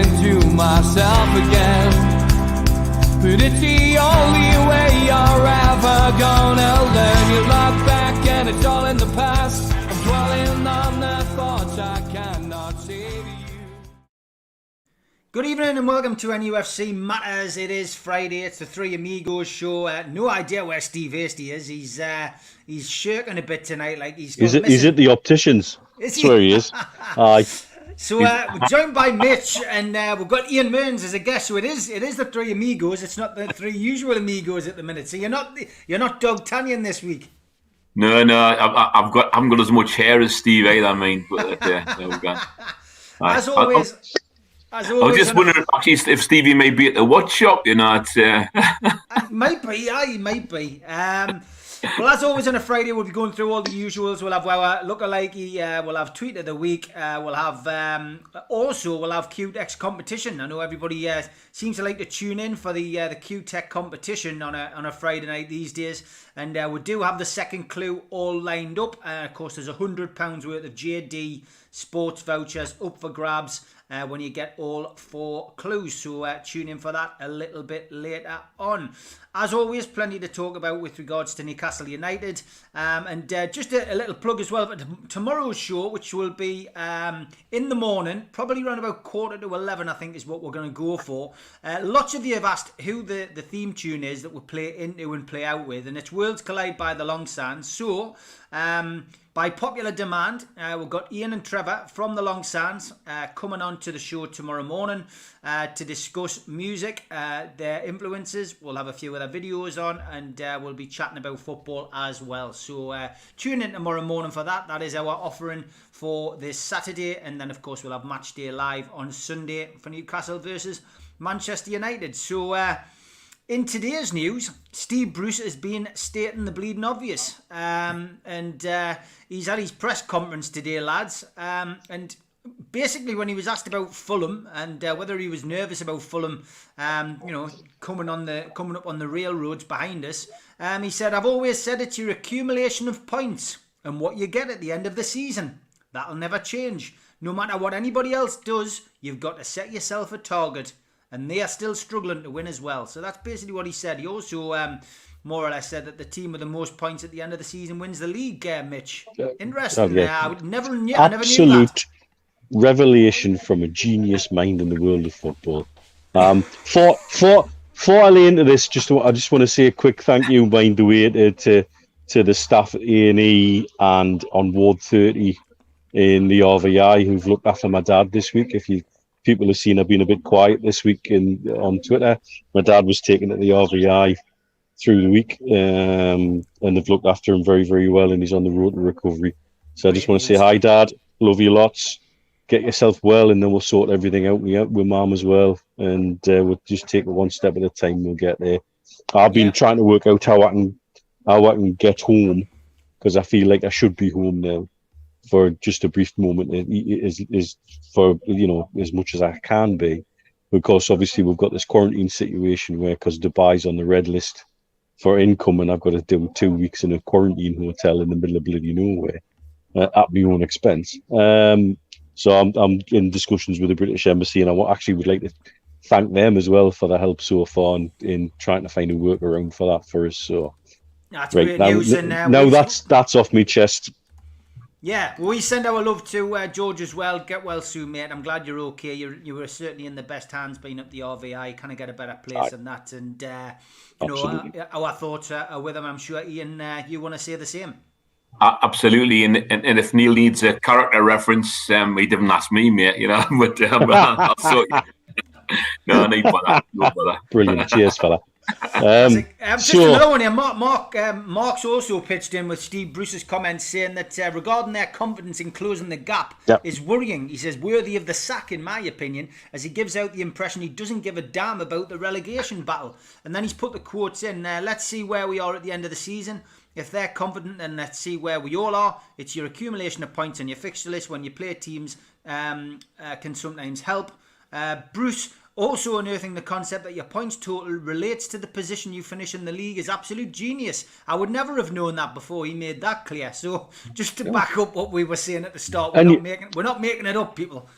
into myself again. But it's the only way you're ever gonna learn. You look back and it's all in the past. I'm dwelling on the thoughts I cannot say to you. Good evening and welcome to NUFC Matters. It is Friday. It's the Three Amigos show. No idea where Steve Hasty is. He's shirking a bit tonight. Like he's at the opticians. Is That's where he is. Aye. So we're joined by Mitch, and we've got Ian Mearns as a guest. So it is the Three Amigos. It's not the three usual Amigos at the minute. So you're not Doug Tanyan this week. No, I haven't got as much hair as Steve either. I mean, but there we go. As always. I was just wondering if Stevie may be at the watch shop, you know. It's, might be, yeah, he might be. Well, as always on a Friday, we'll be going through all the usuals. We'll have our lookalike, we'll have tweet of the week, we'll have Q-Tech competition. I know everybody seems to like to tune in for the Q-Tech competition on a Friday night these days. And we do have the second clue all lined up. Of course, there's £100 worth of JD sports vouchers up for grabs when you get all 4 clues. So tune in for that a little bit later on. As always, plenty to talk about with regards to Newcastle United. And just a little plug as well for tomorrow's show, which will be in the morning, probably around about 11:15, I think is what we're going to go for. Lots of you have asked who the theme tune is that we play into and play out with, and it's Worlds Collide by the Long Sands. So, by popular demand, we've got Ian and Trevor from the Long Sands coming on to the show tomorrow morning to discuss music, their influences. We'll have a few of their videos on, and we'll be chatting about football as well. So tune in tomorrow morning for that. That is our offering for this Saturday, and then of course we'll have Match Day Live on Sunday for Newcastle versus Manchester United. So in today's news, Steve Bruce has been stating the bleeding obvious, and he's at his press conference today, lads, and basically when he was asked about Fulham and whether he was nervous about Fulham, coming up on the railroads behind us, he said, "I've always said it's your accumulation of points and what you get at the end of the season. That'll never change. No matter what anybody else does, you've got to set yourself a target. And they are still struggling to win as well." So that's basically what he said. He also more or less said that the team with the most points at the end of the season wins the league, Mitch. Interesting. I never knew that. Absolute revelation from a genius mind in the world of football. Before I lay into this, I just want to say a quick thank you, mind the way, to the staff at A&E and on Ward 30 in the RVI who've looked after my dad this week. People have seen I've been a bit quiet this week on Twitter. My dad was taken to the RVI through the week, and they've looked after him very, very well, and he's on the road to recovery. So I just want to say hi, Dad. Love you lots. Get yourself well, and then we'll sort everything out with Mum as well, and we'll just take it one step at a time. We'll get there. I've been trying to work out how I can get home, because I feel like I should be home now for just a brief moment, is for, as much as I can be, because obviously we've got this quarantine situation where, because Dubai's on the red list for income, and I've got to do 2 weeks in a quarantine hotel in the middle of bloody nowhere at my own expense. So I'm in discussions with the British Embassy, and I actually would like to thank them as well for their help so far in trying to find a workaround for that for us. So that's great news. And now that's off my chest. Yeah, well, we send our love to George as well. Get well soon, mate. I'm glad you're okay. You were certainly in the best hands being up the RVI. Kind of get a better place than that. And, our thoughts are with him. I'm sure, Ian, you want to say the same. Absolutely. And if Neil needs a character reference, he didn't ask me, mate, but I'll sort you. No need for that. No bother. Brilliant. Cheers, fella. Just another one here. Mark's also pitched in with Steve Bruce's comments saying that regarding their confidence in closing the gap is worrying. He says, worthy of the sack, in my opinion, as he gives out the impression he doesn't give a damn about the relegation battle. And then he's put the quotes in. Let's see where we are at the end of the season. If they're confident, then let's see where we all are. It's your accumulation of points on your fixture list when you play teams can sometimes help. Bruce also unearthing the concept that your points total relates to the position you finish in the league is absolute genius. I would never have known that before he made that clear. So just to back up what we were saying at the start, we're not making it up, people.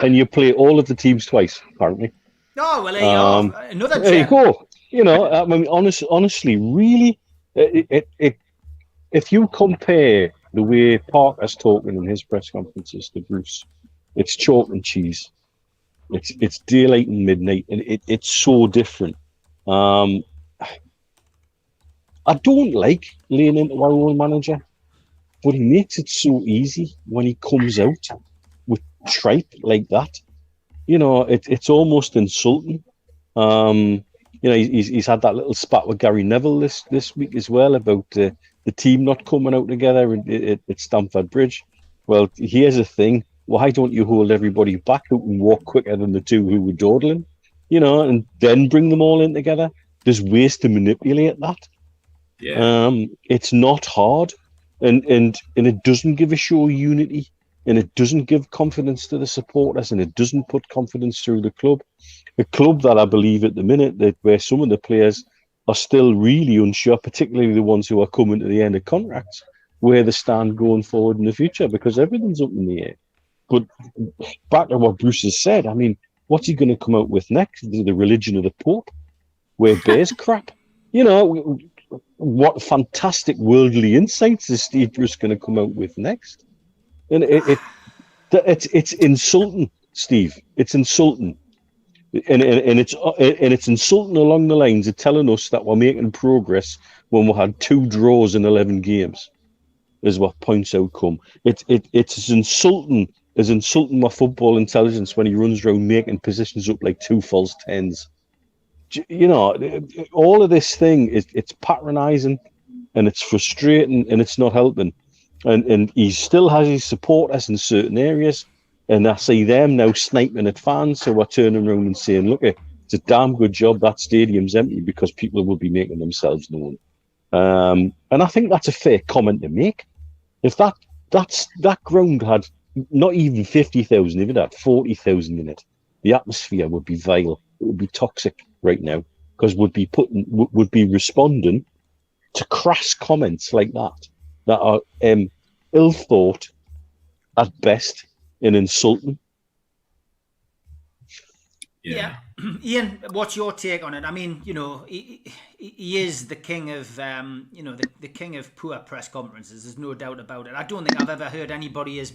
and you play all of the teams twice, apparently. Oh, well, there you go. Another There you gem. go. You know, I mean, honestly, really, if you compare the way Parker's talking in his press conferences to Bruce, it's chalk and cheese. It's daylight and midnight, and it's so different. I don't like laying into our own manager, but he makes it so easy when he comes out with tripe like that. You know, it's almost insulting. You know, he's had that little spat with Gary Neville this week as well about the team not coming out together at Stamford Bridge. Well, here's the thing. Why don't you hold everybody back who can walk quicker than the two who were dawdling? You know, and then bring them all in together. There's ways to manipulate that. Yeah. It's not hard, and it doesn't give a show of unity, and it doesn't give confidence to the supporters, and it doesn't put confidence through the club. A club that I believe at the minute that where some of the players are still really unsure, particularly the ones who are coming to the end of contracts, where they stand going forward in the future, because everything's up in the air. But back to what Bruce has said, I mean, what's he going to come out with next? The religion of the Pope, where bears crap. You know, what fantastic worldly insights is Steve Bruce going to come out with next? And it's insulting, Steve. It's insulting, and it's insulting along the lines of telling us that we're making progress when we had 2 draws in 11 games, is what points out come. It's as insulting my football intelligence when he runs around making positions up like 2 false 10s. You know, all of this thing it's patronising, and it's frustrating, and it's not helping. And he still has his supporters in certain areas, and I see them now sniping at fans. So we're turning around and saying, "Look, it's a damn good job that stadium's empty because people will be making themselves known." And I think that's a fair comment to make. If that ground had not even 50,000, if it had 40,000 in it, the atmosphere would be vile. It would be toxic right now, because would be responding to crass comments like that are ill thought at best and insulting. Yeah. Ian, what's your take on it? I mean, you know, he is the king of, you know, the king of poor press conferences. There's no doubt about it. I don't think I've ever heard anybody as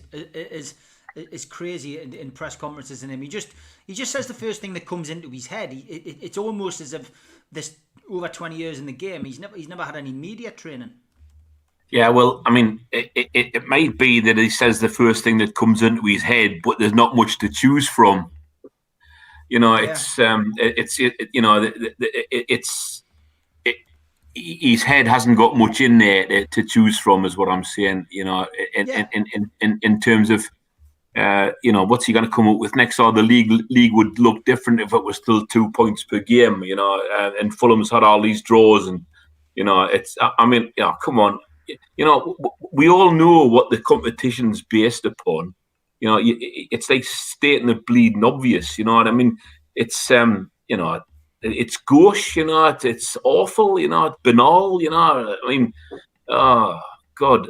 crazy in press conferences than him. He just says the first thing that comes into his head. It's almost as if this over 20 years in the game, he's never had any media training. Yeah, well, I mean, it might be that he says the first thing that comes into his head, but there's not much to choose from. You know, his head hasn't got much in there to choose from, is what I'm saying. You know, in terms of, you know, what's he going to come up with next? Or the league would look different if it was still 2 points per game. You know, and Fulham's had all these draws, and you know, I mean, you know, come on. You know, we all know what the competition's based upon. You know, it's like stating the bleeding obvious. You know what I mean? It's you know, it's gauche. You know, it's awful. You know, it's banal. You know, I mean, oh God,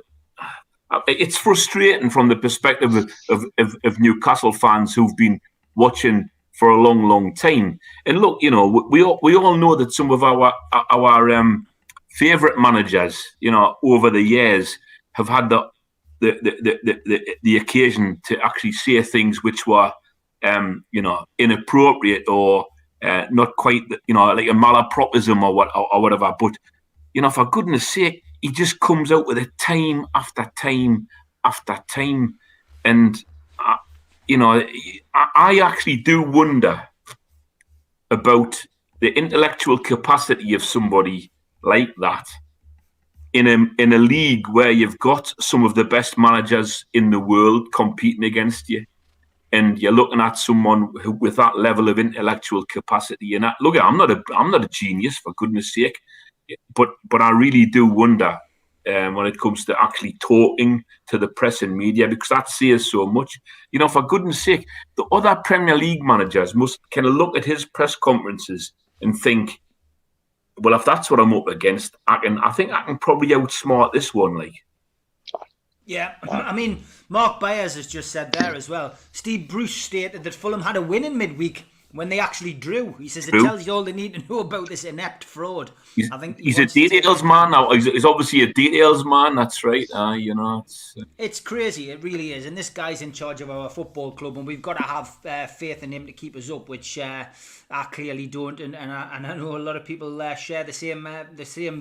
it's frustrating from the perspective of Newcastle fans who've been watching for a long time. And look, you know, we all know that some of our favourite managers, you know, over the years have had the occasion to actually say things which were, you know, inappropriate or not quite, you know, like a malapropism or whatever. But, you know, for goodness sake, he just comes out with it time after time after time. And, you know, I actually do wonder about the intellectual capacity of somebody like that in a league where you've got some of the best managers in the world competing against you, and you're looking at someone who, with that level of intellectual capacity. And look, I'm not a genius, for goodness sake, but I really do wonder when it comes to actually talking to the press and media, because that says so much. You know, for goodness sake, the other Premier League managers must kind of look at his press conferences and think, well, if that's what I'm up against, I think I can probably outsmart this one. Like, Yeah, I mean, Mark Byers has just said there as well. Steve Bruce stated that Fulham had a win in midweek when they actually drew. He says it tells you all they need to know about this inept fraud. I think he's a details man now. He's obviously a details man. That's right. It's crazy. It really is. And this guy's in charge of our football club, and we've got to have faith in him to keep us up, which I clearly don't. And I know a lot of people share the same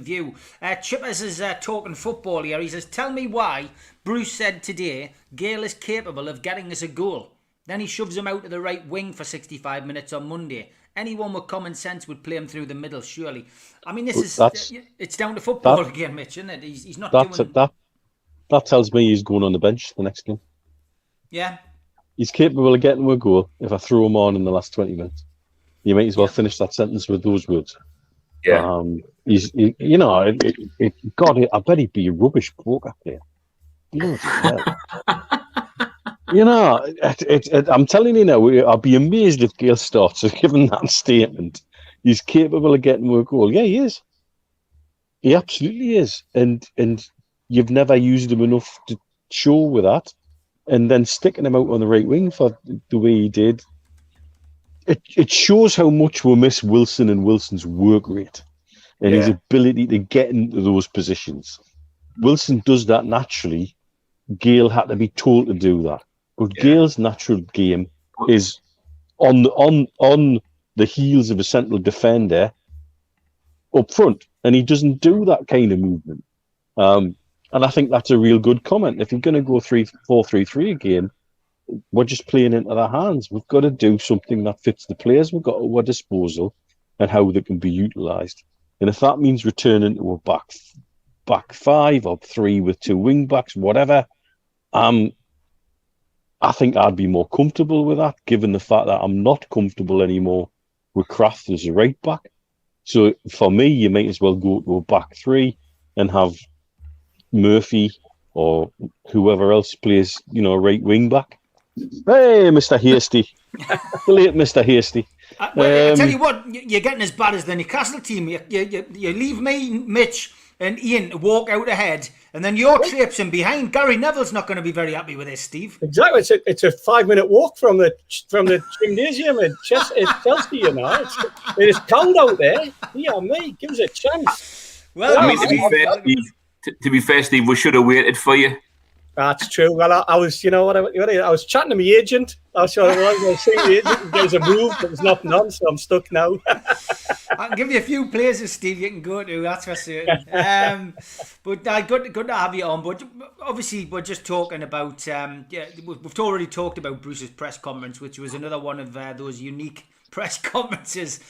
view. Chippers is talking football here. He says, "Tell me why Bruce said today Gayle is capable of getting us a goal. Then he shoves him out to the right wing for 65 minutes on Monday. Anyone with common sense would play him through the middle, surely." I mean, it's down to football again, Mitch, isn't it? He's not doing... That tells me he's going on the bench the next game. Yeah. He's capable of getting a goal if I throw him on in the last 20 minutes. You might as well finish that sentence with those words. Yeah. God, I bet he'd be a rubbish poker player. I'm telling you now, I'll be amazed if Gayle starts giving that statement. He's capable of getting a goal. Yeah, he is. He absolutely is. And you've never used him enough to show with that. And then sticking him out on the right wing for the way he did, it shows how much we miss Wilson and Wilson's work rate and his ability to get into those positions. Wilson does that naturally. Gayle had to be told to do that. But Gale's natural game is on the heels of a central defender up front, and he doesn't do that kind of movement. And I think that's a real good comment. If you're going to go 4-3-3 again, we're just playing into their hands. We've got to do something that fits the players we've got at our disposal and how they can be utilised. And if that means returning to a back five or three with two wing backs, whatever, I think I'd be more comfortable with that, given the fact that I'm not comfortable anymore with Kraft as a right back. So for me, you might as well go to a back three and have Murphy or whoever else plays, right wing back. Hey, Mr. Hasty. The late Mr. Hasty. I tell you what, you're getting as bad as the Newcastle team. You leave me, Mitch, and Ian to walk out ahead, and then you're traipsing behind. Gary Neville's not going to be very happy with this, Steve. Exactly. It's a 5-minute walk from the gymnasium in Chelsea. It is cold out there. Yeah, mate, give us a chance. Well, I mean, to be fair, Steve, we should have waited for you. That's true. Well, I was, I was chatting to my agent. I was going to see the agent. There's a move, but there's nothing on, so I'm stuck now. I can give you a few places, Steve, you can go to. That's for certain. But good to have you on. But obviously, we're just talking about. We've already talked about Bruce's press conference, which was another one of those unique press conferences.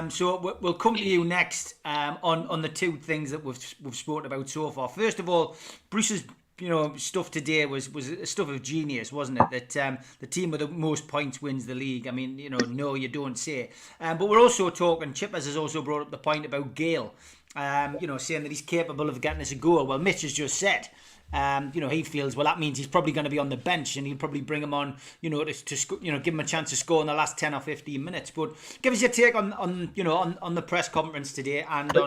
So we'll come to you next on the two things that we've spoken about so far. First of all, Bruce's stuff today was stuff of genius, wasn't it? That the team with the most points wins the league. I mean, no, you don't say. But we're also talking. Chippers has also brought up the point about Gayle. Saying that he's capable of getting us a goal. Well, Mitch has just said. He feels that means he's probably going to be on the bench, and he'll probably bring him on, to give him a chance to score in the last 10 or 15 minutes. But give us your take on the press conference today and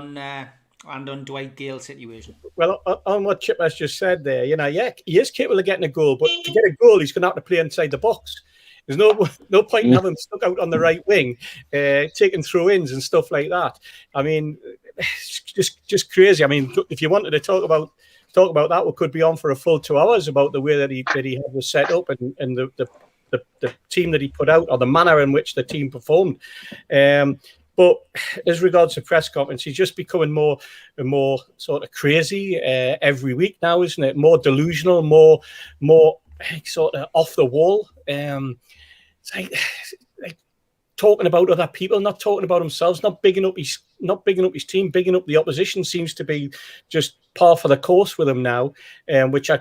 on Dwight Gayle's situation. Well, on what Chip has just said there, he is capable of getting a goal, but to get a goal, he's going to have to play inside the box. There's no point in having him stuck out on the right wing, taking throw-ins and stuff like that. I mean, it's just crazy. I mean, if you wanted to talk about that, we could be on for a full 2 hours about the way that he was set up and the team that he put out, or the manner in which the team performed. But as regards to press conference, he's just becoming more and more sort of crazy every week now, isn't it? More delusional, more sort of off the wall. It's like talking about other people, not talking about himself, not bigging up his team, bigging up the opposition seems to be just par for the course with him now, which I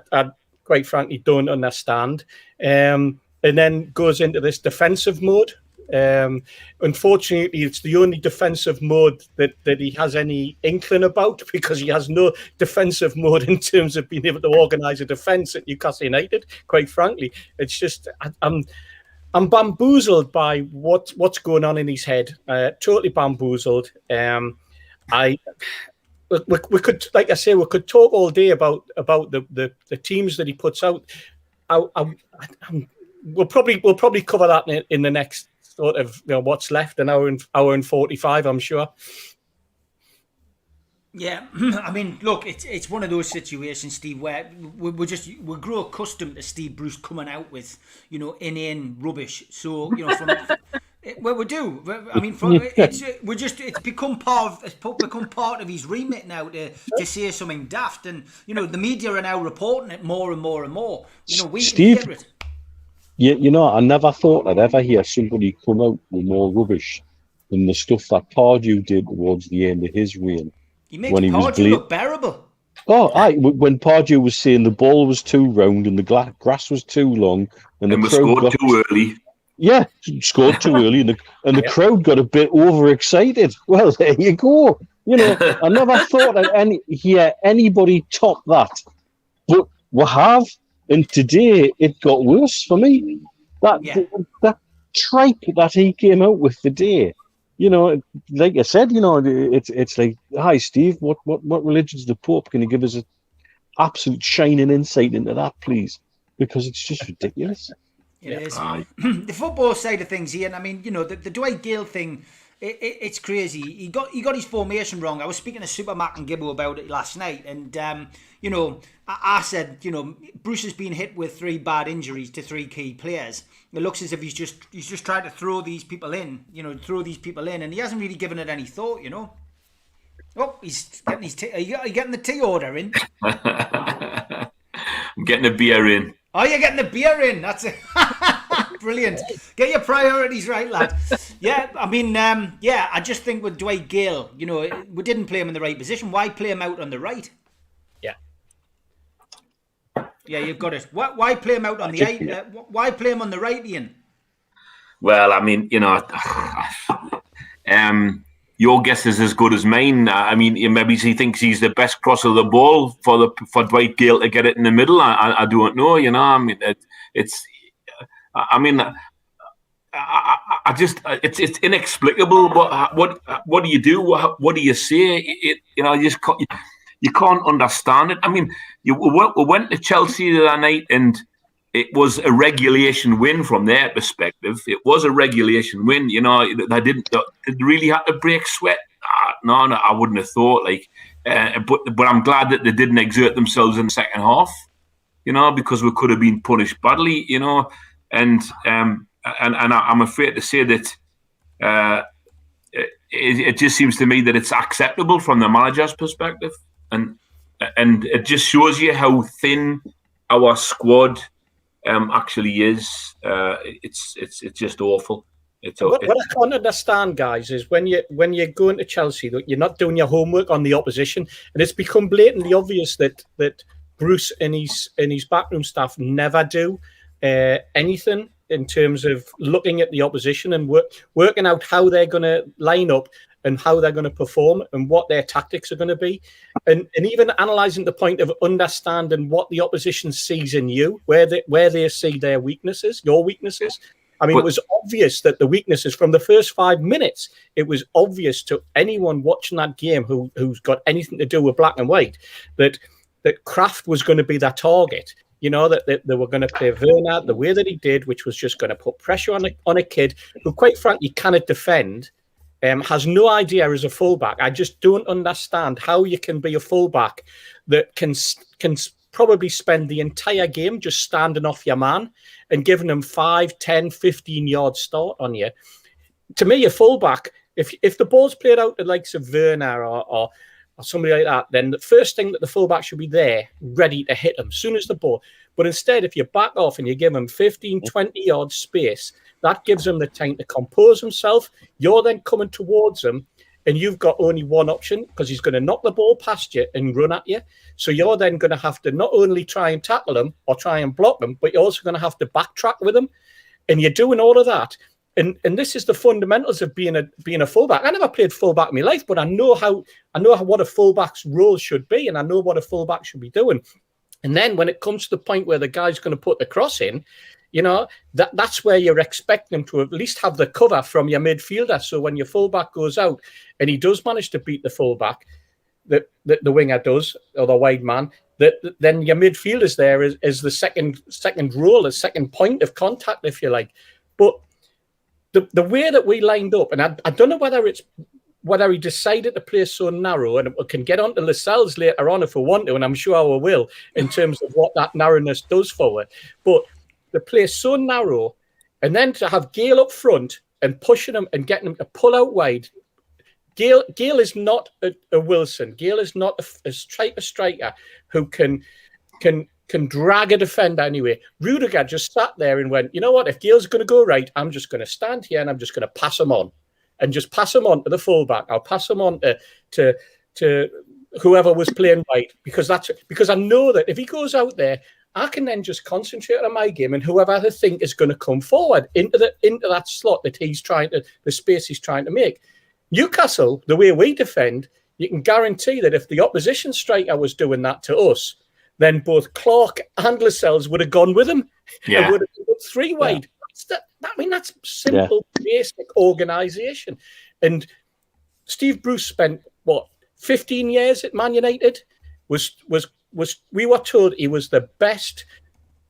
quite frankly don't understand. And then goes into this defensive mode. Unfortunately, it's the only defensive mode that he has any inkling about, because he has no defensive mode in terms of being able to organise a defence at Newcastle United. Quite frankly, it's just I'm bamboozled by what's going on in his head. Totally bamboozled. we could, like I say, we could talk all day about the teams that he puts out. We'll probably cover that in the next sort of what's left, an hour and 45, I'm sure. Yeah, I mean, look, it's one of those situations, Steve, where we grow accustomed to Steve Bruce coming out with inane rubbish. So from well, we do. I mean, it's become part of his remit now to say something daft, and the media are now reporting it more and more and more. We Steve, hear it. I never thought I'd ever hear somebody come out with more rubbish than the stuff that Pardew did towards the end of his reign. He makes Pardew look bearable. Oh, when Pardew was saying the ball was too round and the grass was too long, and the crowd scored too early. Yeah, scored too early, and the crowd got a bit overexcited. Well, there you go. I never thought I'd hear anybody top that, but we have. And today it got worse for me. That tripe that he came out with today. Like I said, it's like, hi Steve, what religion's the Pope? Can you give us an absolute shining insight into that, please? Because it's just ridiculous. It is. The football side of things, Ian. I mean, the Dwight Gayle thing. It's crazy. He got his formation wrong. I was speaking to Super Mac and Gibbo about it last night, and I said, Bruce has been hit with 3 bad injuries to 3 key players. It looks as if he's just trying to throw these people in, and he hasn't really given it any thought, Oh, he's getting his are you getting the tea order in? I'm getting a beer in. Oh, you're getting the beer in. That's it. Brilliant. Get your priorities right, lad. Yeah, I mean, I just think with Dwight Gayle, we didn't play him in the right position. Why play him out on the right? Yeah, you've got it. Why play him out on the right? Why play him on the right, Ian? Well, I mean, your guess is as good as mine. I mean, maybe he thinks he's the best cross of the ball for Dwight Gayle to get it in the middle. I don't know. I mean, it's inexplicable. What do you do? What do you say? You can't understand it. I mean, we went to Chelsea the other night, and it was a regulation win from their perspective. It was a regulation win. They didn't really have to break sweat. No, I wouldn't have thought. But I'm glad that they didn't exert themselves in the second half. Because we could have been punished badly. And I'm afraid to say that it just seems to me that it's acceptable from the manager's perspective. And it just shows you how thin our squad actually is. It's just awful. What I can't understand, guys, is when you're going to Chelsea, you're not doing your homework on the opposition, and it's become blatantly obvious that Bruce and his backroom staff never do anything in terms of looking at the opposition and working out how they're going to line up and how they're going to perform and what their tactics are going to be. And even analysing the point of understanding what the opposition sees in you, where they see their weaknesses, your weaknesses. I mean, it was obvious that the weaknesses from the first 5 minutes, it was obvious to anyone watching that game who's got anything to do with black and white, that Kraft was going to be that target. That they were going to play Werner the way that he did, which was just going to put pressure on a kid who, quite frankly, cannot defend, has no idea as a fullback. I just don't understand how you can be a fullback that can probably spend the entire game just standing off your man and giving him 5, 10, 15 yard start on you. To me, a fullback, if the ball's played out to the likes of Werner or somebody like that, then the first thing that the fullback should be there, ready to hit him as soon as the ball. But instead, if you back off and you give him 15, 20 yards space, that gives him the time to compose himself. You're then coming towards him, and you've got only one option because he's going to knock the ball past you and run at you. So you're then going to have to not only try and tackle him or try and block him, but you're also going to have to backtrack with him. And you're doing all of that. And this is the fundamentals of being a fullback. I never played fullback in my life, but I know what a fullback's role should be, and I know what a fullback should be doing. And then when it comes to the point where the guy's going to put the cross in, that's where you're expecting him to at least have the cover from your midfielder. So when your fullback goes out and he does manage to beat the fullback, that the winger does, or the wide man, then your midfielders there is the second role, a second point of contact, if you like. But the way that we lined up, and I don't know whether he decided to play so narrow, and we can get on to Lascelles later on if we want to, and I'm sure we will, in terms of what that narrowness does for it. But the play so narrow, and then to have Gayle up front and pushing him and getting him to pull out wide. Gayle is not a Wilson. Gayle is not a type of striker who can drag a defender anyway. Rudiger just sat there and went, you know what? If Gale's going to go right, I'm just going to stand here and I'm just going to pass him on, and just pass him on to the fullback. I'll pass him on to whoever was playing right, because I know that if he goes out there, I can then just concentrate on my game, and whoever I think is going to come forward into that slot that the space he's trying to make. Newcastle, the way we defend, you can guarantee that if the opposition striker was doing that to us, then both Clark and Lascelles would have gone with him. Yeah. And would have put three wide. Yeah. That's simple, basic organisation. And Steve Bruce spent, 15 years at Man United? We were told he was the best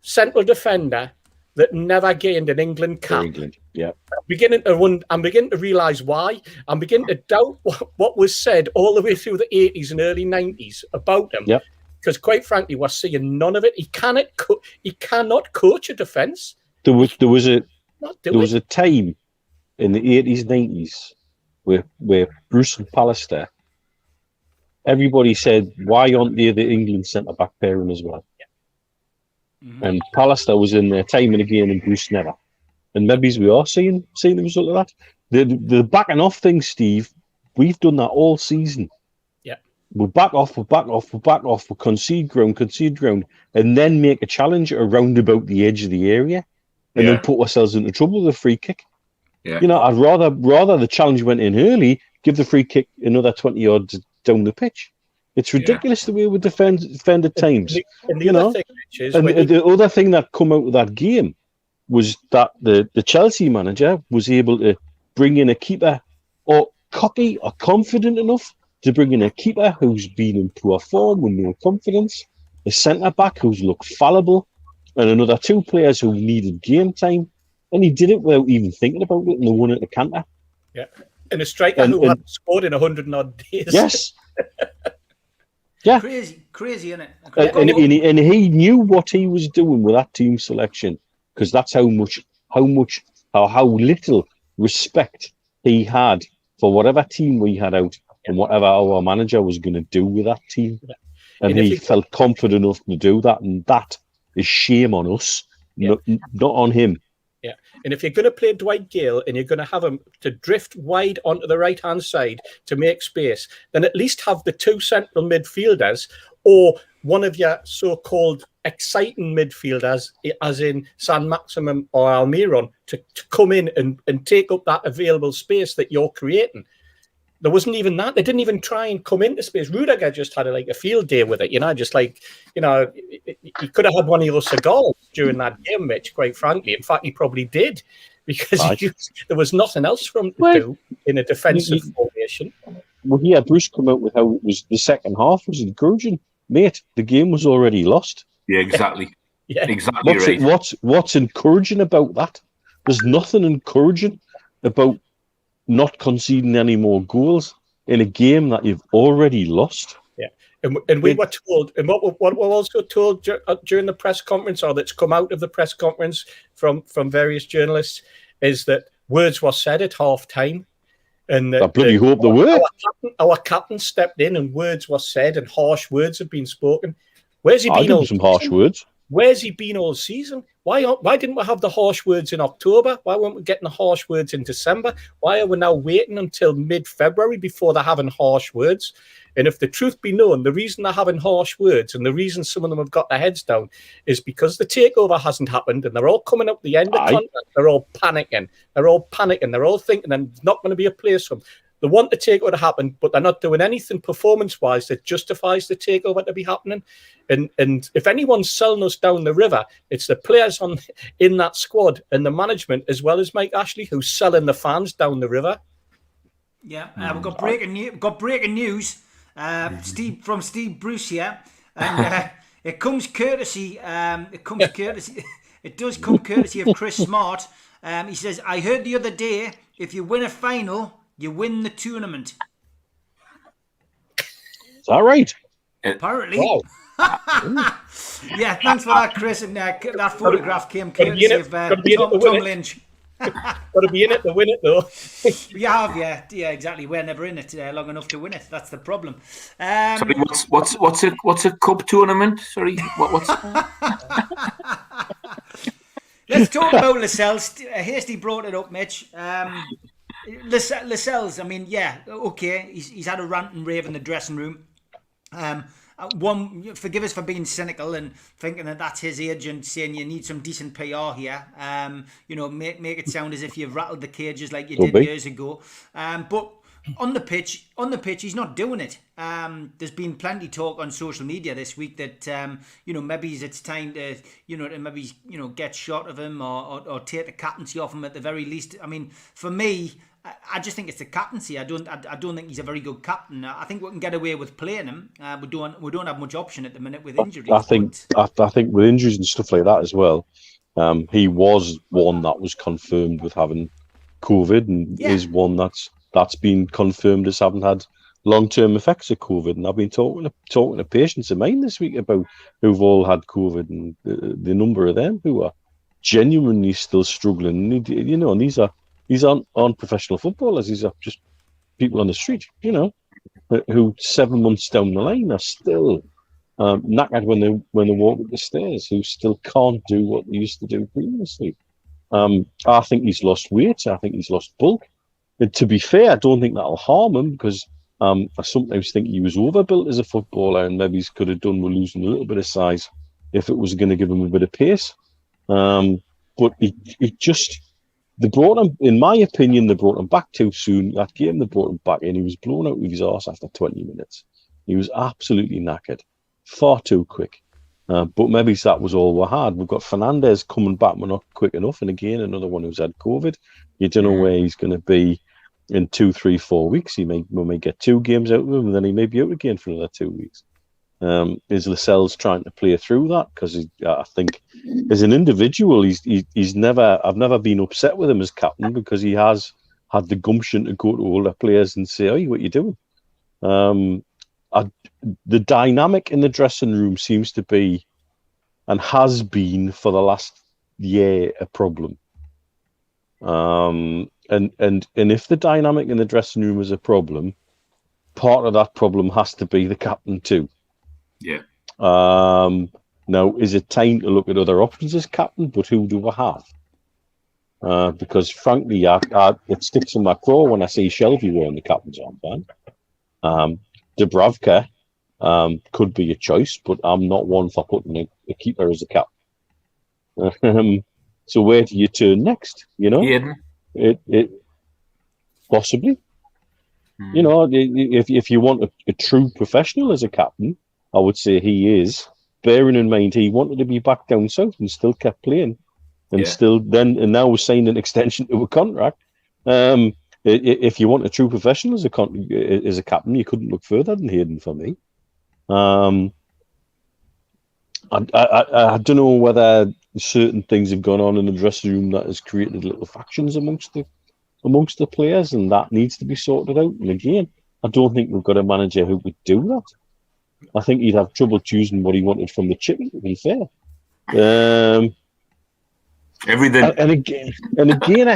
central defender that never gained an England cap. England, yeah. I'm beginning to realise why. I'm beginning to doubt what was said all the way through the 80s and early 90s about him. Yep. Because quite frankly, we're seeing none of it. He cannot coach a defence. There was a time in the 80s, 90s where Bruce and Pallister, everybody said, why aren't they the England centre-back pairing as well? Mm-hmm. And Pallister was in there time and again, and Bruce never. And maybe we are seeing the result of that. The backing off thing, Steve, we've done that all season. Yeah. We'll back off, we'll concede ground, and then make a challenge around about the edge of the area, and then put ourselves into trouble with a free kick. Yeah. You know, I'd rather the challenge went in early, give the free kick another 20 yards down the pitch. It's ridiculous the way we defend at times. And the other thing, Rich, is the other thing that come out of that game was that the Chelsea manager was able to bring in a keeper, or cocky or confident enough to bring in a keeper who's been in poor form with no confidence, a centre-back who's looked fallible, and another two players who needed game time. And he did it without even thinking about it, and they won it at canter. Yeah. And a striker who hadn't scored in 100 odd days. Yes. Yeah. Crazy, isn't it? And he knew what he was doing with that team selection, because that's how little respect he had for whatever team we had out and whatever our manager was going to do with that team. Yeah. And he felt confident enough to do that, and that is shame on us, not on him. Yeah, and if you're going to play Dwight Gayle and you're going to have him to drift wide onto the right-hand side to make space, then at least have the two central midfielders or one of your so-called exciting midfielders, as in San Maximum or Almiron, to come in and take up that available space that you're creating. There wasn't even that. They didn't even try and come into space. Rudiger just had a field day with it, he could have had one of your cigars during that game, Mitch, quite frankly. In fact, he probably did, because there was nothing else for him to do in a defensive formation. Well, yeah, Bruce come out with how it was the second half was encouraging. Mate, the game was already lost. Yeah, exactly. Yeah. Exactly right. What's encouraging about that? There's nothing encouraging about not conceding any more goals in a game that you've already lost. Yeah, and we were told, and what we're also told during the press conference, or that's come out of the press conference from various journalists, is that words were said at half time. And I bloody hope there were. Our captain stepped in and words were said and harsh words have been spoken. Where's he been all season? Harsh words. Where's he been all season? Why didn't we have the harsh words in October? Why weren't we getting the harsh words in December? Why are we now waiting until mid-February before they're having harsh words? And if the truth be known, the reason they're having harsh words and the reason some of them have got their heads down is because the takeover hasn't happened and they're all coming up the end of contract. They're all panicking. They're all thinking there's not going to be a place for them. They want the takeover to happen, but they're not doing anything performance-wise that justifies the takeover to be happening. And if anyone's selling us down the river, it's the players in that squad and the management, as well as Mike Ashley, who's selling the fans down the river. Yeah, we've got breaking news. Steve Bruce here, and it comes courtesy. It does come courtesy of Chris Smart. He says, "I heard the other day, if you win a final, you win the tournament." Is that right? Apparently. Wow. Yeah, thanks for that, Chris. And that photograph came courtesy of Tom Lynch. Got to be in it to win it, though. We have, yeah, exactly. We're never in it long enough to win it. That's the problem. Sorry, what's a cup tournament? Sorry, what's? Let's talk about Lascelles. Hasty brought it up, Mitch. Lascelles, I mean, yeah, okay. He's had a rant and rave in the dressing room. Forgive us for being cynical and thinking that that's his agent saying you need some decent PR here. Make it sound as if you've rattled the cages like you did years ago. But on the pitch, he's not doing it. There's been plenty talk on social media this week that maybe it's time to get shot of him or take the captaincy off him at the very least. I mean, for me, I just think it's the captaincy. I don't think he's a very good captain. I think we can get away with playing him. We don't have much option at the minute with injuries. I think with injuries and stuff like that as well. He was one that was confirmed with having COVID, and is one that's been confirmed as having had long-term effects of COVID. And I've been talking to patients of mine this week about who've all had COVID, and the number of them who are genuinely still struggling. And these aren't professional footballers. These are just people on the street, who 7 months down the line are still knackered when they walk up the stairs, who still can't do what they used to do previously. I think he's lost weight. I think he's lost bulk. And to be fair, I don't think that'll harm him, because I sometimes think he was overbuilt as a footballer, and maybe he could have done with losing a little bit of size if it was going to give him a bit of pace. But they brought him, in my opinion, they brought him back too soon. That game, they brought him back in. He was blown out with his arse after 20 minutes. He was absolutely knackered, far too quick. But maybe that was all we had. We've got Fernandez coming back, but not quick enough. And again, another one who's had COVID. You don't know where he's going to be in 2, 3, 4 weeks. We may get 2 games out of him, and then he may be out again for another 2 weeks. Is Lascelles trying to play through that? Because I think as an individual, I've never been upset with him as captain, because he has had the gumption to go to older players and say, "Hey, what are you doing?" The dynamic in the dressing room seems to be, and has been for the last year, a problem. And if the dynamic in the dressing room is a problem, part of that problem has to be the captain too. Yeah. Now, is it time to look at other options as captain? But who do I have? Because frankly, it sticks in my craw when I see Shelby wearing the captain's armband. Dubravka could be a choice, but I'm not one for putting a keeper as a captain. So where do you turn next? It possibly. If you want a true professional as a captain, I would say he is. Bearing in mind he wanted to be back down south and still kept playing, and now was signed an extension to a contract. If you want a true professional as a captain, you couldn't look further than Hayden for me. I don't know whether certain things have gone on in the dressing room that has created little factions amongst the players, and that needs to be sorted out. And again, I don't think we've got a manager who would do that. I think he'd have trouble choosing what he wanted from the chicken, to be fair. Everything. And again,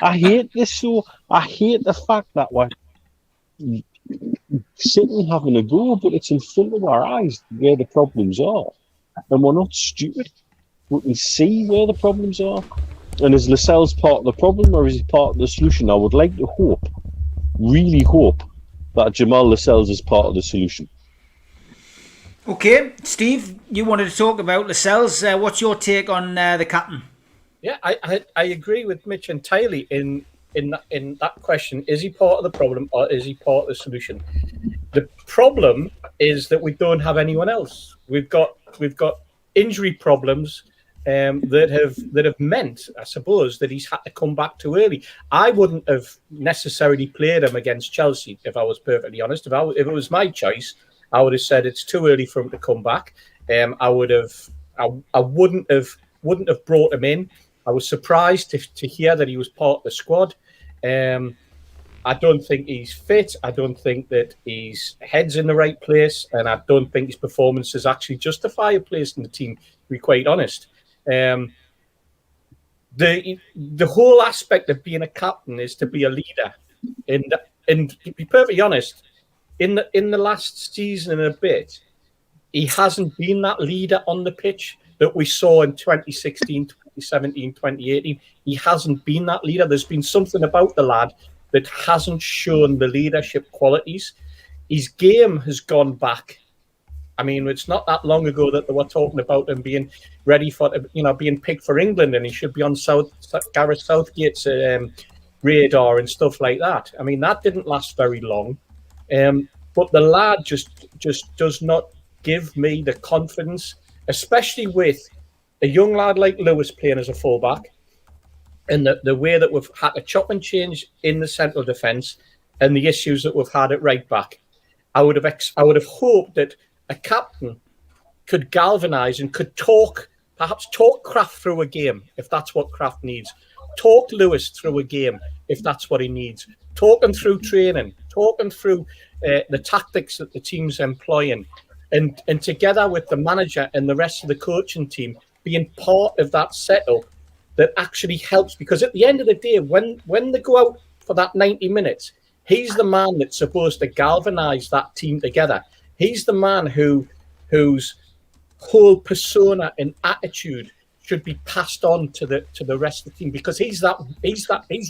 I hate this. So I hate the fact that we're sitting having a go, but it's in front of our eyes where the problems are, and we're not stupid. We can see where the problems are. And is Lascelles part of the problem, or is he part of the solution? I would like to really hope, that Jamal Lascelles is part of the solution. Okay, Steve, you wanted to talk about Lascelles. What's your take on the captain? Yeah, I agree with Mitch entirely in that question. Is he part of the problem, or is he part of the solution? The problem is that we don't have anyone else. We've got injury problems that have meant, I suppose, that he's had to come back too early. I wouldn't have necessarily played him against Chelsea, if I was perfectly honest. If it was my choice, I would have said it's too early for him to come back. I wouldn't have brought him in. I was surprised to hear that he was part of the squad. I don't think he's fit. I don't think that his head's in the right place, and I don't think his performances actually justify a place in the team, to be quite honest. The whole aspect of being a captain is to be a leader. And to be perfectly honest, in the last season and a bit, he hasn't been that leader on the pitch that we saw in 2016, 2017, 2018. He hasn't been that leader. There's been something about the lad that hasn't shown the leadership qualities. His game has gone back. I mean, it's not that long ago that they were talking about him being ready for, being picked for England, and he should be on Gareth Southgate's radar and stuff like that. I mean, that didn't last very long. But the lad just does not give me the confidence, especially with a young lad like Lewis playing as a fullback, and the way that we've had to chop and change in the central defence, and the issues that we've had at right back. I would have hoped that a captain could galvanise and could perhaps talk Kraft through a game if that's what Kraft needs. Talk Lewis through a game if that's what he needs. Talk him through training. Talk him through the tactics that the team's employing, and together with the manager and the rest of the coaching team being part of that setup that actually helps. Because at the end of the day, when they go out for that 90 minutes, he's the man that's supposed to galvanise that team together. He's the man whose whole persona and attitude should be passed on to the rest of the team, because he's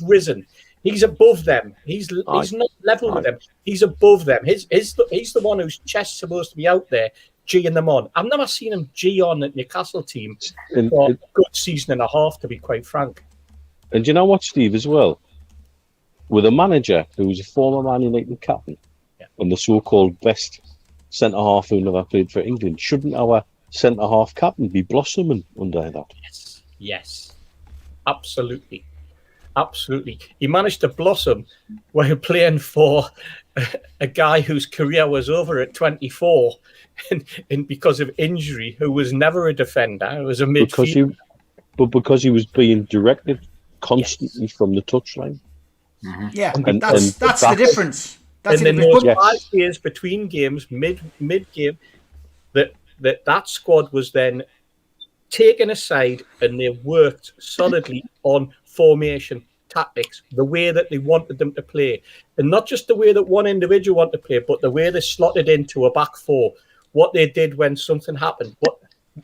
risen. He's above them. He's not level with them. He's above them. He's the one whose chest's supposed to be out there, G'ing them on. I've never seen him G on at Newcastle team for a good season and a half, to be quite frank. And you know what, Steve, as well? With a manager who's a former Man United captain, and the so-called best centre-half who never played for England, shouldn't our centre-half captain be blossoming under that? Yes. Absolutely. He managed to blossom while playing for a guy whose career was over at 24 and because of injury, who was never a defender, who was a midfielder. Because he was being directed constantly from the touchline. Mm-hmm. Yeah, that's the difference. And then those 5 years between games, mid-game, that squad was then taken aside and they worked solidly on formation, tactics, the way that they wanted them to play. And not just the way that one individual wanted to play, but the way they slotted into a back four, what they did when something happened.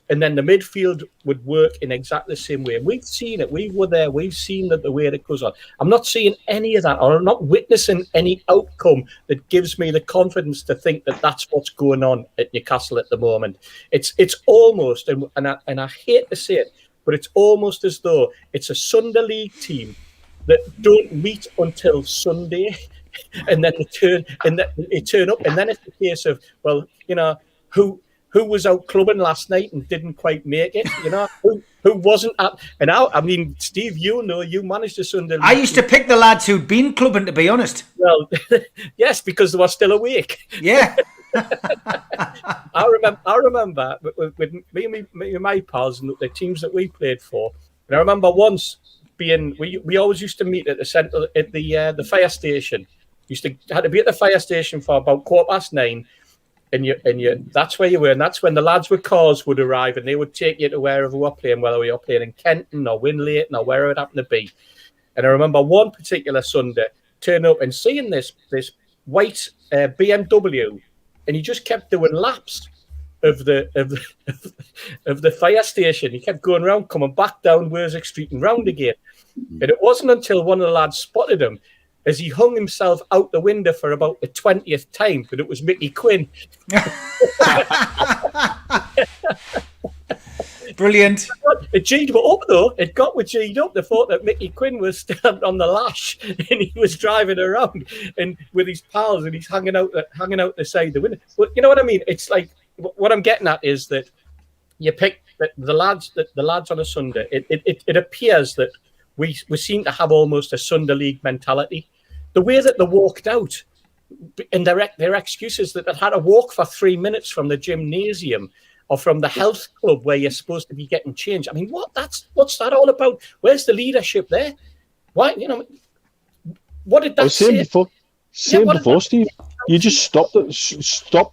And then the midfield would work in exactly the same way. And we've seen it. We were there. We've seen that the way it goes on. I'm not seeing any of that, or I'm not witnessing any outcome that gives me the confidence to think that that's what's going on at Newcastle at the moment. It's almost, and I hate to say it, but it's almost as though it's a Sunday league team that don't meet until Sunday, and then they turn up, and then it's the case of, well, who was out clubbing last night and didn't quite make it? Who wasn't at? And I mean, Steve, you managed a Sunday league. I used to pick the lads who'd been clubbing, to be honest. Well, yes, because they were still awake. Yeah. I remember with me and my pals and the teams that we played for. And I remember once we always used to meet at the centre at the fire station. Had to be at the fire station for about 9:15, and that's where you were, and that's when the lads with cars would arrive, and they would take you to wherever we were playing, whether we were playing in Kenton or Winlayton or wherever it happened to be. And I remember one particular Sunday turning up and seeing this white BMW, and he just kept doing laps of the fire station. He kept going around, coming back down Worsley Street and round again. And it wasn't until one of the lads spotted him as he hung himself out the window for about the 20th time, but it was Mickey Quinn. Brilliant. It G'd up though. It got with G'd up. They thought that Mickey Quinn was still on the lash, and he was driving around and with his pals, and he's hanging out the side of the window. But you know what I mean? It's like, what I'm getting at is that you pick that the lads on a Sunday, it appears that we seem to have almost a Sunday league mentality. The way that they walked out, and their excuses that they had to walk for 3 minutes from the gymnasium or from the health club where you're supposed to be getting changed. I mean, what's that all about? Where's the leadership there? Why, what did that say? Before, Steve. You just stop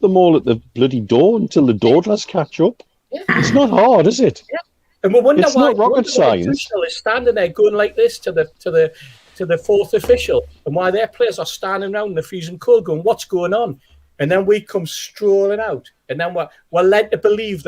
them all at the bloody door until the door does catch up. Yeah. It's not hard, is it? Yeah. And we wonder it's why not rocket science. Is standing there going like this to the fourth official, and why their players are standing around in the freezing cold going, what's going on? And then we come strolling out, and then we're led to believe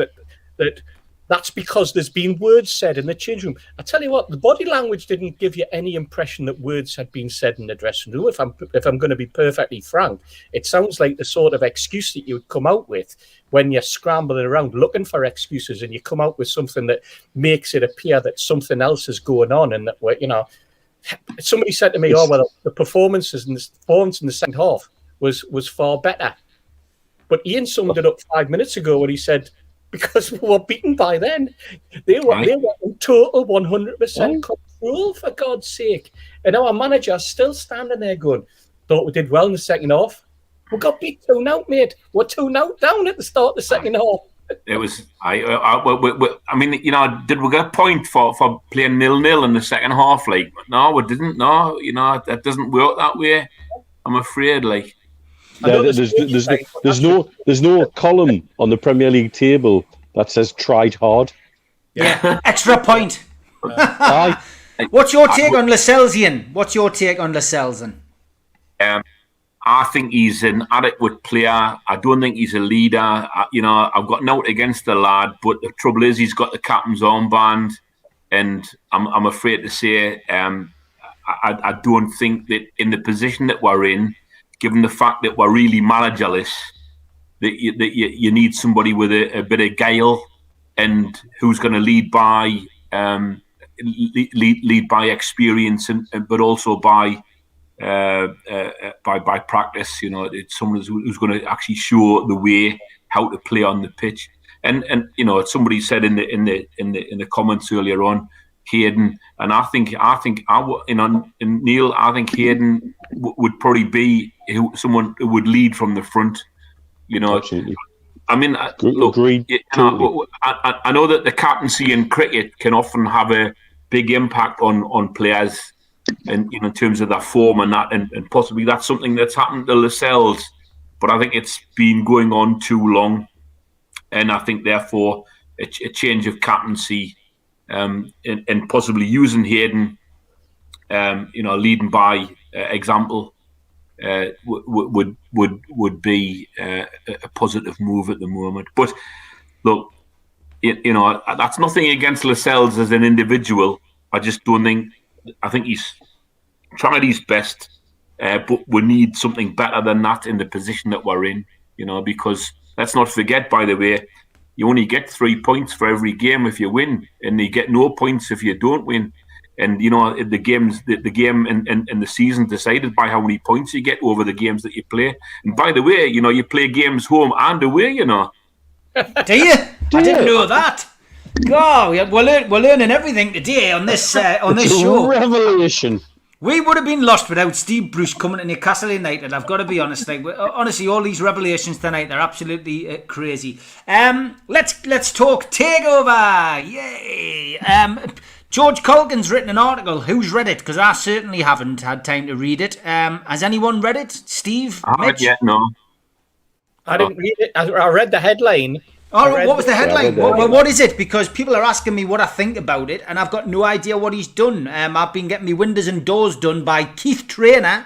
that's because there's been words said in the change room. I tell you what, the body language didn't give you any impression that words had been said in the dressing room. If I'm going to be perfectly frank, it sounds like the sort of excuse that you would come out with when you're scrambling around looking for excuses, and you come out with something that makes it appear that something else is going on, and that somebody said to me, the performance in the second half was far better. But Ian summed it up 5 minutes ago when he said, because we were beaten by then. They were in total 100% control, for God's sake. And our manager's still standing there going, thought we did well in the second half. We got beat 2-0, mate. We're 2-0 down at the start of the second half. It was, I mean, did we get a point for playing 0-0 in the second half? Like, no, we didn't. No, that doesn't work that way. I'm afraid, like. Yeah, there's no column on the Premier League table that says tried hard. Yeah, extra point. Aye. What's your take on Lascelles? What's your take on Lascelles? I think he's an adequate player. I don't think he's a leader. I've got nothing against the lad, but the trouble is he's got the captain's armband, and I'm afraid to say I don't think that in the position that we're in, given the fact that we're really managerless, that you need somebody with a bit of Gayle, and who's going to lead by experience, but also by practice. It's someone who's going to actually show the way how to play on the pitch. And somebody said in the comments earlier on, Hayden, and I think Neil, I think Hayden would probably be someone who would lead from the front. Absolutely. I mean, look, agreed. I know that the captaincy in cricket can often have a big impact on players, and in terms of their form and that, and possibly that's something that's happened to Lascelles. But I think it's been going on too long, and I think therefore a change of captaincy. And possibly using Hayden, leading by example, would be a positive move at the moment. But look, that's nothing against Lascelles as an individual. I just don't think. I think he's tried his best, but we need something better than that in the position that we're in. Because let's not forget, by the way, you only get 3 points for every game if you win, and you get no points if you don't win. And the game and the season decided by how many points you get over the games that you play. And by the way, you play games home and away. Do you? I didn't know that. God, we're learning everything today on this show. Revelation. We would have been lost without Steve Bruce coming to Newcastle United. I've got to be honest. Honestly, all these revelations tonight, they're absolutely crazy. Let's talk Takeover. Yay! George Colgan's written an article. Who's read it? Because I certainly haven't had time to read it. Has anyone read it? Steve? I haven't yet, no. I didn't read it. I read the headline. Oh, what was the headline? What is it? Because people are asking me what I think about it, and I've got no idea what he's done. I've been getting my windows and doors done by Keith Traynor.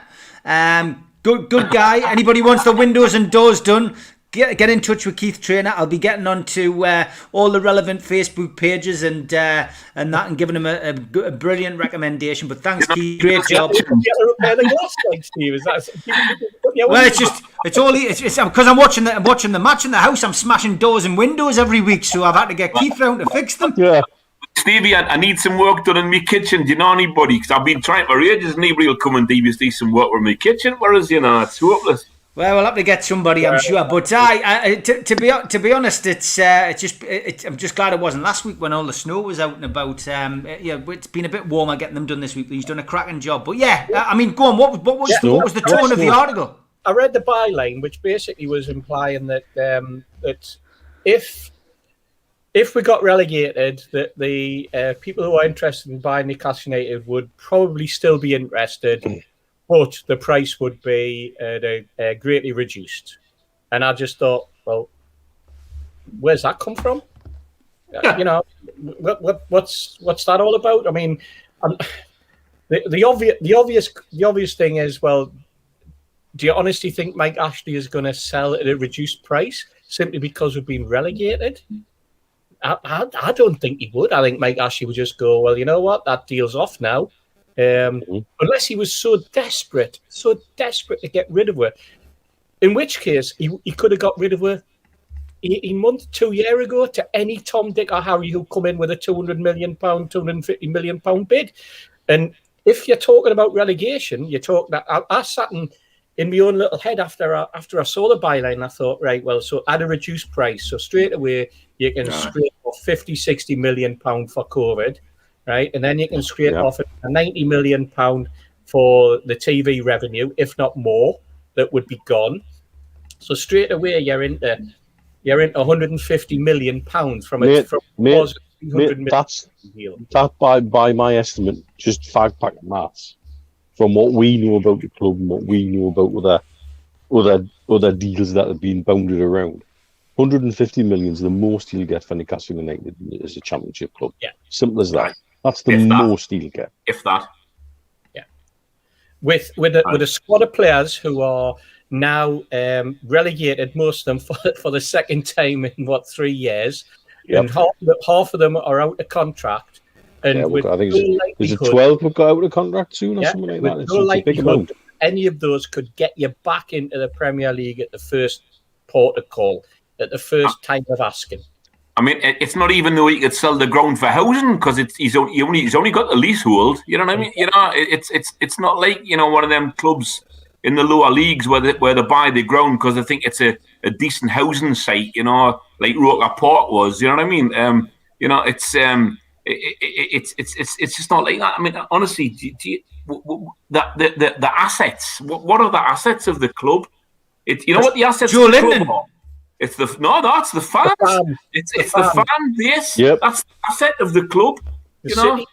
Good guy. Anybody wants the windows and doors done, get in touch with Keith Traynor. I'll be getting onto all the relevant Facebook pages and that, and giving him a brilliant recommendation. But thanks, Keith. Great job. Well, it's because I'm watching the match in the house. I'm smashing doors and windows every week, so I've had to get Keith round to fix them. Yeah. Stevie, I need some work done in my kitchen. Do you know anybody? Because I've been trying for ages, and anybody will come and do some work with my kitchen. Whereas, it's hopeless. Well, we'll have to get somebody, I'm sure. But to be honest, I'm just glad it wasn't last week when all the snow was out and about. It's been a bit warmer getting them done this week, but he's done a cracking job. But yeah, I mean, go on. What was the tone of the article? I read the byline, which basically was implying that that if we got relegated, that the people who are interested in buying Newcastle United would probably still be interested. But the price would be greatly reduced. And I just thought, well, where's that come from? You know, what's that all about? I mean, the obvious thing is, well, do you honestly think Mike Ashley is going to sell at a reduced price simply because we've been relegated? I don't think he would. I think Mike Ashley would just go, well, you know what, that deal's off now. Unless he was so desperate to get rid of her, in which case he could have got rid of her 18 months, 2 years ago to any Tom, Dick or Harry who come in with a £200 million, £250 million bid. And if you're talking about relegation, you're talking that I sat in my own little head after I saw the byline. I thought, right, well, so at a reduced price, so straight away you can scrape off 50, 60 million pound for COVID. Right, and then you can scrape off a £90 million for the TV revenue, if not more, that would be gone. So straight away you're into 150 million pounds from a that's deal. That by my estimate, just fag pack maths from what we know about the club and what we know about other deals that have been bounded around. 150 million is the most you'll get for Newcastle United as a championship club. Yeah, simple as that. Right. That's the most you'll get. If that. Yeah. With a squad of players who are now relegated, most of them for the second time in 3 years, and half of them are out of contract. And I think there's a 12 who got out of contract soon or something like that. It's a big amount. Any of those could get you back into the Premier League at the first port of call, at the first time of asking. I mean, it's not even though he could sell the ground for housing because he's only got the leasehold. You know what I mean? You know, it's not like, you know, one of them clubs in the lower leagues where they buy the ground because they think it's a decent housing site. You know, like Roker Park was. You know what I mean? You know, it's just not like that. I mean, honestly, the assets. What are the assets of the club? You know what the assets Joe of the Linden. club are? It's the fans. It's the fan base. Yep. That's the asset of the club. The city.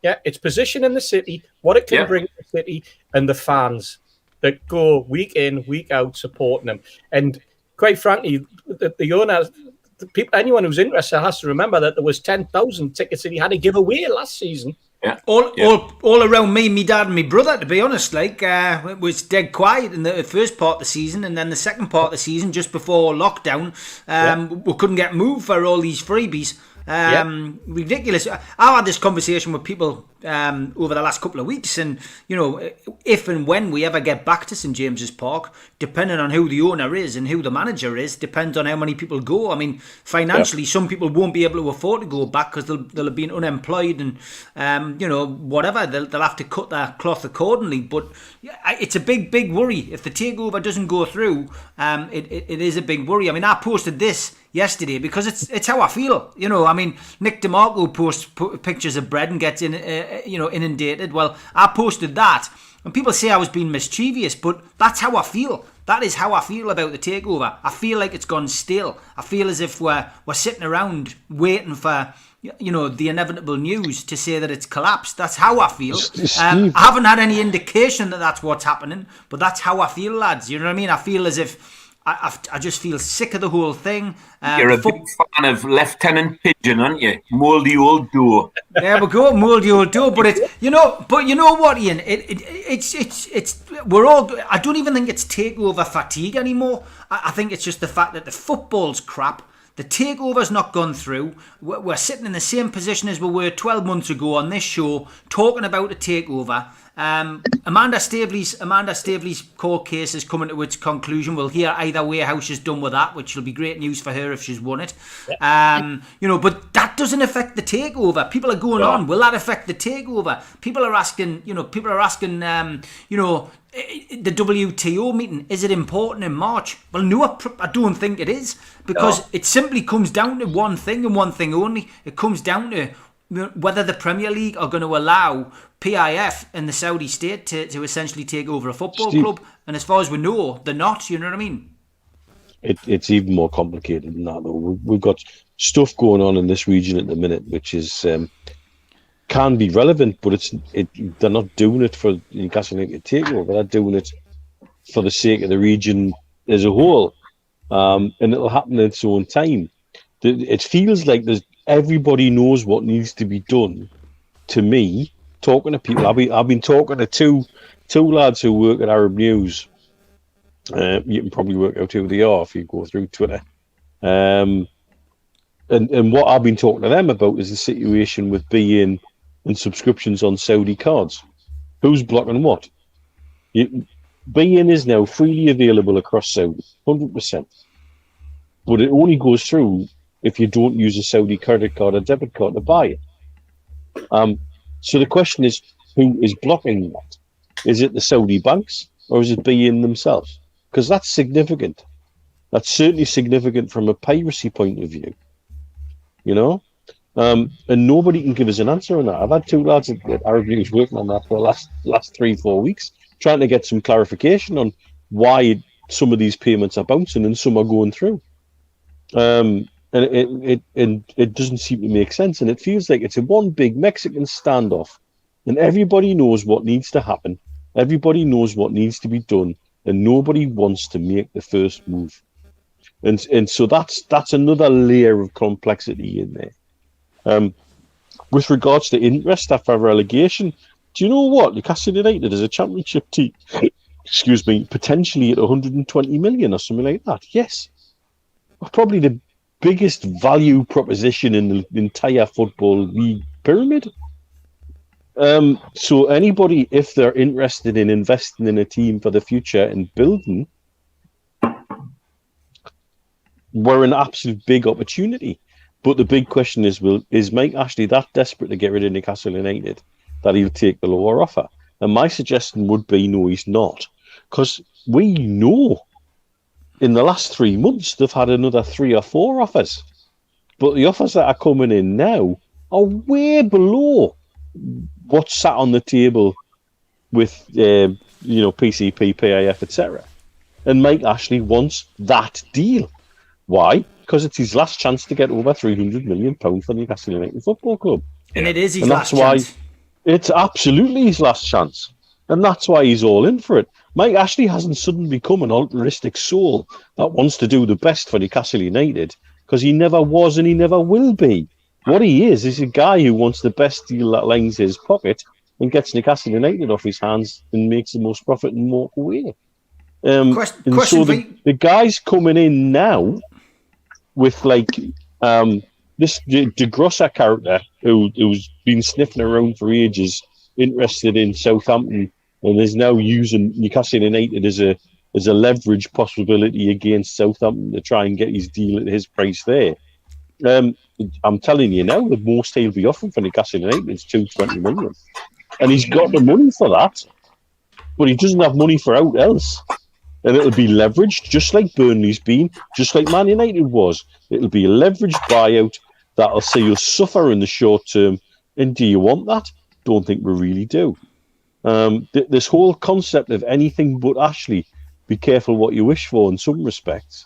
Yeah, its position in the city, what it can bring to the city, and the fans that go week in, week out supporting them. And quite frankly, the owners, anyone who's interested has to remember that there was 10,000 tickets that he had to give away last season. Yeah. All around me dad and my brother, to be honest. Like, it was dead quiet in the first part of the season, and then the second part of the season, just before lockdown, we couldn't get moved for all these freebies. Ridiculous. I had this conversation with people over the last couple of weeks, and you know, if and when we ever get back to St James's Park, depending on who the owner is and who the manager is, depends on how many people go. I mean, financially, some people won't be able to afford to go back because they'll have been unemployed, and you know, whatever, they'll have to cut their cloth accordingly. But it's a big worry if the takeover doesn't go through. It is a big worry. I mean, I posted this yesterday because it's how I feel. You know, I mean, Nick DeMarco posts pictures of bread and gets inundated. Well, I posted that, and people say I was being mischievous, but that's how I feel. That is how I feel about the takeover. I feel like it's gone stale. I feel as if we're sitting around waiting for, you know, the inevitable news to say that it's collapsed. That's how I feel. I haven't had any indication that that's what's happening, but that's how I feel, lads. You know what I mean? I feel as if I just feel sick of the whole thing. You're a big fan of Lieutenant Pigeon, aren't you? Mouldy old door. There we go, mouldy old door. But you know what, Ian? It's we're all. I don't even think it's takeover fatigue anymore. I think it's just the fact that the football's crap. The takeover's not gone through. We're sitting in the same position as we were 12 months ago on this show, talking about a takeover. Amanda Staveley's court case is coming to its conclusion. We'll hear either way how she's done with that, which will be great news for her if she's won it. You know, but that doesn't affect the takeover. People are going on. Will that affect the takeover? People are asking. You know, the WTO meeting, is it important in March? Well, no, I don't think it is, because it simply comes down to one thing and one thing only. It comes down to whether the Premier League are going to allow PIF and the Saudi state to essentially take over a football club. And as far as we know, they're not, you know what I mean? It's even more complicated than that, though. We've got stuff going on in this region at the minute, which is can be relevant, but they're not doing it for Newcastle United Takeover. They're doing it for the sake of the region as a whole, and it'll happen in its own time. It feels like everybody knows what needs to be done. To me, talking to people, I've been talking to two lads who work at Arab News. You can probably work out who they are if you go through Twitter. And what I've been talking to them about is the situation with beIN and subscriptions on Saudi cards. Who's blocking what? beIN is now freely available across Saudi, 100%. But it only goes through if you don't use a Saudi credit card or debit card to buy it. So the question is, who is blocking that? Is it the Saudi banks or is it beIN themselves? Because that's significant. That's certainly significant from a piracy point of view. You know? And nobody can give us an answer on that. I've had two lads at Arab News working on that for the last 3-4 weeks, trying to get some clarification on why some of these payments are bouncing and some are going through. And it doesn't seem to make sense. And it feels like it's a one big Mexican standoff. And everybody knows what needs to happen. Everybody knows what needs to be done. And nobody wants to make the first move. And so that's another layer of complexity in there. With regards to interest after relegation, do you know what? Newcastle United is a championship team, excuse me, potentially at 120 million or something like that. Yes. Probably the biggest value proposition in the entire football league pyramid. So anybody, if they're interested in investing in a team for the future and building, we're an absolute big opportunity. But the big question is Mike Ashley that desperate to get rid of Newcastle United that he'll take the lower offer? And my suggestion would be no, he's not. Because we know in the last 3 months they've had another 3 or 4 offers. But the offers that are coming in now are way below what's sat on the table with PCP, PIF, etc. And Mike Ashley wants that deal. Why? Because it's his last chance to get over £300 million for the Newcastle United Football Club. And it is his last chance. It's absolutely his last chance. And that's why he's all in for it. Mike Ashley hasn't suddenly become an altruistic soul that wants to do the best for Newcastle United, because he never was and he never will be. What he is a guy who wants the best deal that lines his pocket and gets Newcastle United off his hands and makes the most profit and walk away. The guys coming in now with this De Grosser character who's been sniffing around for ages, interested in Southampton, and is now using Newcastle United as a leverage possibility against Southampton to try and get his deal at his price there. I'm telling you now, the most he'll be offering for Newcastle United is $220 million. And he's got the money for that, but he doesn't have money for out else. And it'll be leveraged, just like Burnley's been, just like Man United was. It'll be a leveraged buyout that'll see us suffer in the short term. And do you want that? Don't think we really do. This whole concept of anything but Ashley, be careful what you wish for in some respects.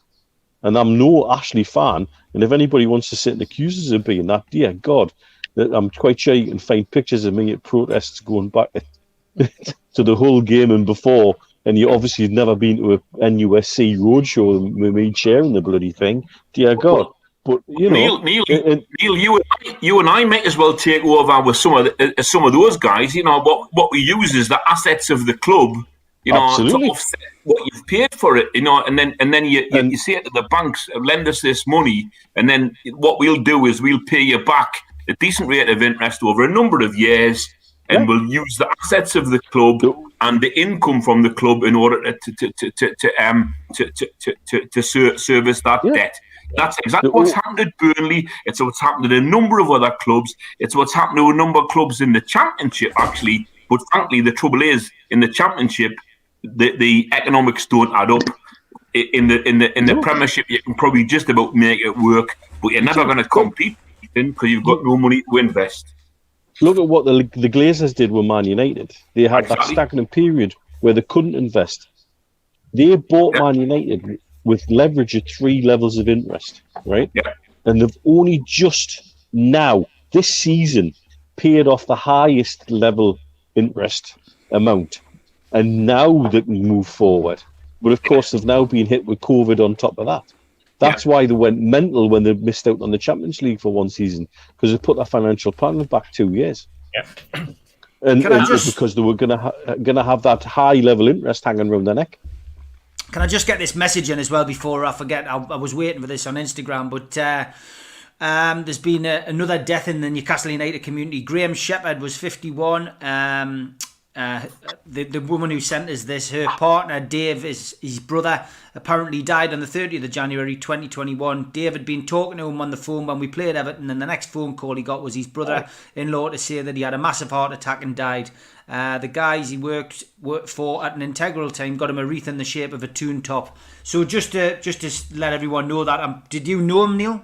And I'm no Ashley fan. And if anybody wants to sit and accuse us of being that, dear God, I'm quite sure you can find pictures of me at protests going back to the whole game and before. And you obviously have never been to a NUFC roadshow with me chairing the bloody thing. Dear God. But, you know... Neil, you and I might as well take over with some of those guys. You know, what we use is the assets of the club, you know, absolutely, to offset what you've paid for it, you know, and then you say to the banks, lend us this money, and then what we'll do is we'll pay you back a decent rate of interest over a number of years, and we'll use the assets of the club and the income from the club in order to service that debt. That's exactly what's happened at Burnley. It's what's happened at a number of other clubs. It's what's happened to a number of clubs in the Championship, actually. But frankly, the trouble is, in the Championship, the economics don't add up. In the Premiership, you can probably just about make it work, but you're never going to compete because you've got no money to invest. Look at what the Glazers did with Man United. They had that Exactly. stagnant period where they couldn't invest. They bought Man United with leverage at 3 levels of interest, right? Yeah. And they've only just now, this season, paid off the highest level interest amount. And now they can move forward. But of course, they've now been hit with COVID on top of that. That's why they went mental when they missed out on the Champions League for one season, because they put their financial plan back 2 years. Yeah. And it was because they were going to have that high level interest hanging around their neck. Can I just get this message in as well before I forget? I was waiting for this on Instagram, but there's been another death in the Newcastle United community. Graham Shepherd was 51. The woman who sent us this, her partner Dave, his brother, apparently died on the 30th of January 2021. Dave had been talking to him on the phone when we played Everton, and the next phone call he got was his brother-in-law to say that he had a massive heart attack and died. The guys he worked for at an integral time got him a wreath in the shape of a tune top. So just to let everyone know that, did you know him, Neil?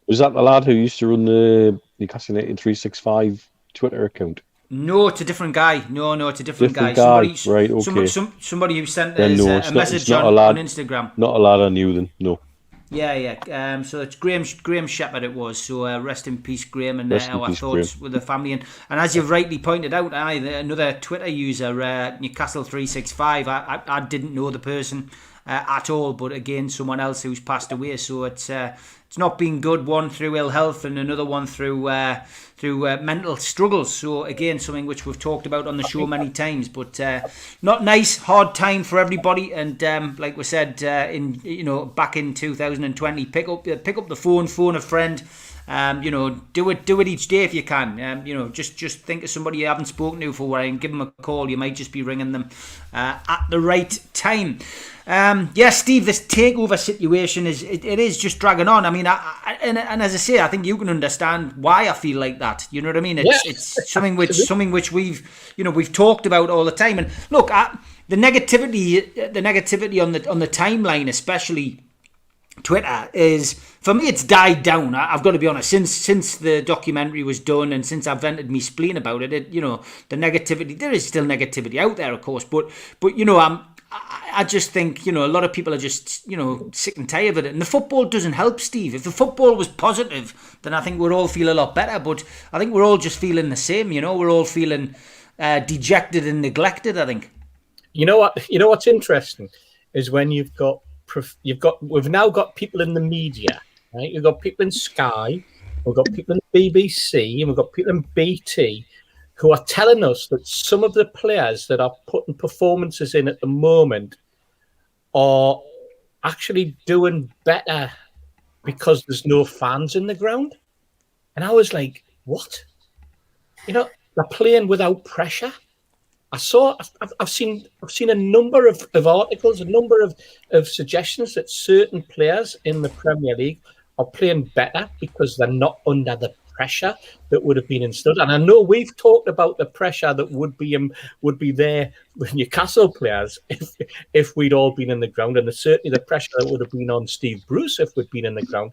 Was that the lad who used to run the Newcastle United 365 Twitter account? No, it's a different guy. No, it's a different guy. Right, okay. Somebody who sent us a message on Instagram. Not a lad I knew then, no. Yeah. So it's Graham Shepherd it was. So rest in peace, Graham, and our thoughts with the family. And as you've rightly pointed out, another Twitter user, Newcastle 365, I didn't know the person at all, but again, someone else who's passed away. So it's not been good. One through ill health and another one through mental struggles. So again, something which we've talked about on the show many times, but not nice, hard time for everybody. And like we said, back in 2020, pick up the phone a friend. Do it each day if you can. Just think of somebody you haven't spoken to for a while and give them a call. You might just be ringing them at the right time. Steve, this takeover situation is just dragging on. I mean, and as I say, I think you can understand why I feel like that. You know what I mean? It's something which we've talked about all the time. And look, the negativity on the timeline, especially Twitter, is, for me, it's died down. I've got to be honest. Since the documentary was done and since I've vented me spleen about it, the negativity, there is still negativity out there, of course, but I just think, a lot of people are just, sick and tired of it. And the football doesn't help, Steve. If the football was positive, then I think we'd all feel a lot better. But I think we're all just feeling the same, We're all feeling dejected and neglected, I think. You know what's interesting is when we've now got people in the media, right? We've got people in Sky, we've got people in BBC, and we've got people in BT who are telling us that some of the players that are putting performances in at the moment are actually doing better because there's no fans in the ground. And I was like, what? They're playing without pressure. I've seen a number of articles, a number of suggestions that certain players in the Premier League are playing better because they're not under the pressure that would have been instilled. And I know we've talked about the pressure that would be there with Newcastle players if we'd all been in the ground, and certainly the pressure that would have been on Steve Bruce if we'd been in the ground.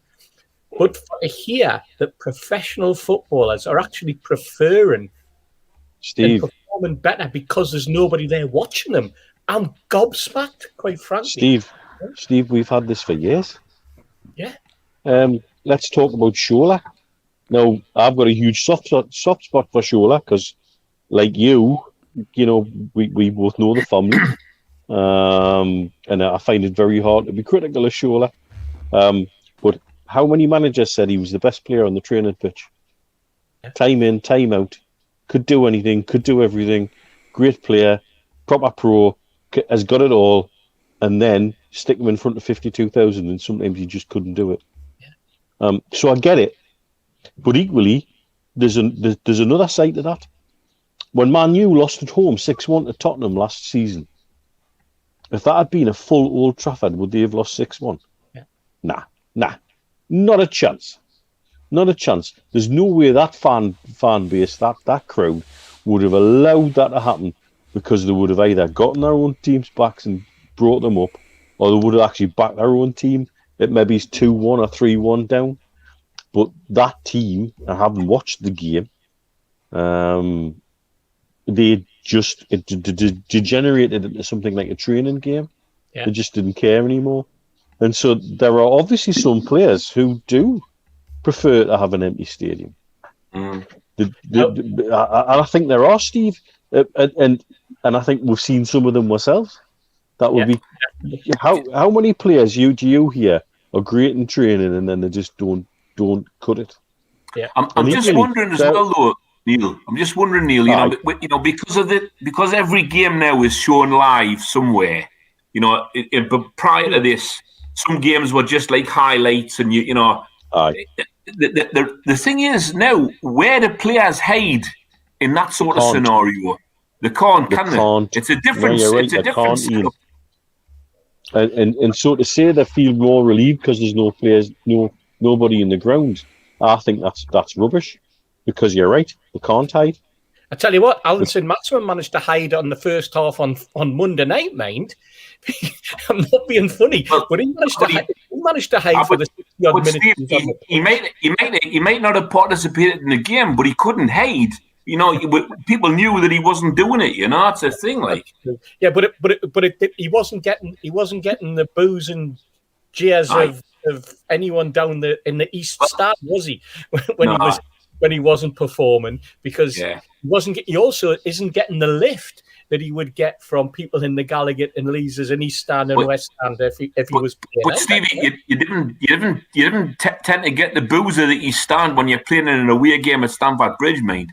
But to hear that professional footballers are actually preferring Steve performing better because there's nobody there watching them, I'm gobsmacked, quite frankly. Steve, we've had this for years. Yeah. Let's talk about Shola. Now, I've got a huge soft spot for Shola because, like you, we both know the family. And I find it very hard to be critical of Shola. But how many managers said he was the best player on the training pitch? Time in, time out. Could do anything, could do everything. Great player, proper pro, has got it all. And then stick him in front of 52,000 and sometimes he just couldn't do it. Yeah. So I get it. But equally, there's another side to that. When Man U lost at home 6-1 to Tottenham last season, if that had been a full Old Trafford, would they have lost 6-1? Yeah. Nah. Not a chance. Not a chance. There's no way that fan base, that crowd, would have allowed that to happen. because they would have either gotten their own team's backs and brought them up, or they would have actually backed their own team. It maybe is 2-1 or 3-1 down. But that team, I haven't watched the game. They just degenerated into something like a training game. Yeah. They just didn't care anymore. And so there are obviously some players who do prefer to have an empty stadium. And I think there are, Steve, and I think we've seen some of them ourselves. That would be how many players do you hear are great in training and then they just don't cut it. Yeah, I'm just wondering as well, though, Neil. I'm just wondering, Neil. Because every game now is shown live somewhere. But prior to this, some games were just like highlights, and the thing is now, where do players hide in that sort of scenario? They can't, can they? It's a different. It's a different setup. And so to say they feel more relieved because there's no players, nobody in the ground, I think that's rubbish. Because you're right, they can't hide. I tell you what, Alan Maximum managed to hide on the first half on Monday night, mind. I'm not being funny, but he managed to hide for the 60-odd minutes. Steve, he might not have participated in the game, but he couldn't hide. People knew that he wasn't doing it. It's a thing, like. Yeah, but he wasn't getting the boos and jeers of anyone down in the East Stand, was he? When he wasn't performing, because he also isn't getting the lift that he would get from people in the Gallagher and Leazes and East Stand and West Stand if he was playing. But Stevie, you didn't tend to get the boos of the East Stand when you're playing in an away game at Stamford Bridge, mate.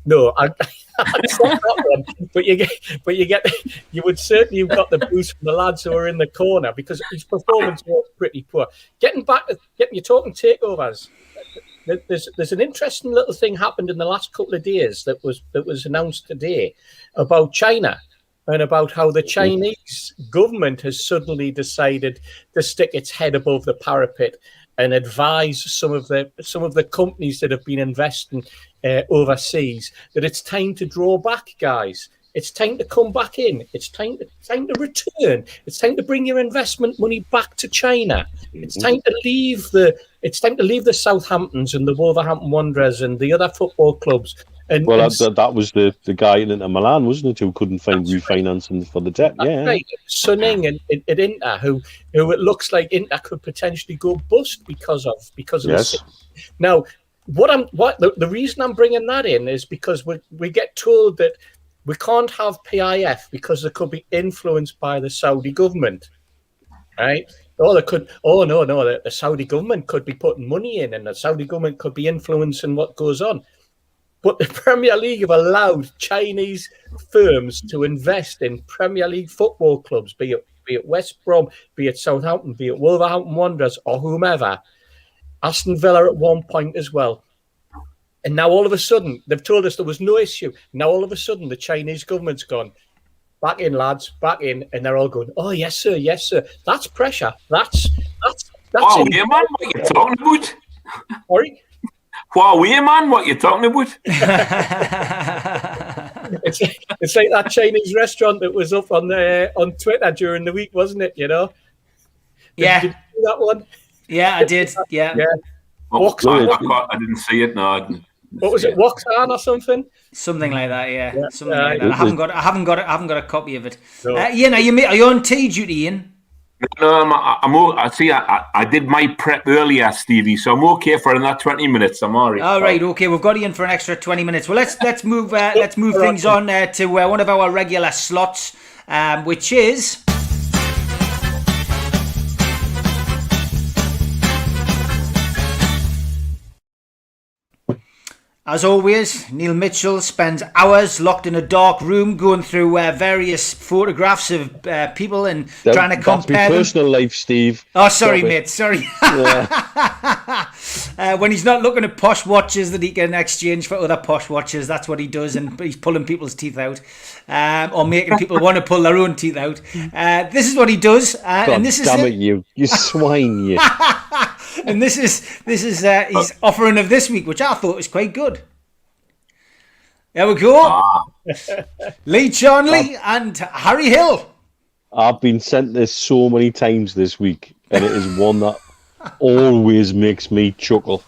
No, I that one. But you would certainly have got the boost from the lads who were in the corner, because his performance was pretty poor. You're talking takeovers. There's an interesting little thing happened in the last couple of days that was announced today about China, and about how the Chinese government has suddenly decided to stick its head above the parapet and advise some of the companies that have been investing overseas that it's time to draw back, guys. It's time to come back in. It's time to return. It's time to bring your investment money back to China. It's time to leave the Southamptons and the Wolverhampton Wanderers and the other football clubs. That was the guy in Inter Milan, wasn't it, who couldn't find refinancing for the debt? Yeah, right. Sunning at Inter, who it looks like Inter could potentially go bust because of yes. this. Now, the reason I'm bringing that in is because we get told that we can't have PIF because they could be influenced by the Saudi government, right? The Saudi government could be putting money in, and the Saudi government could be influencing what goes on. But the Premier League have allowed Chinese firms to invest in Premier League football clubs, be it West Brom, be it Southampton, be it Wolverhampton Wanderers, or whomever. Aston Villa at one point as well. And now all of a sudden, they've told us there was no issue. Now all of a sudden, the Chinese government's gone, back in, lads, back in. And they're all going, oh, yes, sir, yes, sir. That's pressure. That's wow, yeah, man, what you talking about? Sorry? Wow, yeah, man, what you talking about? It's like that Chinese restaurant that was up on Twitter during the week, wasn't it? Did you see that one? Yeah, I did. Yeah. I didn't see it. No, I didn't. What was it? Waxan or something? Something like that. Yeah. Something like that. I haven't got a copy of it. No. Are you on tea duty, Ian? No, I see. I did my prep earlier, Stevie, so I'm okay for another 20 minutes. I'm all right. All right, okay. We've got Ian for an extra 20 minutes. Well, let's move things on to one of our regular slots, which is. As always, Neil Mitchell spends hours locked in a dark room going through various photographs of people and trying to compare them. Personal life, Steve. Oh, sorry, mate. Sorry. Yeah. When he's not looking at posh watches that he can exchange for other posh watches, that's what he does, and he's pulling people's teeth out, or making people want to pull their own teeth out. This is what he does, and this is it, you swine, you. And this is his offering of this week, which I thought was quite good. There we go. Lee Charnley and Harry Hill. I've been sent this so many times this week, and it is one that always makes me chuckle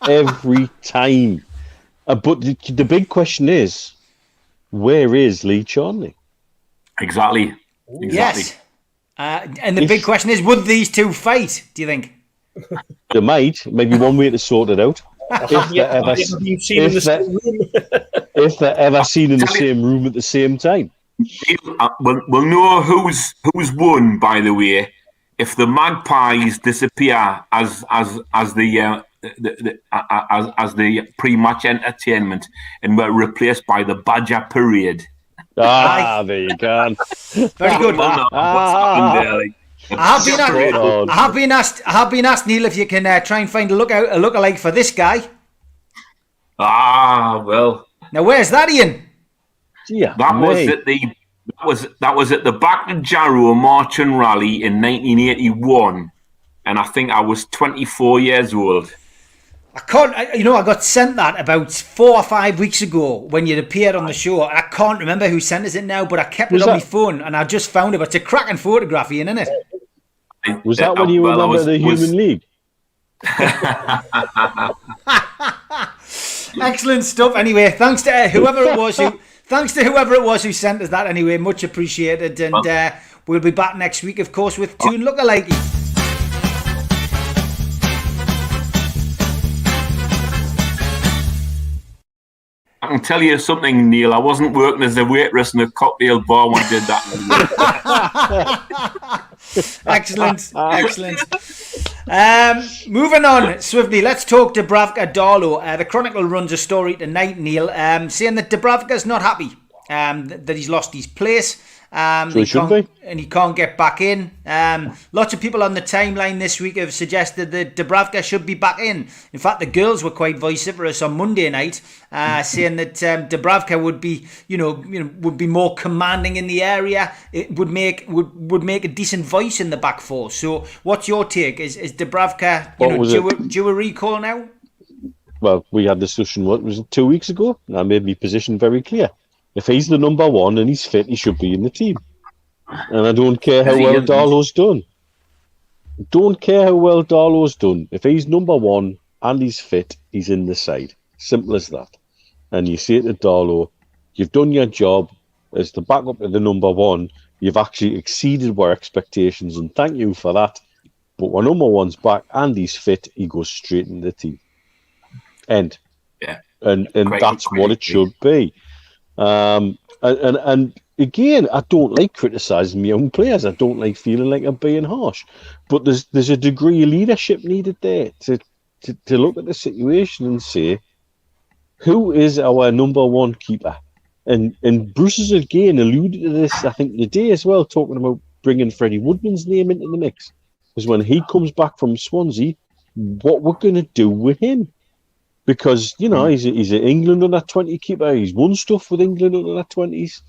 every time. But the big question is, where is Lee Charnley? Exactly. Yes. And the big question is, would these two fight, do you think? They might. Maybe one way to sort it out. If they're ever seen in the same room at the same time. We'll know who's won, by the way, if the Magpies disappear as the pre-match entertainment and were replaced by the Badger Parade. There you go. Very good. I have been asked, Neil, if you can try and find a lookalike for this guy. Well. Now, where's that, Ian? Yeah, that was at the back of Jarrow Marching Rally in 1981, and I think I was 24 years old. I got sent that about 4 or 5 weeks ago when you'd appeared on the show. I can't remember who sent us it now, but I kept it on my phone and I just found it. But it's a cracking photograph, Ian, isn't it? Was that when you were member of the Human League? Excellent stuff. Anyway, thanks to whoever it was who sent us that. Anyway, much appreciated, and we'll be back next week, of course, with Toon Lookalike. I can tell you something, Neil. I wasn't working as a waitress in a cocktail bar when I did that. Excellent. Moving on swiftly, let's talk Dubravka Darlow. The Chronicle runs a story tonight, Neil, saying that Dubravka's not happy that he's lost his place. And he can't get back in. Lots of people on the timeline this week have suggested that Dubravka should be back in. In fact, the girls were quite vociferous on Monday night, saying that Dubravka would be more commanding in the area. It would make a decent voice in the back four. So, what's your take? Is Dubravka due a recall now? Well, we had this discussion. What was it, 2 weeks ago? And I made my position very clear. If he's the number one and he's fit, he should be in the team. And I don't care how well Darlow's done. If he's number one and he's fit, he's in the side. Simple as that. And you say to Darlow, you've done your job as the backup to the number one. You've actually exceeded our expectations, and thank you for that. But when number one's back and he's fit, he goes straight in the team. End. Yeah. And that's what it should be. And again, I don't like criticising my own players. I don't like feeling like I'm being harsh. But there's a degree of leadership needed there to look at the situation and say, who is our number one keeper? And Bruce has again alluded to this, I think, today as well, talking about bringing Freddie Woodman's name into the mix. Because when he comes back from Swansea, what we're going to do with him? Because, he's an England under 20 keeper. He's won stuff with England under 20s.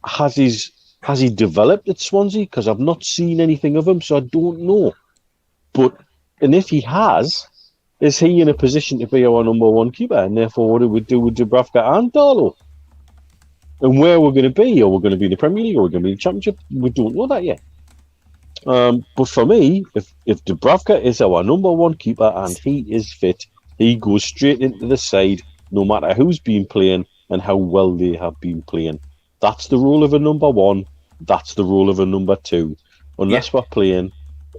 Has he developed at Swansea? Because I've not seen anything of him, so I don't know. And if he has, is he in a position to be our number one keeper? And therefore, what do we do with Dubravka and Darlow? And where we're going to be? Are we going to be in the Premier League? Or are we going to be in the Championship? We don't know that yet. But for me, if Dubravka is our number one keeper and he is fit, he goes straight into the side, no matter who's been playing and how well they have been playing. That's the role of a number one. That's the role of a number two. Unless we're playing,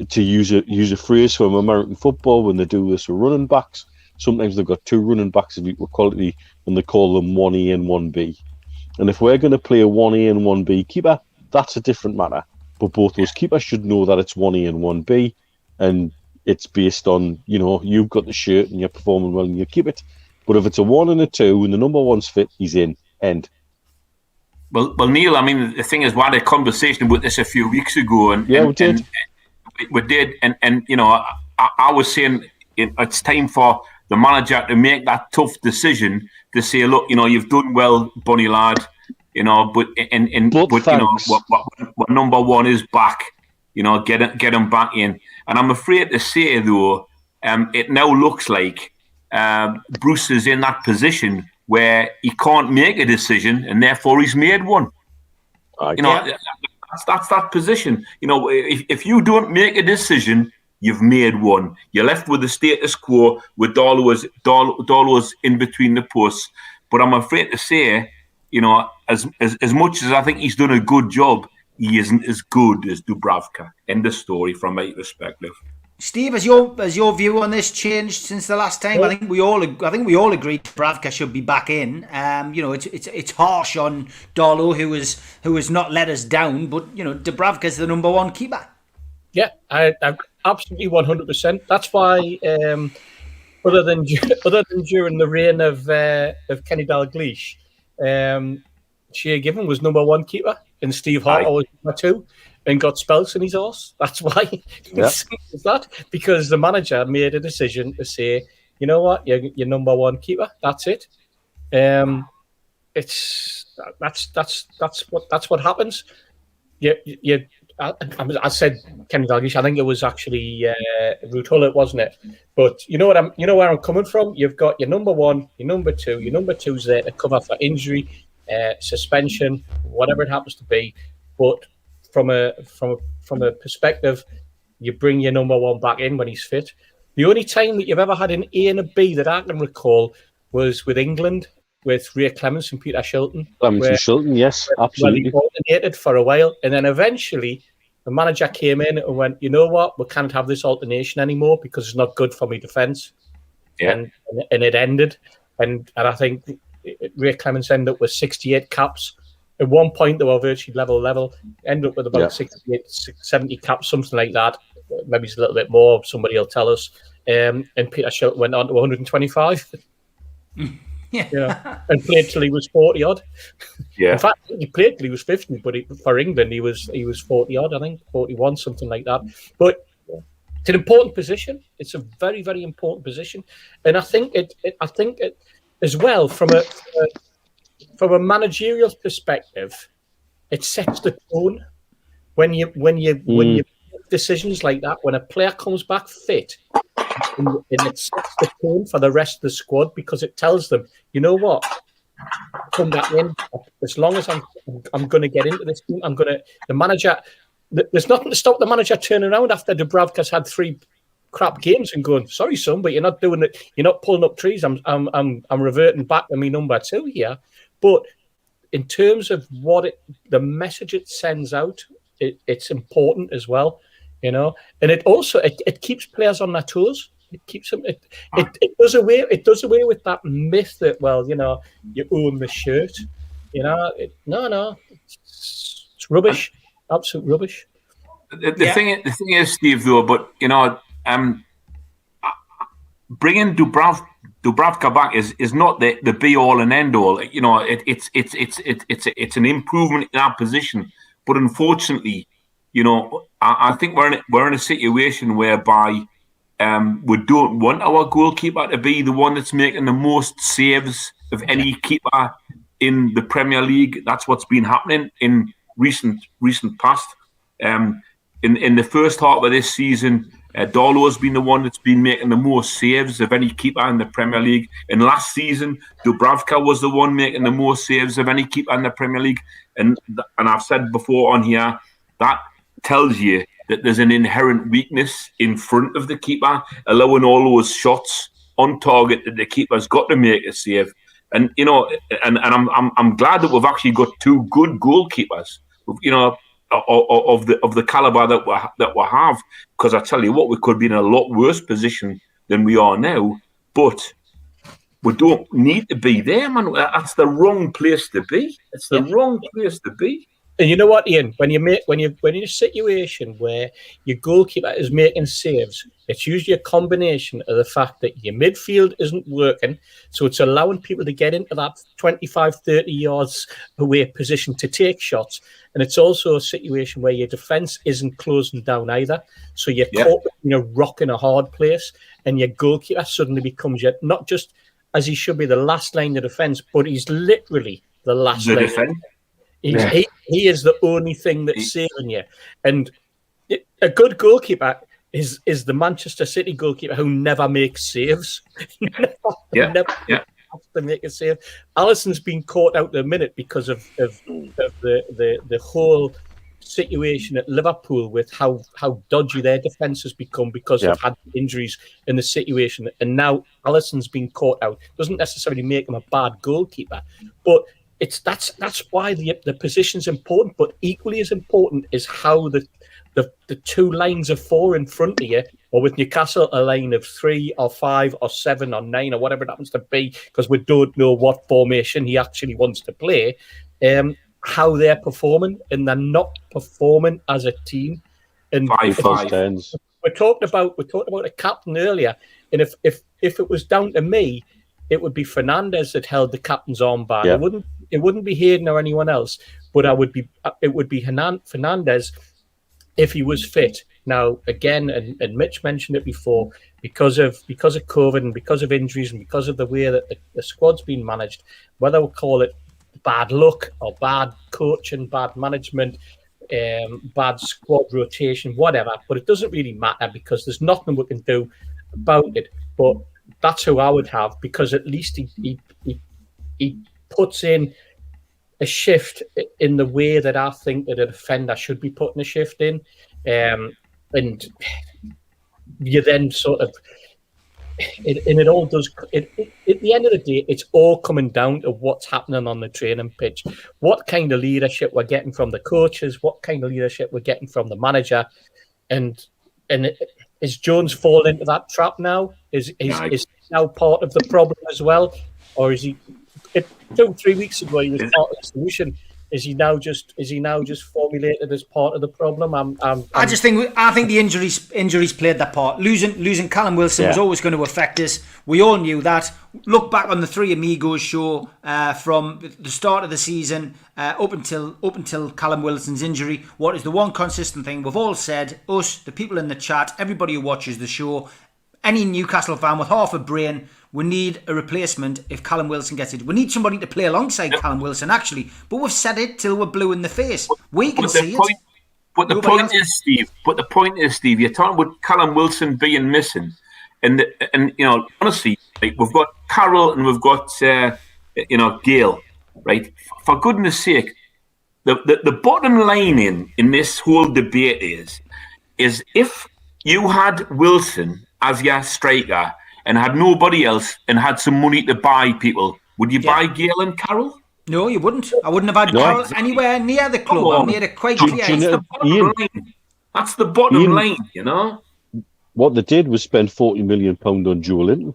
to use a phrase from American football, when they do this with running backs, sometimes they've got two running backs of equal quality and they call them 1A and 1B. And if we're going to play a 1A and 1B keeper, that's a different matter. But both those keepers should know that it's 1A and 1B, and it's based on, you've got the shirt and you're performing well and you keep it. But if it's a 1 and a 2 and the number one's fit, he's in. End. Well, Neil, I mean, the thing is, we had a conversation with this a few weeks ago. We did. We did. And I was saying it's time for the manager to make that tough decision to say, look, you've done well, Bunny lad, but what number one is back, get him back in. And I'm afraid to say, though, it now looks like Bruce is in that position where he can't make a decision and therefore he's made one. Aye. You know, that's that position. You know, if you don't make a decision, you've made one. You're left with the status quo with Darlow's in between the posts. But I'm afraid to say, you know, as much as I think he's done a good job, he isn't as good as Dubravka. End of story from my perspective. Steve, has your view on this changed since the last time? I think we all agreed Dubravka should be back in. You know, it's harsh on Darlow, who has not let us down, but you know, Dubravka's the number one keeper. Yeah, I absolutely 100%. That's why, other than during the reign of Kenny Dalglish, Shea Given was number one keeper, and Steve Harper was number two, and got spells in his arse. That's why it's that, because the manager made a decision to say, you know what, you're number one keeper. That's it. That's what happens. I said Kenny Dalglish. I think it was actually Ruud Gullit, wasn't it? But you know where I'm coming from. You've got your number one, your number two. Your number two's there to cover for injury, suspension, whatever it happens to be. But from a perspective, you bring your number one back in when he's fit. The only time that you've ever had an A and a B that I can recall was with England, with Ray Clemence and Peter Shilton. Shilton, yes, absolutely. Well, he alternated for a while, and then eventually the manager came in and went, you know what, we can't have this alternation anymore because it's not good for my defence. Yeah. And it ended. And I think Ray Clemence ended up with 68 caps. At one point, they were virtually level. Ended up with about 68, 70 caps, something like that. Maybe it's a little bit more. Somebody will tell us. And Peter Shilton went on to 125. Yeah, and played till he was 40 odd. Yeah, in fact, he played till he was 50, but for England he was 40 odd. I think 41, something like that. But it's an important position. It's a very, very important position, and I think it as well from a managerial perspective, it sets the tone when you make decisions like that. When a player comes back fit. And it sets the tone for the rest of the squad, because it tells them, you know what, come back in. As long as I'm going to get into this team, the manager. There's nothing to stop the manager turning around after Dubravka's had 3 crap games and going, sorry son, but you're not doing it. You're not pulling up trees. I'm reverting back to me number 2 here. But in terms of the message it sends out, it's important as well. You know, and it also it keeps players on their toes. It keeps them. It does away with that myth that, well, you know, you own the shirt. You know, it's rubbish. Absolute rubbish. The thing is, Steve, though, but you know, bringing Dubravka back is not the be all and end all. You know, it's an improvement in our position, but unfortunately, you know, I think we're in a situation whereby we don't want our goalkeeper to be the one that's making the most saves of any keeper in the Premier League. That's what's been happening in recent past. In the first half of this season, Darlow's been the one that's been making the most saves of any keeper in the Premier League. And last season, Dubravka was the one making the most saves of any keeper in the Premier League. And I've said before on here, that tells you that there's an inherent weakness in front of the keeper, allowing all those shots on target that the keeper's got to make a save. And you know, and I'm glad that we've actually got 2 good goalkeepers, you know, of the caliber that we have. Because I tell you what, we could be in a lot worse position than we are now. But we don't need to be there, man. That's the wrong place to be. It's the wrong place to be. And you know what, Ian? When you're in a situation where your goalkeeper is making saves, it's usually a combination of the fact that your midfield isn't working, so it's allowing people to get into that 25, 30 yards away position to take shots, and it's also a situation where your defence isn't closing down either, so you're caught in a rock in a hard place, and your goalkeeper suddenly becomes not just, as he should be, the last line of defence, but he's literally the last line of defence. He is the only thing that's saving you. And a good goalkeeper is the Manchester City goalkeeper who never makes saves. never. to make a save. Alisson's been caught out in a minute because of the whole situation at Liverpool with how dodgy their defence has become because they've had injuries in the situation, and now Alisson's been caught out. Doesn't necessarily make him a bad goalkeeper, but that's why the position's important. But equally as important is how the two lines of four in front of you, or with Newcastle a line of 3 or 5 or 7 or 9 or whatever it happens to be, because we don't know what formation he actually wants to play. How they're performing, and they're not performing as a team. And 5-5. We talked about a captain earlier, and if it was down to me, it would be Fernandez that held the captain's armband. Yeah. It wouldn't be Hayden or anyone else, but it would be Fernandez if he was fit. Now, again, and Mitch mentioned it before, because of COVID and because of injuries and because of the way that the squad's been managed, whether we call it bad luck or bad coaching, bad management, bad squad rotation, whatever, but it doesn't really matter because there's nothing we can do about it. But that's who I would have, because at least he puts in a shift in the way that I think that a defender should be putting a shift in. And you then sort of, and it all does. At the end of the day, it's all coming down to what's happening on the training pitch. What kind of leadership we're getting from the coaches? What kind of leadership we're getting from the manager? And is Jones falling into that trap now? Is he now part of the problem as well, or is he? 2-3 weeks ago, he was part of the solution. Is he now just formulated as part of the problem? I think the injuries played that part. Losing Callum Wilson was always going to affect us. We all knew that. Look back on the Three Amigos show from the start of the season up until Callum Wilson's injury. What is the one consistent thing we've all said? Us, the people in the chat, everybody who watches the show, any Newcastle fan with half a brain. We need a replacement if Callum Wilson gets it. We need somebody to play alongside Callum Wilson, actually. But we've said it till we're blue in the face. We can see it. But the point is, Steve, you're talking about Callum Wilson being missing. And you know, honestly, like, we've got Carroll and we've got, Gayle, right? For goodness sake, the bottom line in this whole debate is if you had Wilson as your striker and had nobody else and had some money to buy people, would you buy Gayle and Carroll? No, you wouldn't. I wouldn't have had Carroll anywhere near the club. I made it quite clear. That's the bottom line, you know? What they did was spend £40 million on Joelinton.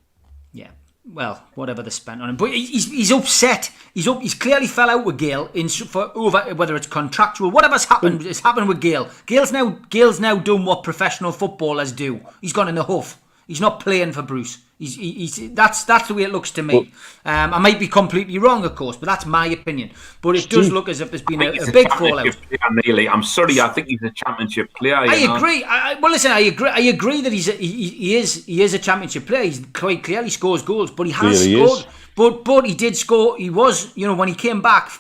Yeah, well, whatever they spent on him. But he's upset. He's clearly fell out with Gayle for over, whether it's contractual, whatever's happened, it's happened with Gayle. Gale's now done what professional footballers do. He's gone in the huff. He's not playing for Bruce. That's the way it looks to me. I might be completely wrong, of course, but that's my opinion. But it does look as if there's been a big fallout. I'm sorry, I think he's a championship player. I agree. Well, listen, I agree that he is a championship player. He quite clearly scores goals, but he has scored. But he did score. He was, when he came back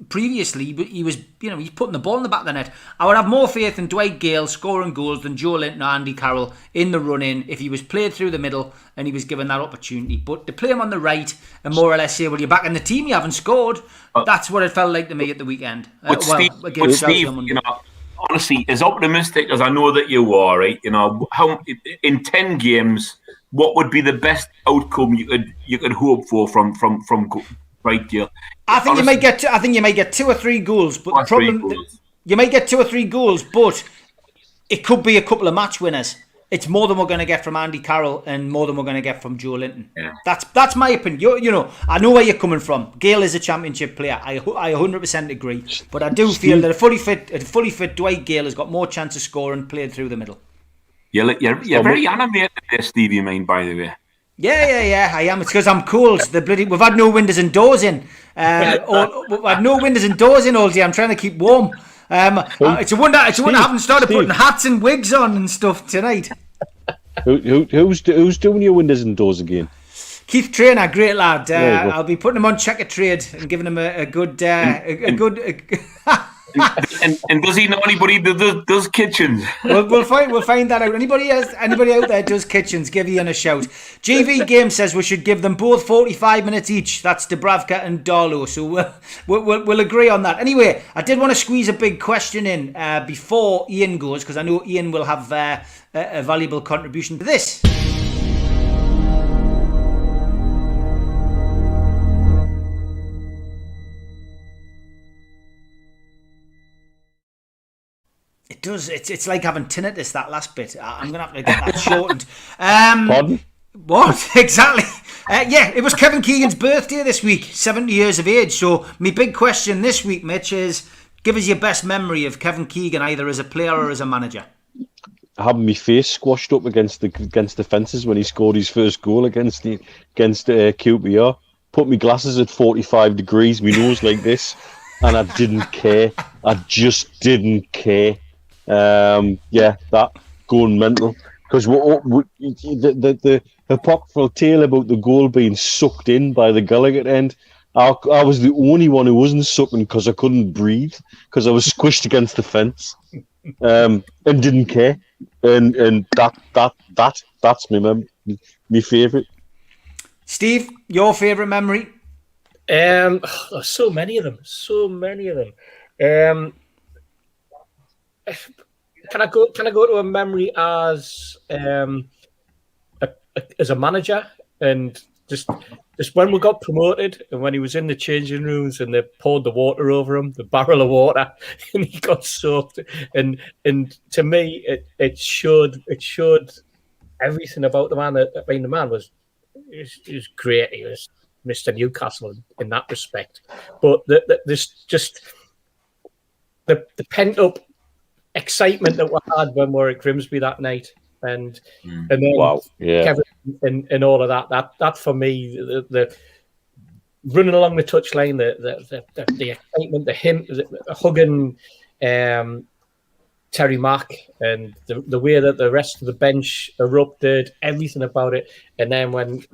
previously, but he was, he's putting the ball in the back of the net. I would have more faith in Dwight Gayle scoring goals than Joelinton or Andy Carroll in the run-in if he was played through the middle and he was given that opportunity. But to play him on the right and more or less say, well, you're back in the team, you haven't scored, that's what it felt like to me at the weekend. Steve, honestly, as optimistic as I know that you are, right? How in 10 games, what would be the best outcome you could hope for from right, Gayle? I think you might get 2 or 3 goals, but the problem you might get 2 or 3 goals, but it could be a couple of match winners. It's more than we're going to get from Andy Carroll and more than we're going to get from Joelinton. Yeah. That's my opinion. I know where you're coming from. Gayle is a championship player. I 100% agree, but I do feel that a fully fit Dwight Gayle has got more chance of scoring played through the middle. You're very animated there, Steve, you mean, by the way. Yeah, I am. It's because I'm cold. We've had no windows and doors in. We've had no windows and doors in all day. I'm trying to keep warm. It's a wonder I haven't started putting hats and wigs on and stuff tonight. Who's doing your windows and doors again? Keith Trainer, great lad. I'll be putting him on Checker Trade and giving him a good And does he know anybody that does kitchens? We'll find that out. Anybody out there does kitchens, give Ian a shout. GV Game says we should give them both 45 minutes each. That's Dubravka and Darlow. So we'll agree on that. Anyway, I did want to squeeze a big question in before Ian goes, because I know Ian will have a valuable contribution to this. It does. It's like having tinnitus, that last bit. I'm going to have to get that shortened. Pardon? What? Exactly. Yeah, it was Kevin Keegan's birthday this week, 70 years of age. So my big question this week, Mitch, is give us your best memory of Kevin Keegan, either as a player or as a manager. Having my face squashed up against the fences when he scored his first goal against QPR. Put my glasses at 45 degrees, my nose like this, and I didn't care. I just didn't care. That going mental, because the apocryphal tale about the goal being sucked in by the Gallagher end. I was the only one who wasn't sucking because I couldn't breathe because I was squished against the fence, and didn't care. And that's my favourite. Steve, your favourite memory? So many of them. Can I go to a memory as a manager, and just when we got promoted and when he was in the changing rooms and they poured the water over him, the barrel of water, and he got soaked, and to me it showed everything about the man. The man was great. He was Mr. Newcastle in that respect, but there's just the pent up excitement that we had when we were at Grimsby that night, and then Kevin and all of that for me, the running along the touchline, the excitement, the hugging Terry Mack, and the way that the rest of the bench erupted, everything about it. And then when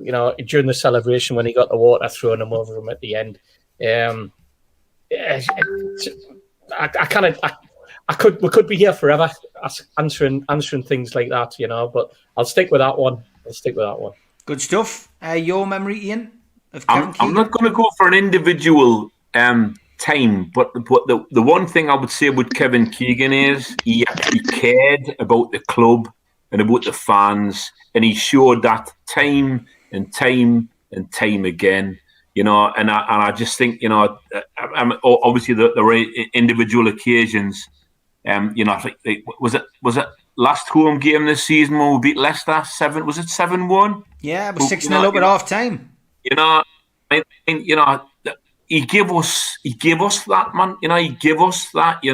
during the celebration when he got the water thrown him over him at the end, we could be here forever answering things like that, but I'll stick with that one. Good stuff. Your memory, Ian? I'm not going to go for an individual time, but the one thing I would say with Kevin Keegan is he actually cared about the club and about the fans, and he showed that time and time again. And I just think, obviously there were individual occasions. I think was it last home game this season when we beat Leicester 7-1? Yeah, it was 6-0 up at half time. He gave us that, man. He gave us that.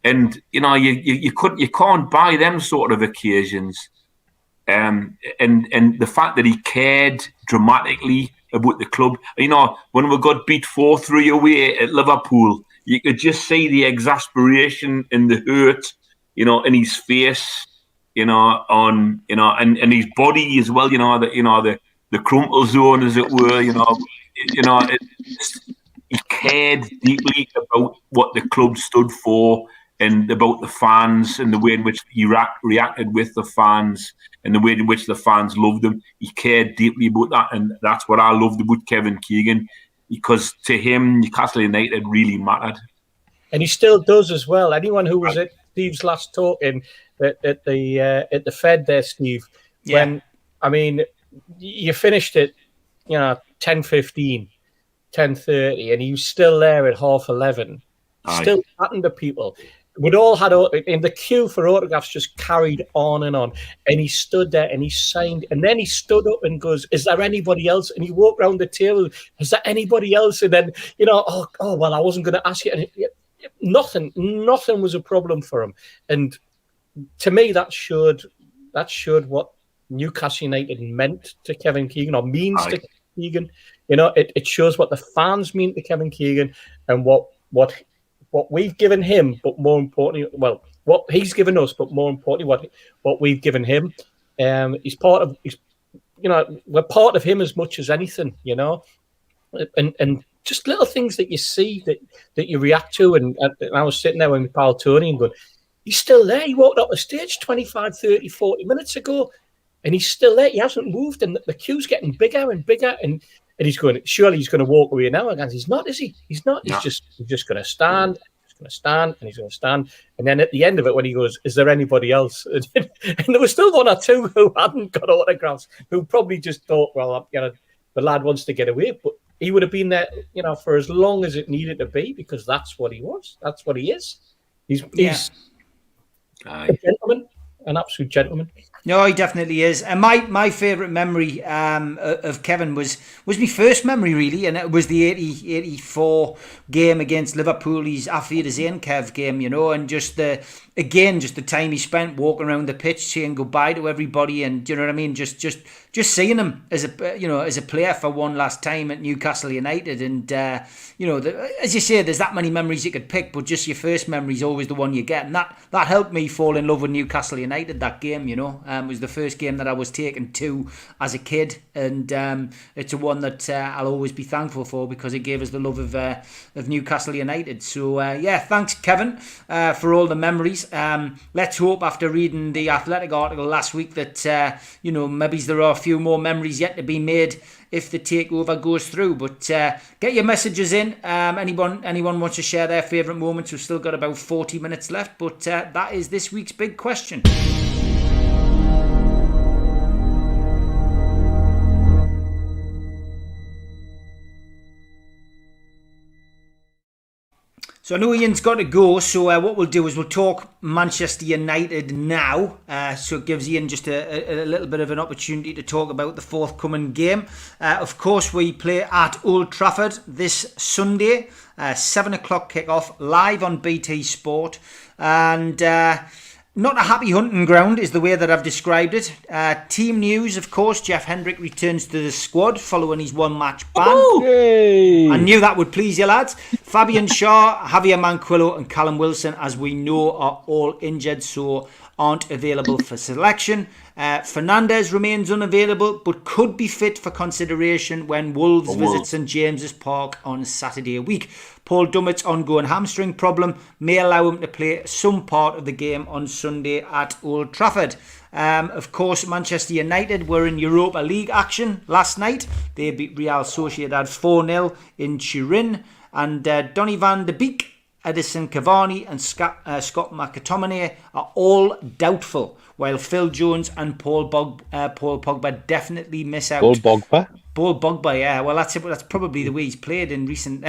And you can't buy them sort of occasions. And the fact that he cared dramatically about the club. When we got beat 4-3 away at Liverpool, you could just see the exasperation and the hurt, in his face, and his body as well, the crumple zone, as it were, he cared deeply about what the club stood for and about the fans and the way in which he reacted with the fans and the way in which the fans loved him. He cared deeply about that, and that's what I loved about Kevin Keegan, because to him, Newcastle United really mattered. And he still does as well. Anyone who was at Steve's last talking at the Fed there, Steve, when, you finished it, 10:15, 10:30, and he was still there at 11:30, still chatting to people. We'd all had, in the queue for autographs just carried on, and he stood there and he signed, and then he stood up and goes, "Is there anybody else?" And he walked around the table, "Is there anybody else?" And then, well, I wasn't going to ask you. And nothing was a problem for him. And to me, that showed what Newcastle United meant to Kevin Keegan, or means to Keegan. It shows what the fans mean to Kevin Keegan, and what we've given him, but more importantly, what he's given us, but more importantly, what we've given him. We're part of him as much as anything, and just little things that you see that you react to. And I was sitting there with my pal Tony and going, he's still there. He walked up the stage 25, 30, 40 minutes ago, and he's still there. He hasn't moved, and the queue's getting bigger and bigger. And he's going, surely he's going to walk away now. And he's not, is he? He's not. No. He's just going to stand. He's going to stand, and he's going to stand. And then at the end of it, when he goes, is there anybody else? And there was still one or two who hadn't got autographs, who probably just thought, well, the lad wants to get away. But he would have been there, for as long as it needed to be, because that's what he was. That's what he is. He's a gentleman, an absolute gentleman. No, he definitely is. And my favourite memory of Kevin was my first memory, really, and it was the 84 game against Liverpool. He's after the Zayn Kev game, and just the time he spent walking around the pitch saying goodbye to everybody, and you know what I mean, just seeing him as a player for one last time at Newcastle United, and as you say, there's that many memories you could pick, but just your first memory is always the one you get, and that helped me fall in love with Newcastle United. That game, it was the first game that I was taken to as a kid, and it's a one that I'll always be thankful for, because it gave us the love of Newcastle United. So thanks Kevin for all the memories. Let's hope after reading the Athletic article last week that maybe there are a few more memories yet to be made if the takeover goes through. But get your messages in. Anyone wants to share their favourite moments? We've still got about 40 minutes left, but that is this week's big question. So I know Ian's got to go, so what we'll do is we'll talk Manchester United now. So it gives Ian just a little bit of an opportunity to talk about the forthcoming game. Of course, we play at Old Trafford this Sunday, 7 o'clock kickoff, live on BT Sport. And not a happy hunting ground is the way that I've described it. Team news, of course, Jeff Hendrick returns to the squad following his one-match ban. I knew that would please you, lads. Fabian Schär, Javier Manquillo and Callum Wilson, as we know, are all injured, so aren't available for selection. Fernandes remains unavailable, but could be fit for consideration when Wolves visit St James's Park on Saturday week. Paul Dummett's ongoing hamstring problem may allow him to play some part of the game on Sunday at Old Trafford. Of course, Manchester United were in Europa League action last night. They beat Real Sociedad 4-0 in Turin, and Donny van de Beek, Edison Cavani and Scott McTominay are all doubtful, while Phil Jones and Paul Pogba definitely miss out. Paul Pogba, yeah. Well, that's it. That's probably the way he's played in recent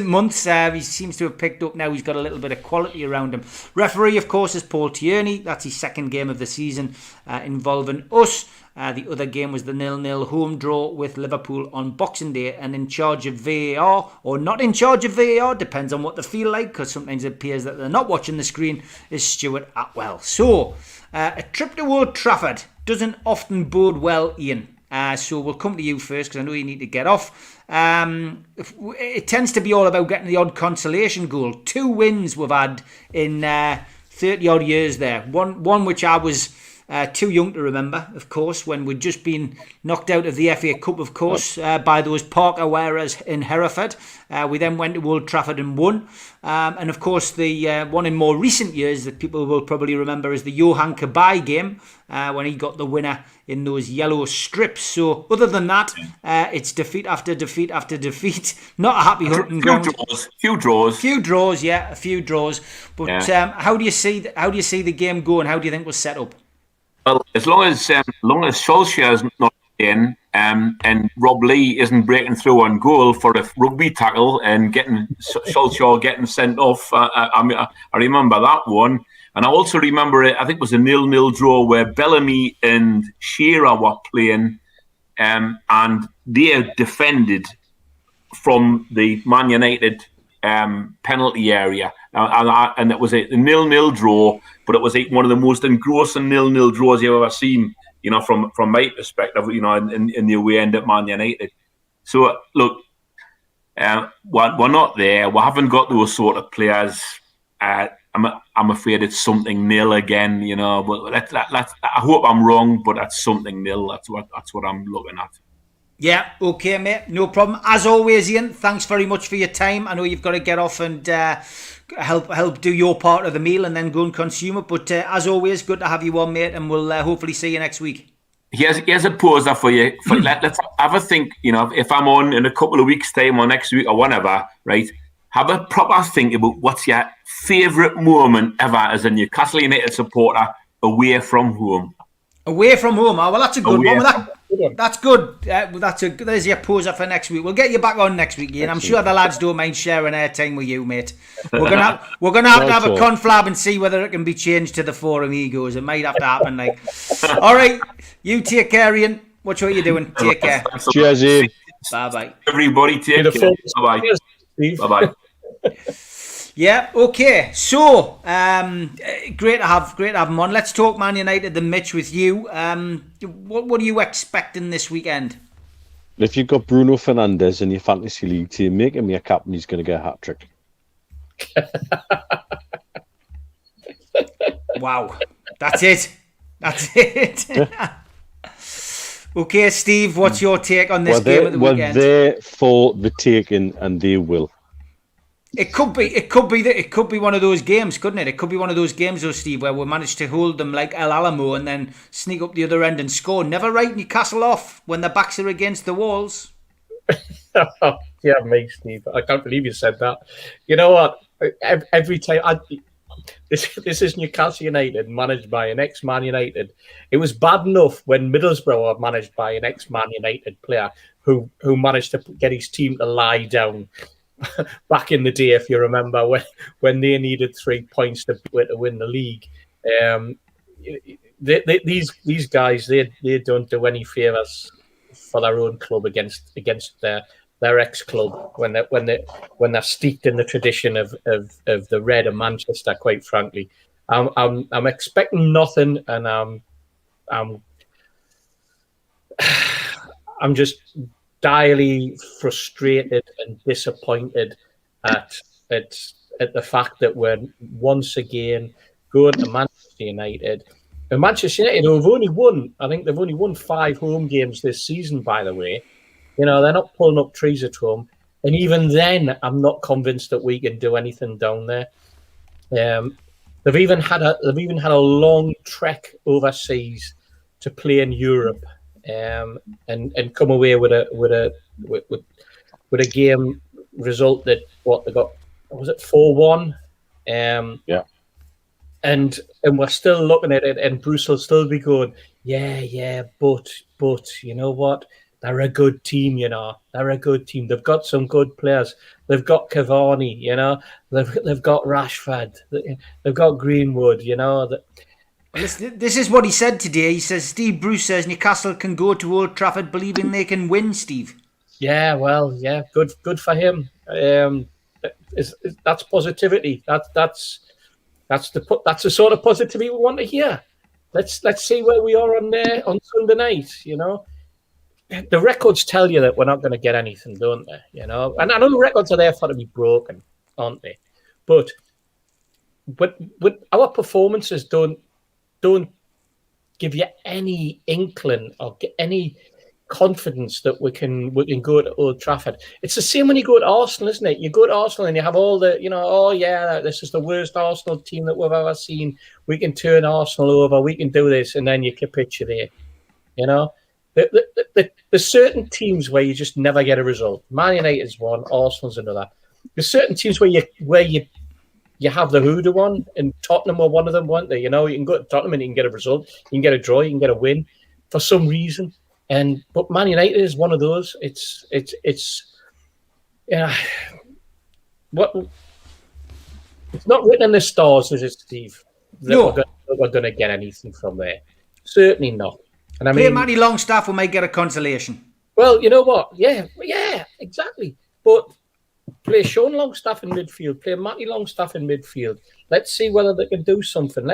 months. He seems to have picked up now. He's got a little bit of quality around him. Referee, of course, is Paul Tierney. That's his second game of the season involving us. The other game was the 0-0 home draw with Liverpool on Boxing Day, and in charge of VAR, or not in charge of VAR, depends on what they feel like, because sometimes it appears that they're not watching the screen, is Stuart Atwell. So, a trip to Old Trafford doesn't often bode well, Ian. So we'll come to you first, because I know you need to get off. It tends to be all about getting the odd consolation goal. 2 wins we've had in 30 odd years there. One which I was too young to remember, of course, when we'd just been knocked out of the FA Cup, of course, by those Parker Wearers in Hereford. We then went to Old Trafford and won. And of course, the one in more recent years that people will probably remember is the Johan Cabaye game, when he got the winner in those yellow strips. So other than that, it's defeat after defeat after defeat. Not a happy hunting ground. Few draws. Yeah, a few draws. But how do you see the game going? How do you think we'll set up? Well, as long as Solskjaer's not in, and Rob Lee isn't breaking through on goal for a rugby tackle and getting Solskjaer getting sent off, I remember that one. And I also remember I think it was a 0-0 draw where Bellamy and Shearer were playing, and they defended from the Man United penalty area, and it was a 0-0 draw, but it was one of the most engrossing 0-0 draws you've ever seen, from my perspective, in the away end at Man United. So look, we're not there. We haven't got those sort of players. I'm afraid it's something nil again, But I hope I'm wrong, but that's something nil. That's what I'm looking at. Yeah, okay, mate. No problem. As always, Ian, thanks very much for your time. I know you've got to get off and help do your part of the meal and then go and consume it. But as always, good to have you on, mate, and we'll hopefully see you next week. Here's a poser for you. Let's have a think, if I'm on in a couple of weeks' time or next week or whenever, right? Have a proper think about what's your favourite moment ever as a Newcastle United supporter away from home. Away from home. Oh, well, that's a good one. That's good. There's your poser for next week. We'll get you back on next week, Ian. I'm sure the lads don't mind sharing airtime with you, mate. We're gonna have a conflab and see whether it can be changed to the 4 Amigos. It might have to happen. All right, you take care, Ian. Watch what you're doing. Take care. Cheers, Ian. Bye. Everybody, take care. Bye bye. Yeah, okay. So, great to have him on. Let's talk Man United, the Mitch, with you. What are you expecting this weekend? If you've got Bruno Fernandes in your fantasy league team, make him your captain. He's going to get a hat trick. Wow, that's it. Okay, Steve, what's your take on this game at the weekend? We're there for the taking, and they will. It could be one of those games, couldn't it? It could be one of those games, though, Steve, where we managed to hold them like El Alamo and then sneak up the other end and score. Never write Newcastle off when their backs are against the walls. Yeah, me, Steve. I can't believe you said that. You know what? Every time this is Newcastle United, managed by an ex-Man United. It was bad enough when Middlesbrough were managed by an ex-Man United player who managed to get his team to lie down. Back in the day, if you remember, when they needed 3 points to win the league, these guys they don't do any favours for their own club against their ex club when they're steeped in the tradition of the red of Manchester. Quite frankly, I'm expecting nothing, and I'm just direly frustrated and disappointed at the fact that we're once again going to Manchester United. And Manchester United have only won 5 home games this season, by the way. They're not pulling up trees at home. And even then, I'm not convinced that we can do anything down there. They've even had a long trek overseas to play in Europe. And come away with a game result that they got, was it 4-1? Yeah. And we're still looking at it, and Bruce will still be going, but you know what? They're a good team, They're a good team. They've got some good players. They've got Cavani, They've got Rashford. They've got Greenwood, This is what he said today. He says, Steve Bruce says Newcastle can go to Old Trafford believing they can win, Steve. Yeah, well, yeah, good for him. That's positivity. That's the sort of positivity we want to hear. Let's see where we are on Sunday night. The records tell you that we're not going to get anything, don't they? And I know the records are there for to be broken, aren't they? But our performances don't give you any inkling or any confidence that we can go to Old Trafford. It's the same when you go to Arsenal, isn't it? You go to Arsenal and you have all the, this is the worst Arsenal team that we've ever seen. We can turn Arsenal over. We can do this, and then you capitulate. There's certain teams where you just never get a result. Man United's one, Arsenal's another. There's certain teams where you have the hoodoo one, and Tottenham were one of them, weren't they? You can go to Tottenham and you can get a result, you can get a draw, you can get a win for some reason. But Man United is one of those. It's not written in the stars, is it, Steve? No, we're going to get anything from there. Certainly not. And play Matty Longstaff, we might get a consolation. Well, you know what? Yeah, exactly. But play Sean Longstaff in midfield. Play Matty Longstaff in midfield. Let's see whether they can do something.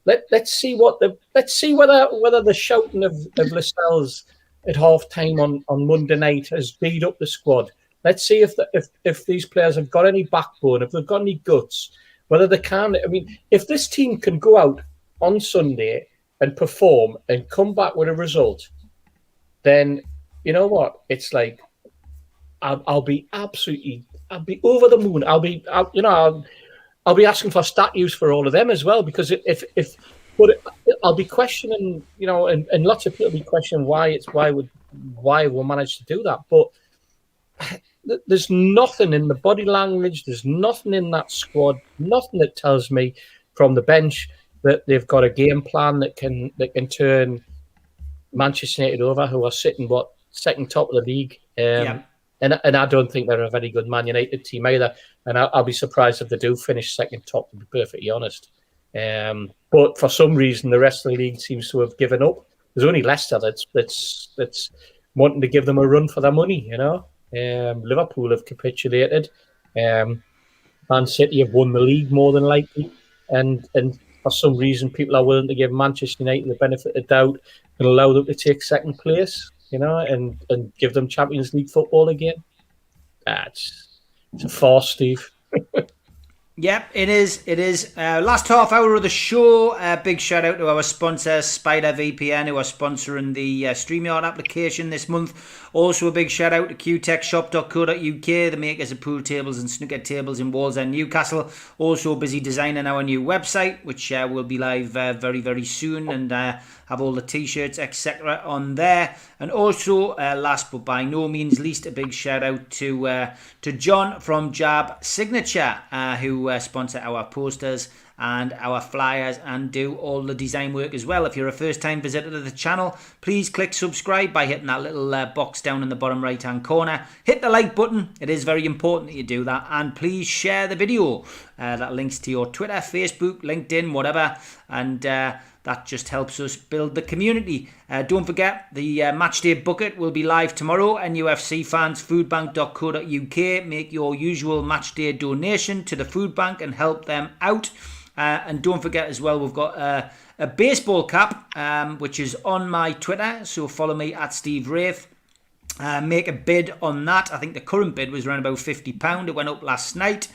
Let's see whether the shouting of Lascelles at half time on Monday night has beat up the squad. Let's see if these players have got any backbone, if they've got any guts, whether they can. I mean, if this team can go out on Sunday and perform and come back with a result, then you know what? It's like I'll be over the moon. I'll be asking for statues for all of them as well, because but I'll be questioning, and lots of people will be questioning why we managed to do that. But there's nothing in the body language, there's nothing in that squad, nothing that tells me from the bench that they've got a game plan that can turn Manchester United over, who are sitting second top of the league. And I don't think they're a very good Man United team either. And I'll be surprised if they do finish second top, to be perfectly honest. But for some reason, the rest of the league seems to have given up. There's only Leicester that's wanting to give them a run for their money, Liverpool have capitulated. Man City have won the league more than likely. And for some reason, people are willing to give Manchester United the benefit of the doubt and allow them to take second place, and give them Champions League football again. It's a farce, Steve. Yep, it is. It is. Last half hour of the show. Big shout out to our sponsor, Spider VPN, who are sponsoring the StreamYard application this month. Also, a big shout out to qtechshop.co.uk, the makers of pool tables and snooker tables in Wallsend, Newcastle. Also busy designing our new website, which will be live very, very soon, and have all the t-shirts, etc. on there. And also, last but by no means least, a big shout out to John from Jab Signature, who sponsor our posters and our flyers and do all the design work as well. If you're a first time visitor to the channel, please click subscribe by hitting that little box down in the bottom right hand corner. Hit the like button, it is very important that you do that, and please share the video. That links to your Twitter, Facebook, LinkedIn, whatever, and that just helps us build the community. Don't forget, the Matchday Bucket will be live tomorrow. NUFC fans, foodbank.co.uk. Make your usual Matchday donation to the food bank and help them out. And don't forget as well, we've got a baseball cap, which is on my Twitter. So follow me at Steve Wraith. Make a bid on that. I think the current bid was around about £50. It went up last night.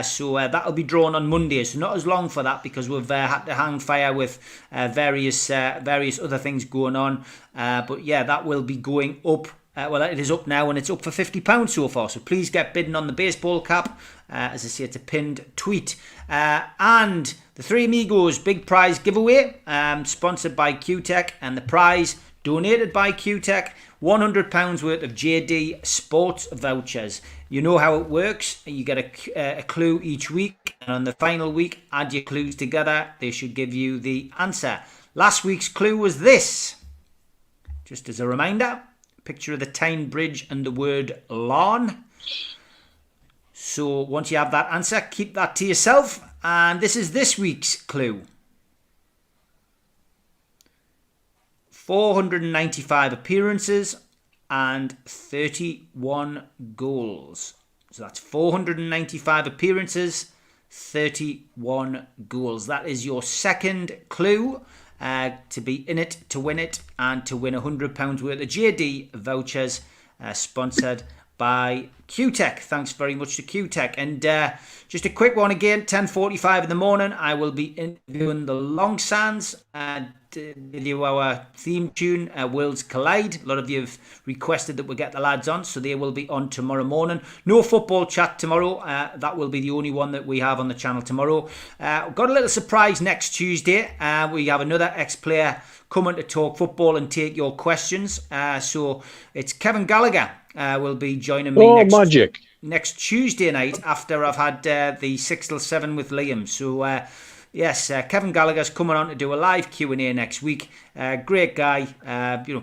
So that'll be drawn on Monday. So not as long for that, because we've had to hang fire with various other things going on. But yeah, that will be going up. Well, it is up now, and it's up for £50 so far. So please get bidding on the baseball cap. As I say, it's a pinned tweet. And the Three Amigos big prize giveaway, sponsored by Q-Tech, and the prize donated by Q-Tech, £100 worth of JD Sports vouchers. You know how it works. You get a clue each week, and on the final week, add your clues together. They should give you the answer. Last week's clue was this. Just as a reminder, picture of the Tyne Bridge and the word lawn. So once you have that answer, keep that to yourself. And this is this week's clue. 495 appearances and 31 goals. So that's 495 appearances, 31 goals. That is your second clue to be in it, to win it, and to win £100 worth of JD vouchers, sponsored by Q-Tech. Thanks very much to Q-Tech. And just a quick one again, 10:45 in the morning, I will be interviewing the Long Sands and give you our theme tune, Worlds Collide. A lot of you have requested that we get the lads on, so they will be on tomorrow morning. No football chat tomorrow. That will be the only one that we have on the channel tomorrow. We've got a little surprise next Tuesday. We have another ex-player coming to talk football and take your questions. So it's Kevin Gallagher will be joining me next Tuesday night after I've had the 6 till 7 with Liam. So yes, Kevin Gallagher's coming on to do a live Q&A next week. Great guy,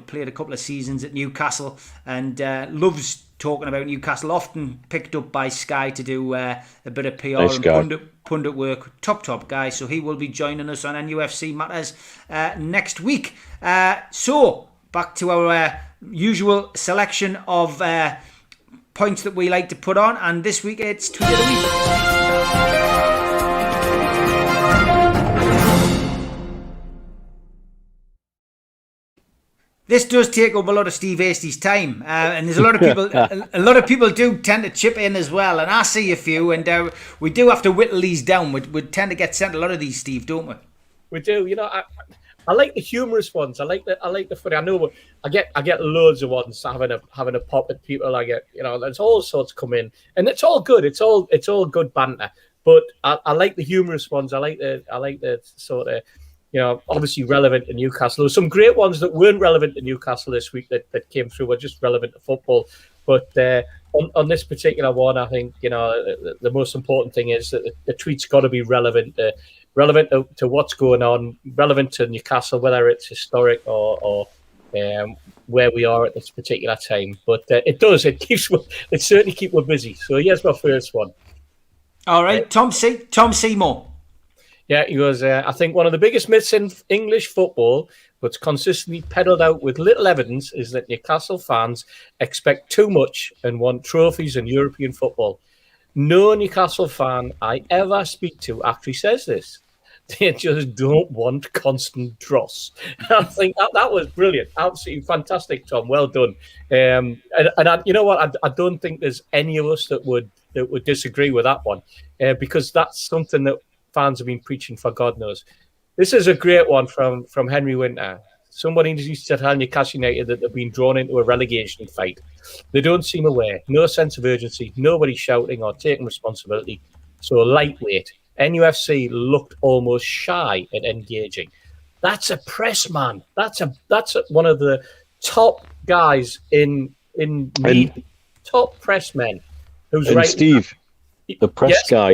played a couple of seasons at Newcastle and loves talking about Newcastle. Often picked up by Sky to do a bit of PR and pundit work. Top guy. So he will be joining us on NUFC Matters next week. So back to our usual selection of points that we like to put on, and this week it's Tweet of the Week. This does take up a lot of Steve Hasty's time, and there's a lot of people. A lot of people do tend to chip in as well, and I see a few, and we do have to whittle these down. We tend to get sent a lot of these, Steve, don't we? We do. I like the humorous ones. I like the funny. I know I get loads of ones having a pop at people. I get, there's all sorts come in, and it's all good. It's all good banter. But I like the humorous ones. I like the sort of, obviously relevant to Newcastle. There's some great ones that weren't relevant to Newcastle this week that came through, were just relevant to football. But on this particular one, I think, the most important thing is that the tweet's got to be relevant to what's going on, relevant to Newcastle, whether it's historic or where we are at this particular time. But it certainly keeps us busy. So here's my first one. All right, Tom Seymour. Yeah, he goes, I think one of the biggest myths in English football, what's consistently peddled out with little evidence, is that Newcastle fans expect too much and want trophies in European football. No Newcastle fan I ever speak to actually says this. They just don't want constant dross. I think that was brilliant. Absolutely fantastic, Tom. Well done. And you know what? I don't think there's any of us that would disagree with that one, because that's something that fans have been preaching for God knows. This is a great one from Henry Winter. Somebody used to tell Newcastle United that they've been drawn into a relegation fight. They don't seem aware. No sense of urgency. Nobody shouting or taking responsibility. So lightweight. NUFC looked almost shy at engaging. That's a press man. That's one of the top guys in top press men. Who's right? Steve, the press guy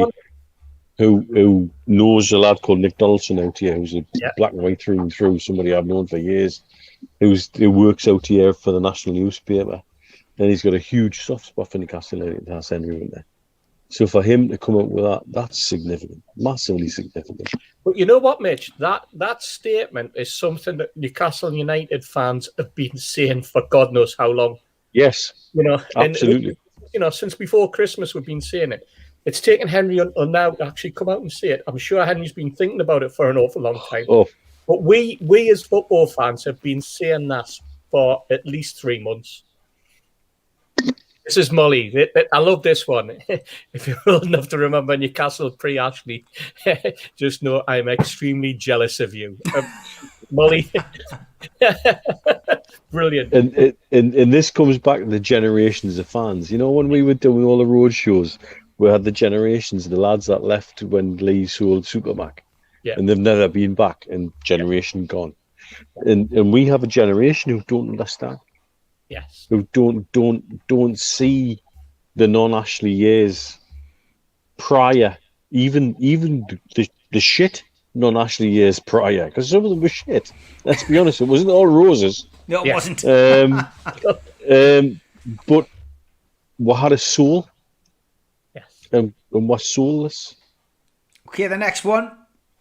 who knows a lad called Nick Donaldson out here, who's a black and white through and through, somebody I've known for years, who works out here for the national newspaper, and he's got a huge soft spot for Newcastle United. That's Henry Winter. So for him to come up with that's significant, massively significant. But you know what, Mitch? That statement is something that Newcastle United fans have been saying for God knows how long. Yes, absolutely. Since before Christmas, we've been saying it. It's taken Henry until now to actually come out and say it. I'm sure Henry's been thinking about it for an awful long time. Oh. But we as football fans have been saying that for at least 3 months. This is Molly. I love this one. If you're old enough to remember Newcastle pre-Ashley, just know I'm extremely jealous of you. Molly. Brilliant. And this comes back to the generations of fans. When we were doing all the road shows, we had the generations, the lads that left when Lee sold Supermac, and they've never been back, and generation gone. And we have a generation who don't understand. Yes. Who don't see the non-Ashley years prior, even the shit non-Ashley years prior, because some of them were shit. Let's be honest, it wasn't all roses. No, it wasn't. But we had a soul. Yes. And we're soulless. Okay, the next one.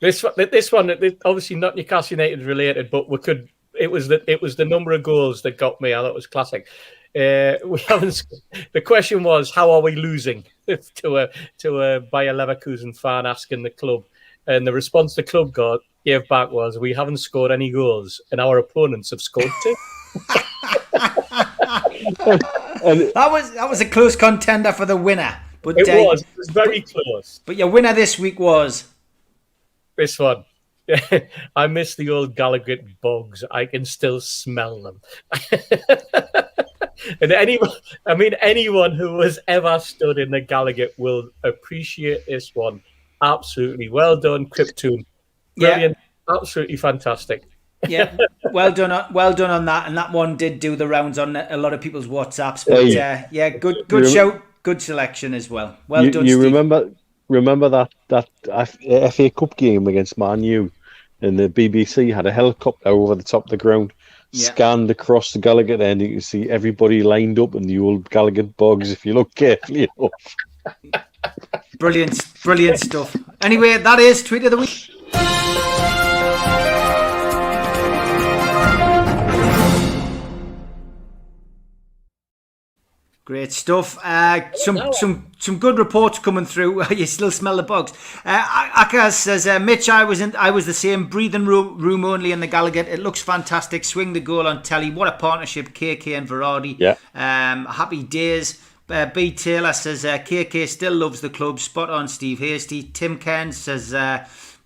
This one, obviously not Newcastle United related, but we could. It was the number of goals that got me. I thought it was classic. We haven't. The question was, how are we losing to a Bayer Leverkusen fan asking the club, and the response the club gave back was, we haven't scored any goals, and our opponents have scored 2. and that was a close contender for the winner. But it was very close. But your winner this week was this one. I miss the old Gallagher bogs. I can still smell them. And anyone who has ever stood in the Gallagher will appreciate this one. Absolutely. Well done, Krypton. Brilliant. Yeah. Absolutely fantastic. Yeah, well done on that. And that one did do the rounds on a lot of people's WhatsApps. But good show, good selection as well. Well done, you Steve. Remember that FA Cup game against Man U, and the BBC had a helicopter over the top of the ground, scanned across the Gallagher end. You can see everybody lined up in the old Gallagher bogs if you look carefully enough. Brilliant stuff. Anyway, that is Tweet of the Week. Great stuff. Some good reports coming through. You still smell the bugs. Akaz says, Mitch, I was the same. Breathing room only in the Gallagher. It looks fantastic. Swing the goal on telly. What a partnership, KK and Verardi. Yeah. Happy days. B. Taylor says, KK still loves the club. Spot on, Steve Hasty. Tim Cairns says,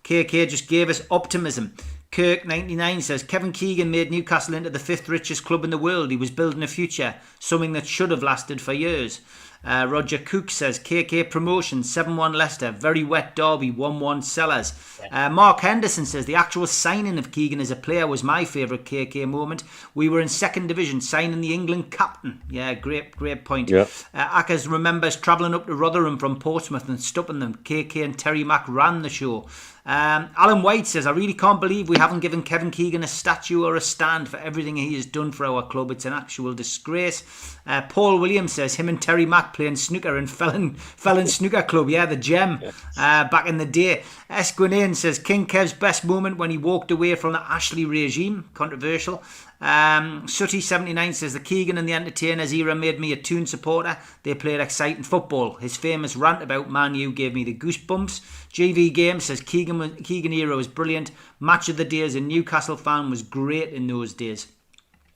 KK just gave us optimism. Kirk99 says, Kevin Keegan made Newcastle into the 5th richest club in the world. He was building a future, something that should have lasted for years. Roger Cook says, KK promotion, 7-1 Leicester, very wet derby, 1-1 Sellers. Mark Henderson says, the actual signing of Keegan as a player was my favourite KK moment. We were in 2nd division, signing the England captain. Yeah, great point. Yeah. Ackers remembers travelling up to Rotherham from Portsmouth and stopping them. KK and Terry Mack ran the show. Alan White says, I really can't believe we haven't given Kevin Keegan a statue or a stand for everything he has done for our club. It's an actual disgrace. Paul Williams says, him and Terry Mack playing snooker in Felon Snooker Club. Yeah, the gem back in the day. Esquinane says, King Kev's best moment when he walked away from the Ashley regime. Controversial. Sutty79 says, the Keegan and the Entertainers era made me a Toon supporter. They played exciting football. His famous rant about Man U gave me the goosebumps. GV Game says, Keegan era was brilliant. Match of the day as a Newcastle fan was great in those days.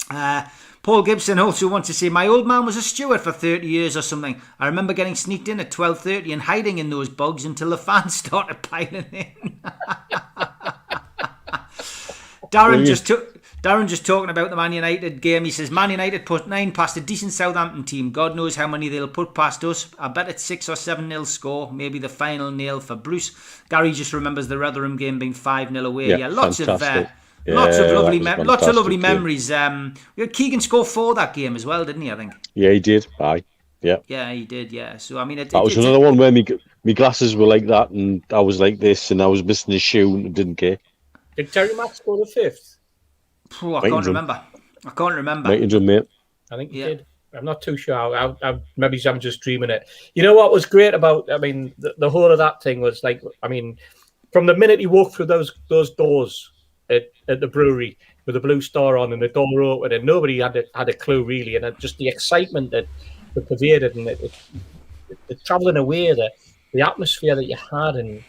Paul Gibson also wants to say, my old man was a steward for 30 years or something. I remember getting sneaked in at 12:30 and hiding in those bugs until the fans started piling in. Darren just talking about the Man United game. He says, Man United put 9 past a decent Southampton team. God knows how many they'll put past us. I bet it's 6 or 7-0 score. Maybe the final nail for Bruce. Gary just remembers the Rotherham game being 5-0 away. Yeah, lots of lovely memories. Keegan scored 4 that game as well, didn't he? I think. Yeah, he did. Aye. Yeah. Yeah, he did. Yeah. So I mean, that was another one where me glasses were like that, and I was like this, and I was missing a shoe and didn't care. Did Terry Mack score the 5th? I can't remember. Might have done, mate. I think he did. I'm not too sure. Maybe I'm just dreaming it. You know what was great about? I mean, the whole of that thing was like. I mean, from the minute he walked through those doors at the brewery with the blue star on and the door open, and nobody had a clue really, and just the excitement that pervaded and the travelling away, the atmosphere that you had, and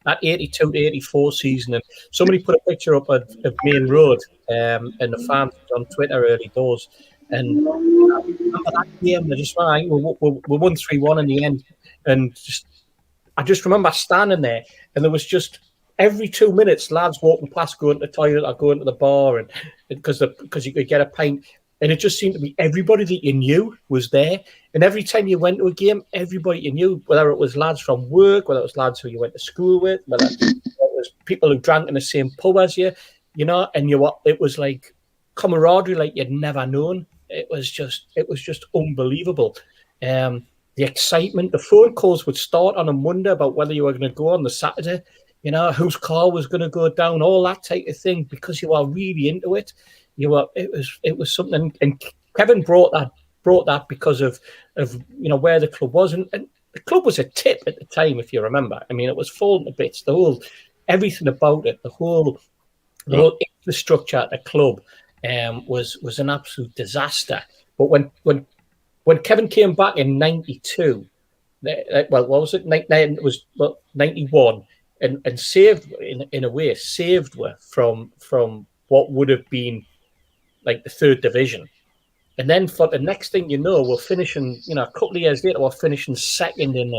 that 82 to 84 season. And somebody put a picture up of Main Road and the fans on Twitter early doors. And I remember that game, they just won 3-1 in the end. And I just remember standing there, and there was just every 2 minutes, lads walking past, going to the toilet or going to the bar, and because you could get a pint. And it just seemed to be everybody that you knew was there. And every time you went to a game, everybody you knew, whether it was lads from work, whether it was lads who you went to school with, whether it was people who drank in the same pub as you, and it was like camaraderie like you'd never known. It was just unbelievable. The excitement, the phone calls would start on a Monday about whether you were going to go on the Saturday, whose car was going to go down, all that type of thing, because you were really into it. It was something, and Kevin brought that because of where the club was, and the club was a tip at the time, if you remember. I mean, it was falling to bits. Everything about it, the whole infrastructure at the club was an absolute disaster. But when Kevin came back in '92, what was it? It was 91, and saved in a way from what would have been like the 3rd division. And then for the next thing you know, we're finishing, a couple of years later, we're finishing 2nd in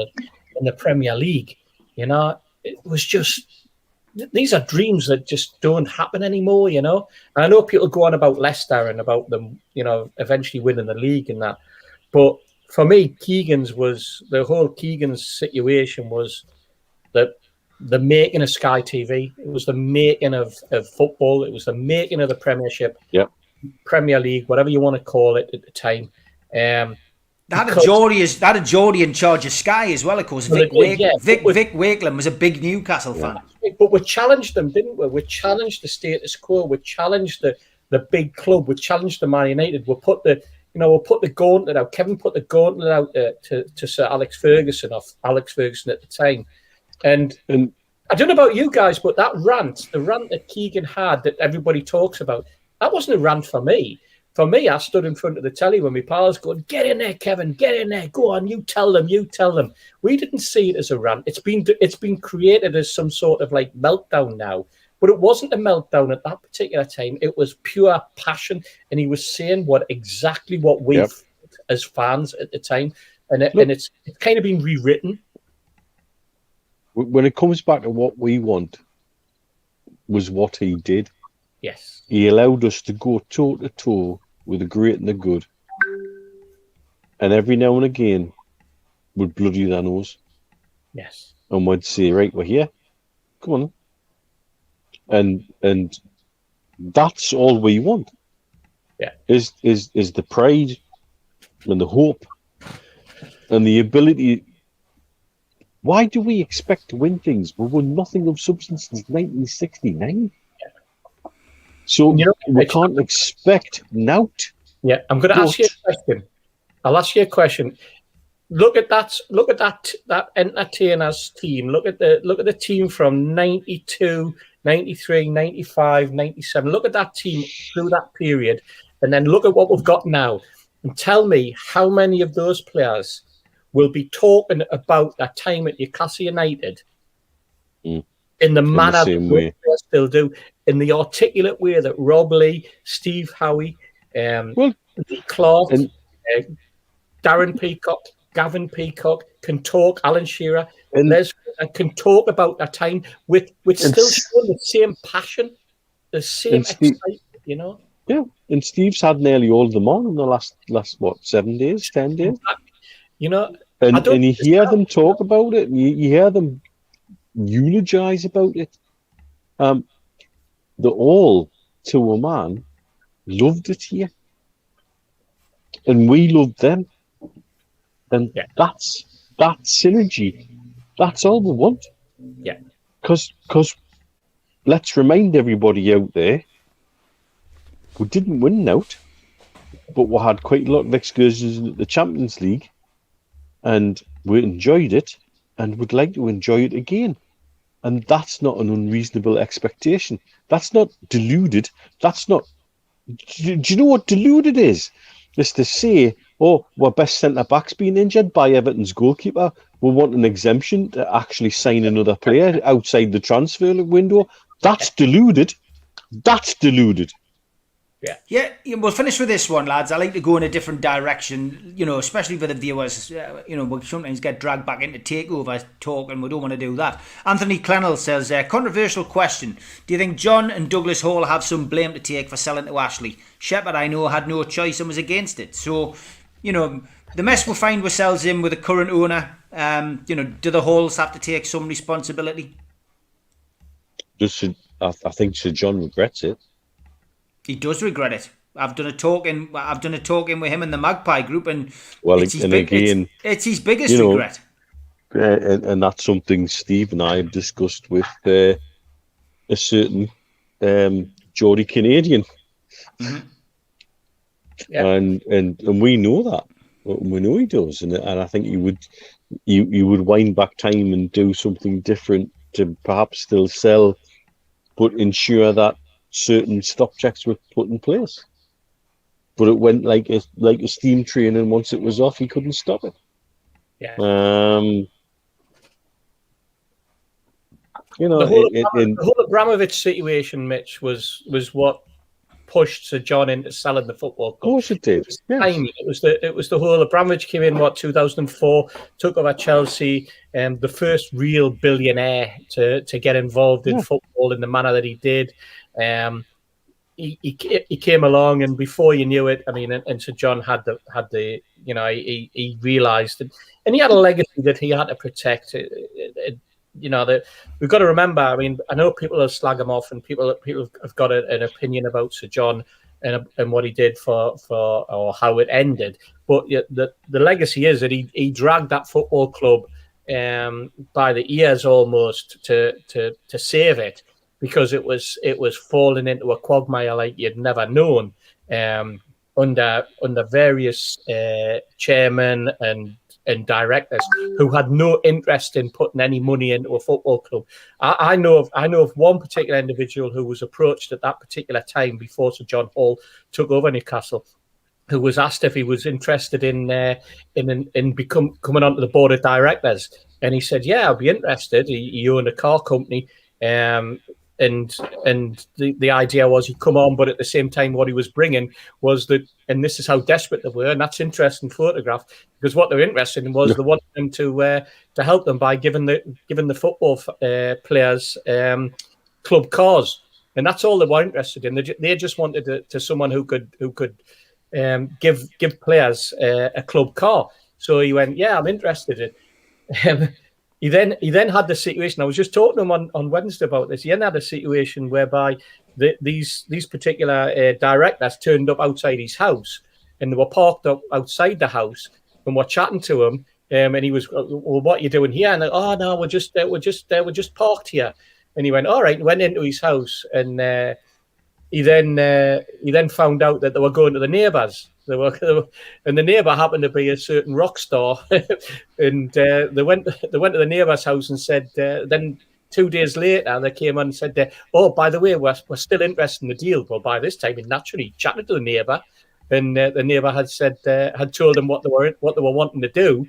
the Premier League. It was just, these are dreams that just don't happen anymore, And I know people go on about Leicester and about them, eventually winning the league and that. But for me, the whole Keegan's situation was that the making of Sky TV, it was the making of football, it was the making of the Premiership. Yep. Premier League, whatever you want to call it at the time. They had a Geordie in charge of Sky as well, of course. Vic Wakeland was a big Newcastle fan. But we challenged them, didn't we? We challenged the status quo. We challenged the big club. We challenged the Man United. We put the gauntlet out. Kevin put the gauntlet out to Sir Alex Ferguson at the time. And I don't know about you guys, but the rant that Keegan had that everybody talks about, that wasn't a rant for me. For me, I stood in front of the telly when my pals going, "Get in there, Kevin, get in there. Go on, you tell them. We didn't see it as a rant. It's been created as some sort of like meltdown now. But it wasn't a meltdown at that particular time. It was pure passion. And he was saying exactly what we felt as fans at the time. And it's kind of been rewritten. When it comes back to what we want, was what he did. Yes. He allowed us to go toe to toe with the great and the good, and every now and again, would bloody their nose. Yes. And would say, right, we're here. Come on. And that's all we want. Yeah. Is the pride and the hope and the ability. Why do we expect to win things? We won nothing of substance since 1969. Yeah. So we can't expect nout. Yeah, I'm going to ask you a question. I'll ask you a question. Look at that entertainers team. Look at the team from 92, 93, 95, 97. Look at that team through that period, and then look at what we've got now. And tell me how many of those players will be talking about that time at Newcastle United in the manner that they still do, in the articulate way that Rob Lee, Steve Howie, Lee Clark, Darren Peacock, Gavin Peacock can talk, Alan Shearer, and can talk about that time with still showing the same passion, the same excitement, you know? Yeah, and Steve's had nearly all of them on in the last what, 7 days, 10 days? You know, and you hear them talk about it, and you hear them eulogize about it. They all, to a man, loved it here. And we loved them. And that's that synergy. That's all we want. Yeah. Because let's remind everybody out there, we didn't win out, but we had quite a lot of excursions in the Champions League, and we enjoyed it, and would like to enjoy it again. And that's not an unreasonable expectation. That's not deluded. That's not... Do you know what deluded is? It's to say, oh, our best centre-back's been injured by Everton's goalkeeper. We want an exemption to actually sign another player outside the transfer window. That's deluded. That's deluded. Yeah, we'll finish with this one, lads. I like to go in a different direction, you know, especially for the viewers. You know, we sometimes get dragged back into Takeover talk, and we don't want to do that. Anthony Clennell says, controversial question. Do you think John and Douglas Hall have some blame to take for selling to Ashley? Shepherd, I know, had no choice and was against it. So, you know, the mess we find ourselves in with the current owner, you know, do the Halls have to take some responsibility? I think Sir John regrets it. He does regret it. I've done a talking with him in the Magpie group, and it's his biggest regret. And that's something Steve and I have discussed with a certain Geordie Canadian, and we know that. We know he does, and I think he would wind back time and do something different to perhaps still sell, but ensure that certain stop checks were put in place. But it went like a steam train, and once it was off, he couldn't stop it. Yeah. You know, the whole Abramovich situation, Mitch, was what pushed Sir John into selling the football club. Of course it did. It was the whole Abramovich came in 2004, took over Chelsea, the first real billionaire to get involved in football in the manner that he did. He came along, and before you knew it, I mean, and Sir John had the you know, he realised it, and he had a legacy that he had to protect. You know, we've got to remember. I mean, I know people will slag him off, and people have got an opinion about Sir John and what he did for or how it ended. But the legacy is that he dragged that football club by the ears almost to save it, because it was falling into a quagmire like you'd never known, under various chairmen and directors who had no interest in putting any money into a football club. I know of one particular individual who was approached at that particular time before Sir John Hall took over Newcastle, who was asked if he was interested in coming onto the board of directors, and he said, "Yeah, I'd be interested." He owned a car company, and the idea was he'd come on, but at the same time, what he was bringing was that, and this is how desperate they were, and that's interesting photograph, because what they were interested in was they wanted them to help them by giving the football players club cars, and that's all they were interested in. They just wanted to someone who could give players a club car. So he went, yeah, I'm interested in. He then had the situation. I was just talking to him on Wednesday about this. He then had a situation whereby these particular directors turned up outside his house, and they were parked up outside the house, and were chatting to him. And he was, well, what are you doing here? And oh no, we're just parked here. And he went, all right. And went into his house, and he then found out that they were going to the neighbours. And the neighbour happened to be a certain rock star, and they went to the neighbour's house and said. Then 2 days later, they came on and said, "Oh, by the way, we're still interested in the deal." Well, by this time, he naturally chatted to the neighbour, and the neighbour had told them what they were wanting to do,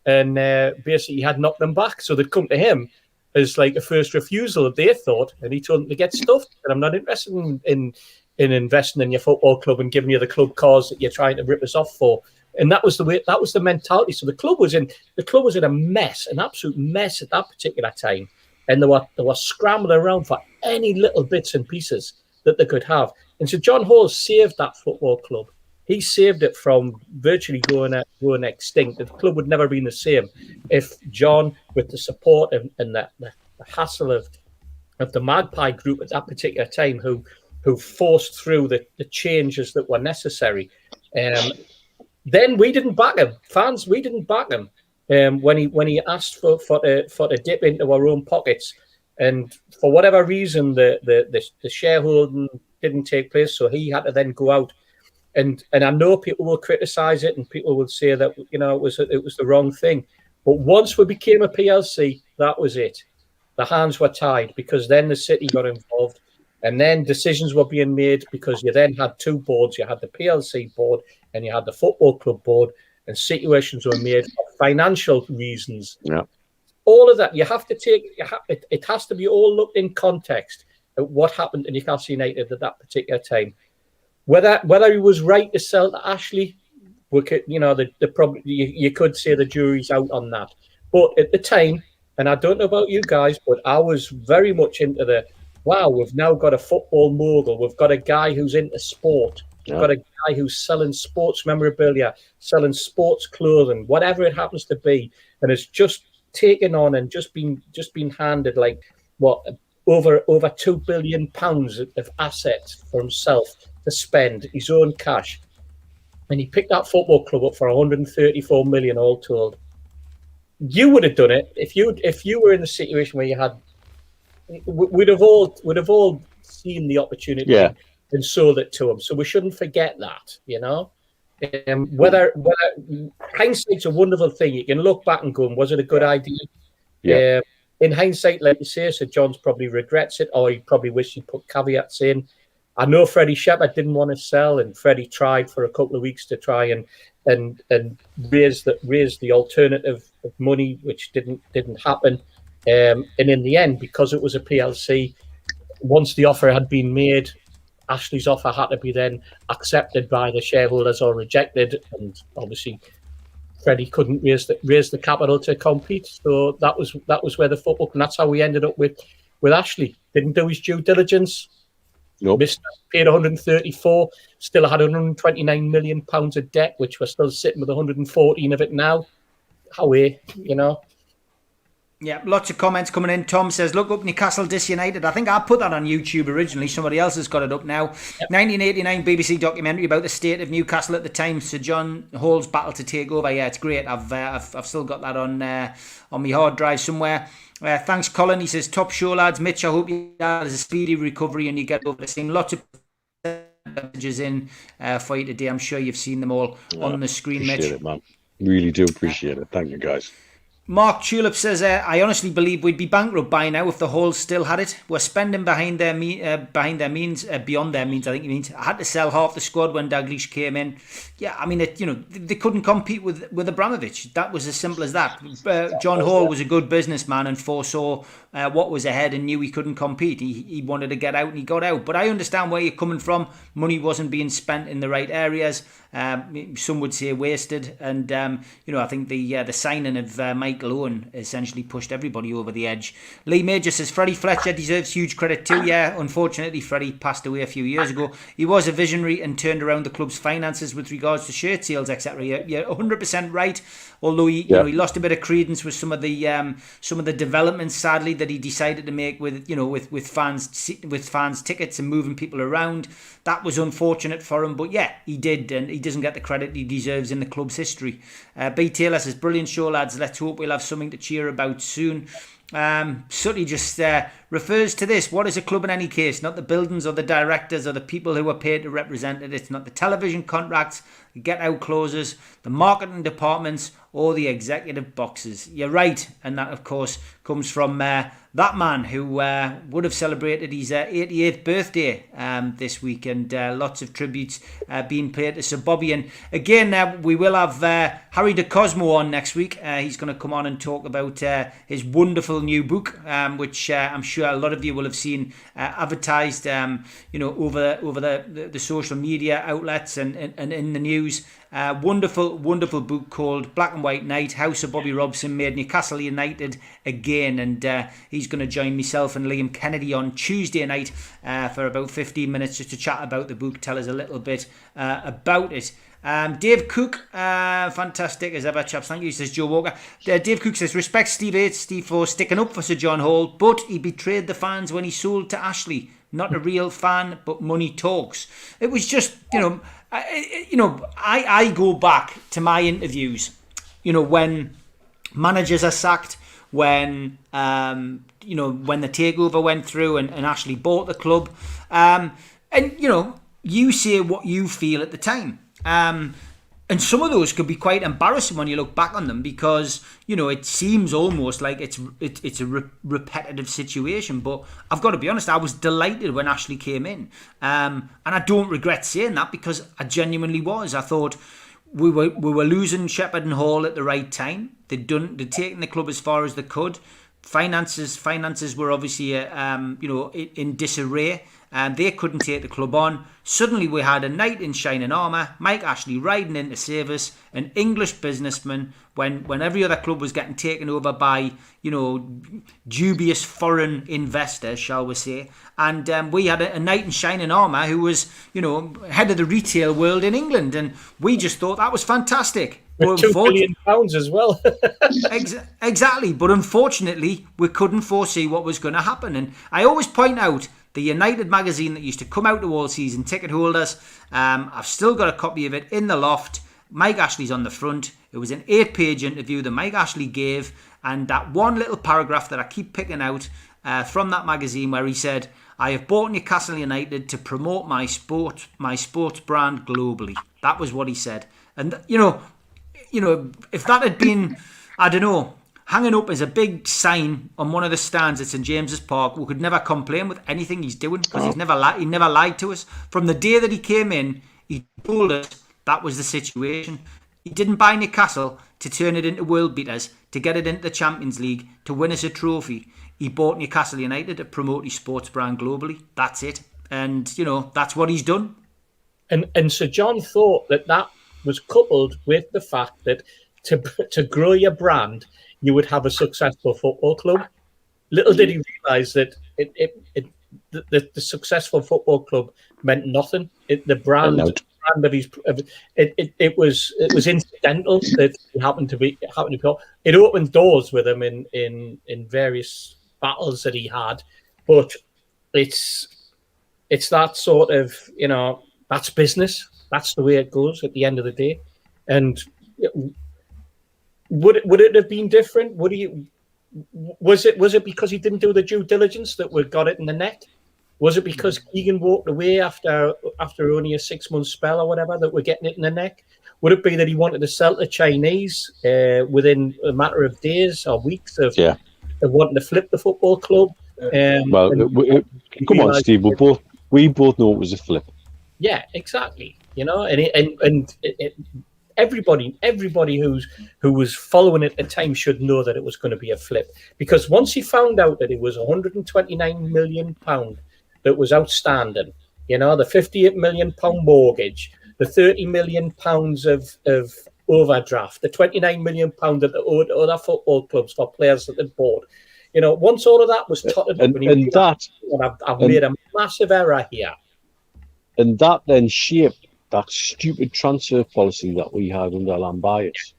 and basically he had knocked them back. So they'd come to him as like a first refusal, they thought, and he told them to get stuffed. And I'm not interested in investing in your football club and giving you the club cars that you're trying to rip us off for. And that was the mentality. So the club was in a mess, an absolute mess at that particular time. And they were scrambling around for any little bits and pieces that they could have. And so John Hall saved that football club. He saved it from virtually going extinct. The club would never have been the same if John, with the support and the hassle of the Magpie group at that particular time, who forced through the changes that were necessary. Then we didn't back him. Fans, we didn't back him when he asked for to dip into our own pockets. And for whatever reason, the shareholding didn't take place, so he had to then go out. And I know people will criticise it, and people will say that it was the wrong thing. But once we became a PLC, that was it. The hands were tied, because then the city got involved. And then decisions were being made, because you then had two boards. You had the PLC board and you had the football club board, and situations were made for financial reasons. Yeah. All of that, you have to take, it has to be all looked in context at what happened to Newcastle United at that particular time. Whether he was right to sell to Ashley, you could say the jury's out on that. But at the time, and I don't know about you guys, but I was very much into wow, we've now got a football mogul. We've got a guy who's into sport. We've got a guy who's selling sports memorabilia, selling sports clothing, whatever it happens to be, and it's just taken on and just been handed like over £2 billion of assets for himself to spend his own cash, and he picked that football club up for 134 million all told. You would have done it if you were in the situation where you had. We'd have all seen the opportunity and sold it to him. So we shouldn't forget that, Whether hindsight's a wonderful thing. You can look back and go, was it a good idea? Yeah. In hindsight, like you say, so John's probably regrets it, or he probably wished he'd put caveats in. I know Freddie Shepherd didn't want to sell, and Freddie tried for a couple of weeks to try and raise the alternative of money, which didn't happen. And in the end, because it was a PLC, once the offer had been made, Ashley's offer had to be then accepted by the shareholders or rejected, and obviously Freddie couldn't raise the capital to compete. So that was where the football, and that's how we ended up with Ashley. Didn't do his due diligence. Nope. Paid 134, still had 129 million pounds of debt, which we're still sitting with 114 of it now. Yeah, lots of comments coming in. Tom says, look up Newcastle Disunited. I think I put that on YouTube originally. Somebody else has got it up now. Yep. 1989 BBC documentary about the state of Newcastle at the time. Sir John Hall's battle to take over. Yeah, it's great. I've still got that on my hard drive somewhere. Thanks, Colin. He says, top show, lads. Mitch, I hope you have a speedy recovery and you get over the scene. Lots of messages in for you today. I'm sure you've seen them all on the screen, Mitch. Appreciate it, man. Really do appreciate it. Thank you, guys. Mark Tulip says, I honestly believe we'd be bankrupt by now if the Halls still had it. We're spending beyond their means, I think he means. I had to sell half the squad when Dalglish came in. Yeah, I mean, they couldn't compete with Abramovich. That was as simple as that. John Hall was a good businessman and foresaw what was ahead and knew he couldn't compete. He wanted to get out and he got out. But I understand where you're coming from. Money wasn't being spent in the right areas. Some would say wasted, and I think the signing of Michael Owen essentially pushed everybody over the edge. Lee Major says Freddie Fletcher deserves huge credit too. Yeah, unfortunately, Freddie passed away a few years ago. He was a visionary and turned around the club's finances with regards to shirt sales, etc. You're 100% right. Although he lost a bit of credence with some of the developments, sadly, that he decided to make with fans tickets and moving people around. That was unfortunate for him, but yeah, he did, and he doesn't get the credit he deserves in the club's history. B. Taylor says, brilliant show, lads. Let's hope we'll have something to cheer about soon. Sutty just refers to this. What is a club in any case? Not the buildings or the directors or the people who are paid to represent it. It's not the television contracts, the get-out clauses, the marketing departments, or the executive boxes. You're right, and that, of course, comes from that man who would have celebrated his 88th birthday this week, and lots of tributes being paid to Sir Bobby. And again, we will have Harry de Cosmo on next week. He's going to come on and talk about his wonderful new book, which I'm sure a lot of you will have seen advertised, over the social media outlets and in the news. Wonderful book called Black and White Night, how Sir Bobby Robson made Newcastle United again, and he's going to join myself and Liam Kennedy on Tuesday night for about 15 minutes just to chat about the book, tell us a little bit about it. Dave Cook, fantastic as ever, chaps. Thank you, says Joe Walker. Dave Cook says, respect Steve for sticking up for Sir John Hall, but he betrayed the fans when he sold to Ashley. Not a real fan, but money talks. It was just, I go back to my interviews, when managers are sacked, when when the takeover went through and Ashley bought the club, and you say what you feel at the time. And some of those could be quite embarrassing when you look back on them, because it seems almost like it's a repetitive situation. But I've got to be honest, I was delighted when Ashley came in, and I don't regret saying that, because I genuinely was. I thought we were losing Shepherd and Hall at the right time. They'd taken the club as far as they could. Finances were obviously in disarray. And they couldn't take the club on. Suddenly we had a knight in shining armour, Mike Ashley, riding in to save us, an English businessman, when every other club was getting taken over by, dubious foreign investors, shall we say. And we had a knight in shining armour who was, head of the retail world in England. And we just thought that was fantastic. With £2 billion as well. Exactly. But unfortunately, we couldn't foresee what was going to happen. And I always point out, the United magazine that used to come out to all season ticket holders, I've still got a copy of it in the loft. Mike Ashley's on the front. It was an 8-page interview that Mike Ashley gave, and that one little paragraph that I keep picking out from that magazine, where he said, I have bought Newcastle United to promote my sports brand globally. That was what he said. And if that had been, I don't know, hanging up as a big sign on one of the stands at St James's Park, we could never complain with anything he's doing, because he never lied to us. From the day that he came in, he told us that was the situation. He didn't buy Newcastle to turn it into world beaters, to get it into the Champions League, to win us a trophy. He bought Newcastle United to promote his sports brand globally. That's it. And, that's what he's done. And Sir John thought that was coupled with the fact that to grow your brand, you would have a successful football club. Little did he realise that the successful football club meant nothing. The brand of his it was incidental that it happened to be. It opened doors with him in various battles that he had, but it's that sort of that's business. That's the way it goes at the end of the day, and. Would it have been different? Was it because he didn't do the due diligence that we got it in the net? Was it because Keegan walked away after only a 6-month spell or whatever that we're getting it in the neck? Would it be that he wanted to sell to Chinese within a matter of days or weeks of wanting to flip the football club? Come on, Steve. We both know it was a flip. Yeah, exactly. Everybody who was following it at the time should know that it was going to be a flip, because once he found out that it was £129 million that was outstanding, the £58 million mortgage, the £30 million of overdraft, the £29 million that the other football clubs for players that they'd bought. You know, once all of that was totted, I've made a massive error here. And that then shaped that stupid transfer policy that we had under Lambias.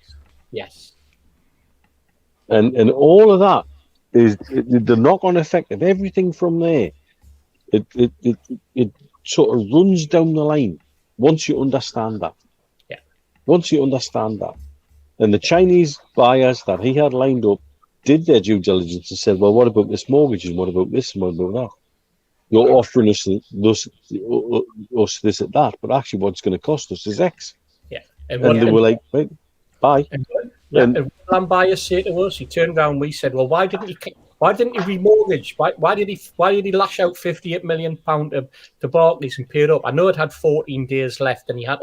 Yes. And all of that is the knock-on effect of everything from there. It sort of runs down the line once you understand that. Yeah. Once you understand that. And the Chinese buyers that he had lined up did their due diligence and said, well, what about this mortgage and what about this and what about that? You're offering us this at that, but actually what's going to cost us is X. Yeah. And they were like, right, bye. And what Lambias said to us, he turned around and we said, well, why didn't he remortgage? Why did he lash out £58 million to Barclays and pay it up? I know it had 14 days left and he had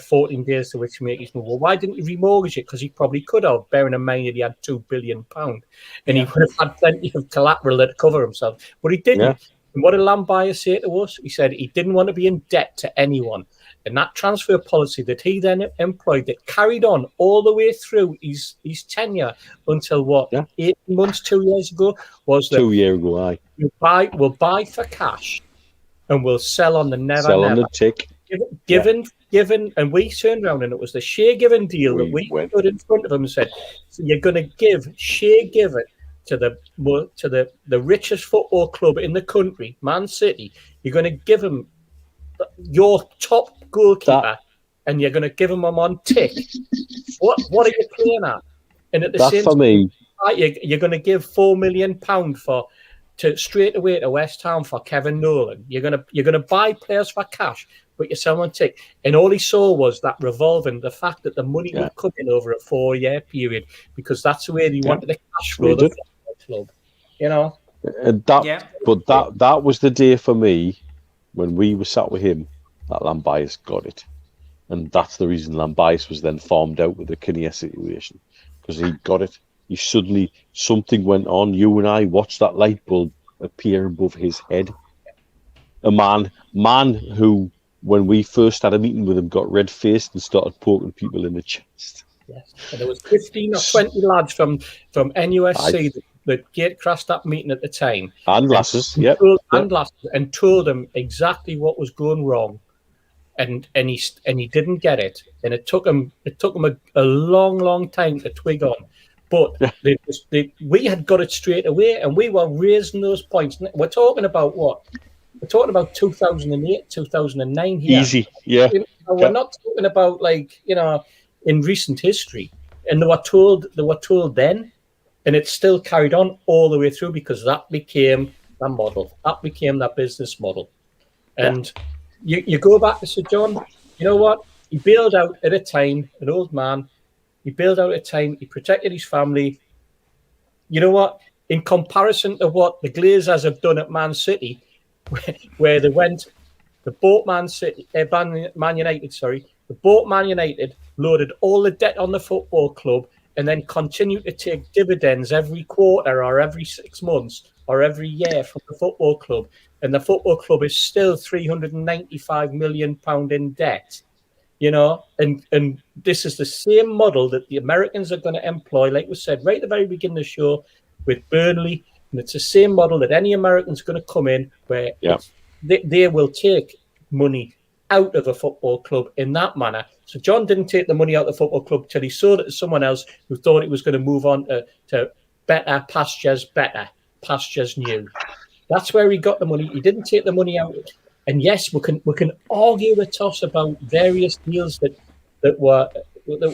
14 days to which to make his move. Well, why didn't he remortgage it? Because he probably could have, bearing in mind that he had £2 billion and he would have had plenty of collateral to cover himself. But he didn't. Yeah. And what did Lambias say to us? He said he didn't want to be in debt to anyone. And that transfer policy that he then employed, that carried on all the way through his tenure until 18 months, 2 years ago, was that 2 years ago, aye. We'll buy for cash and we'll sell on the never. Sell on the tick. Given, and we turned around and it was the Shea Given deal that we put in front of him and said, so you're going to give Shea Given to the richest football club in the country, Man City. You're going to give him your top goalkeeper, and you're going to give him on tick. What are you playing at? And at the same time, you're going to give £4 million straight away to West Ham for Kevin Nolan. You're going to buy players for cash, but you sell on tick. And all he saw was that revolving, the fact that the money would come in over a 4-year period, because that's the way he wanted the cash flow of the club. You know. But that was the day for me when we were sat with him that Lambias got it. And that's the reason Lambias was then farmed out with the Kinnear situation, because he got it. He suddenly, something went on. You and I watched that light bulb appear above his head. A man who, when we first had a meeting with him, got red-faced and started poking people in the chest. Yes, and there was 15 or 20 lads from NUFC that gate crashed that meeting at the time. And glasses, and told him exactly what was going wrong, and he didn't get it, and it took him a long time to twig on, but we had got it straight away, and we were raising those points. We're talking about what? We're talking about 2008, 2009 here. Easy, yeah. We're not talking about in recent history, and they were told then. And it still carried on all the way through because that became the model. That became that business model. And you go back to Sir John, you know what? He bailed out at a time, an old man. He bailed out at a time. He protected his family. You know what? In comparison to what the Glazers have done at Man City, where they bought Man United, loaded all the debt on the football club, and then continue to take dividends every quarter or every 6 months or every year from the football club. And the football club is still £395 million in debt, you know? And this is the same model that the Americans are going to employ, like we said right at the very beginning of the show, with Burnley. And it's the same model that any American's going to come in where they will take money out of a football club in that manner. So John didn't take the money out of the football club till he sold it to someone else who thought it was going to move on to better pastures new. That's where he got the money. He didn't take the money out. And yes, we can argue the toss about various deals that were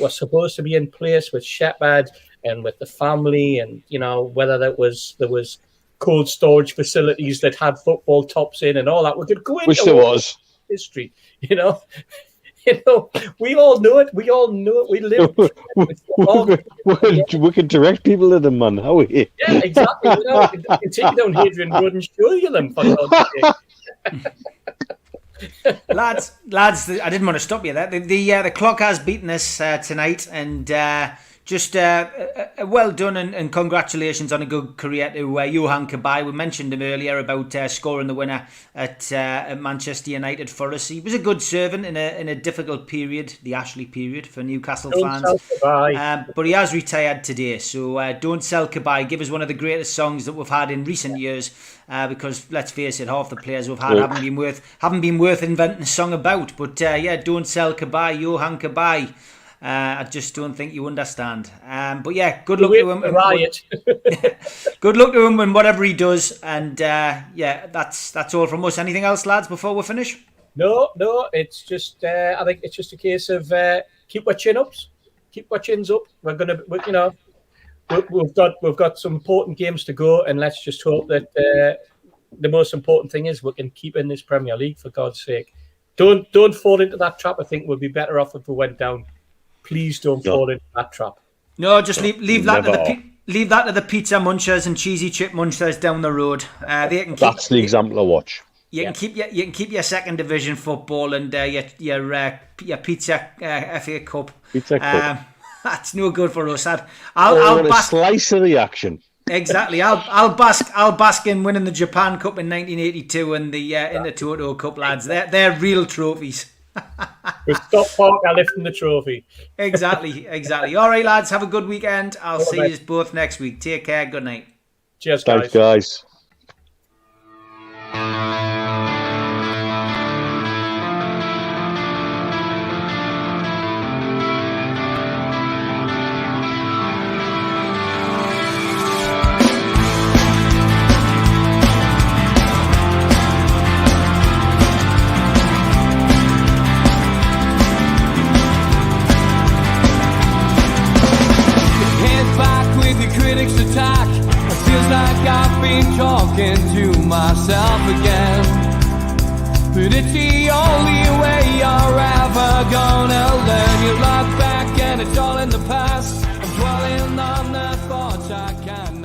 supposed to be in place with Shepherd and with the family, and whether there was cold storage facilities that had football tops in and all that. We could go into which there was history, we all know it. We live. We can direct people to them, man. How are you? Yeah, exactly. I can take you down Hadrian Road and show you them. For lads, I didn't want to stop you there. The clock has beaten us tonight, and just well done and congratulations on a good career to Johan Kabay. We mentioned him earlier about scoring the winner at Manchester United for us. He was a good servant in a difficult period, the Ashley period for Newcastle fans. But he has retired today, so don't sell Kabay. Give us one of the greatest songs that we've had in recent years, because let's face it, half the players we've had haven't been worth inventing a song about. But don't sell Kabay, Johan Kabay. I just don't think you understand. But yeah, good luck to him. Good luck to him and whatever he does. And that's all from us. Anything else, lads, before we finish? No. It's just I think it's just a case of keep our chin ups, keep our chins up. We've got some important games to go, and let's just hope that the most important thing is we can keep in this Premier League, for God's sake. Don't fall into that trap. I think we'll be better off if we went down. Please don't fall into that trap. No, just leave that to the pizza munchers and cheesy chip munchers down the road. That's the example to watch. You can keep your second division football and your pizza FA Cup. Pizza Cup. That's no good for us. I'll a slice of the action. Exactly. I'll bask in winning the Japan Cup in 1982 and the in the Toto Cup, lads. They're real trophies. With Scott Parker lifting the trophy. Exactly. All right, lads. Have a good weekend. I'll see you both next week. Take care. Good night. Cheers, guys. Thanks, guys. Attack. It feels like I've been talking to myself again. But it's the only way you're ever gonna learn. You look back and it's all in the past. I'm dwelling on the thoughts I can't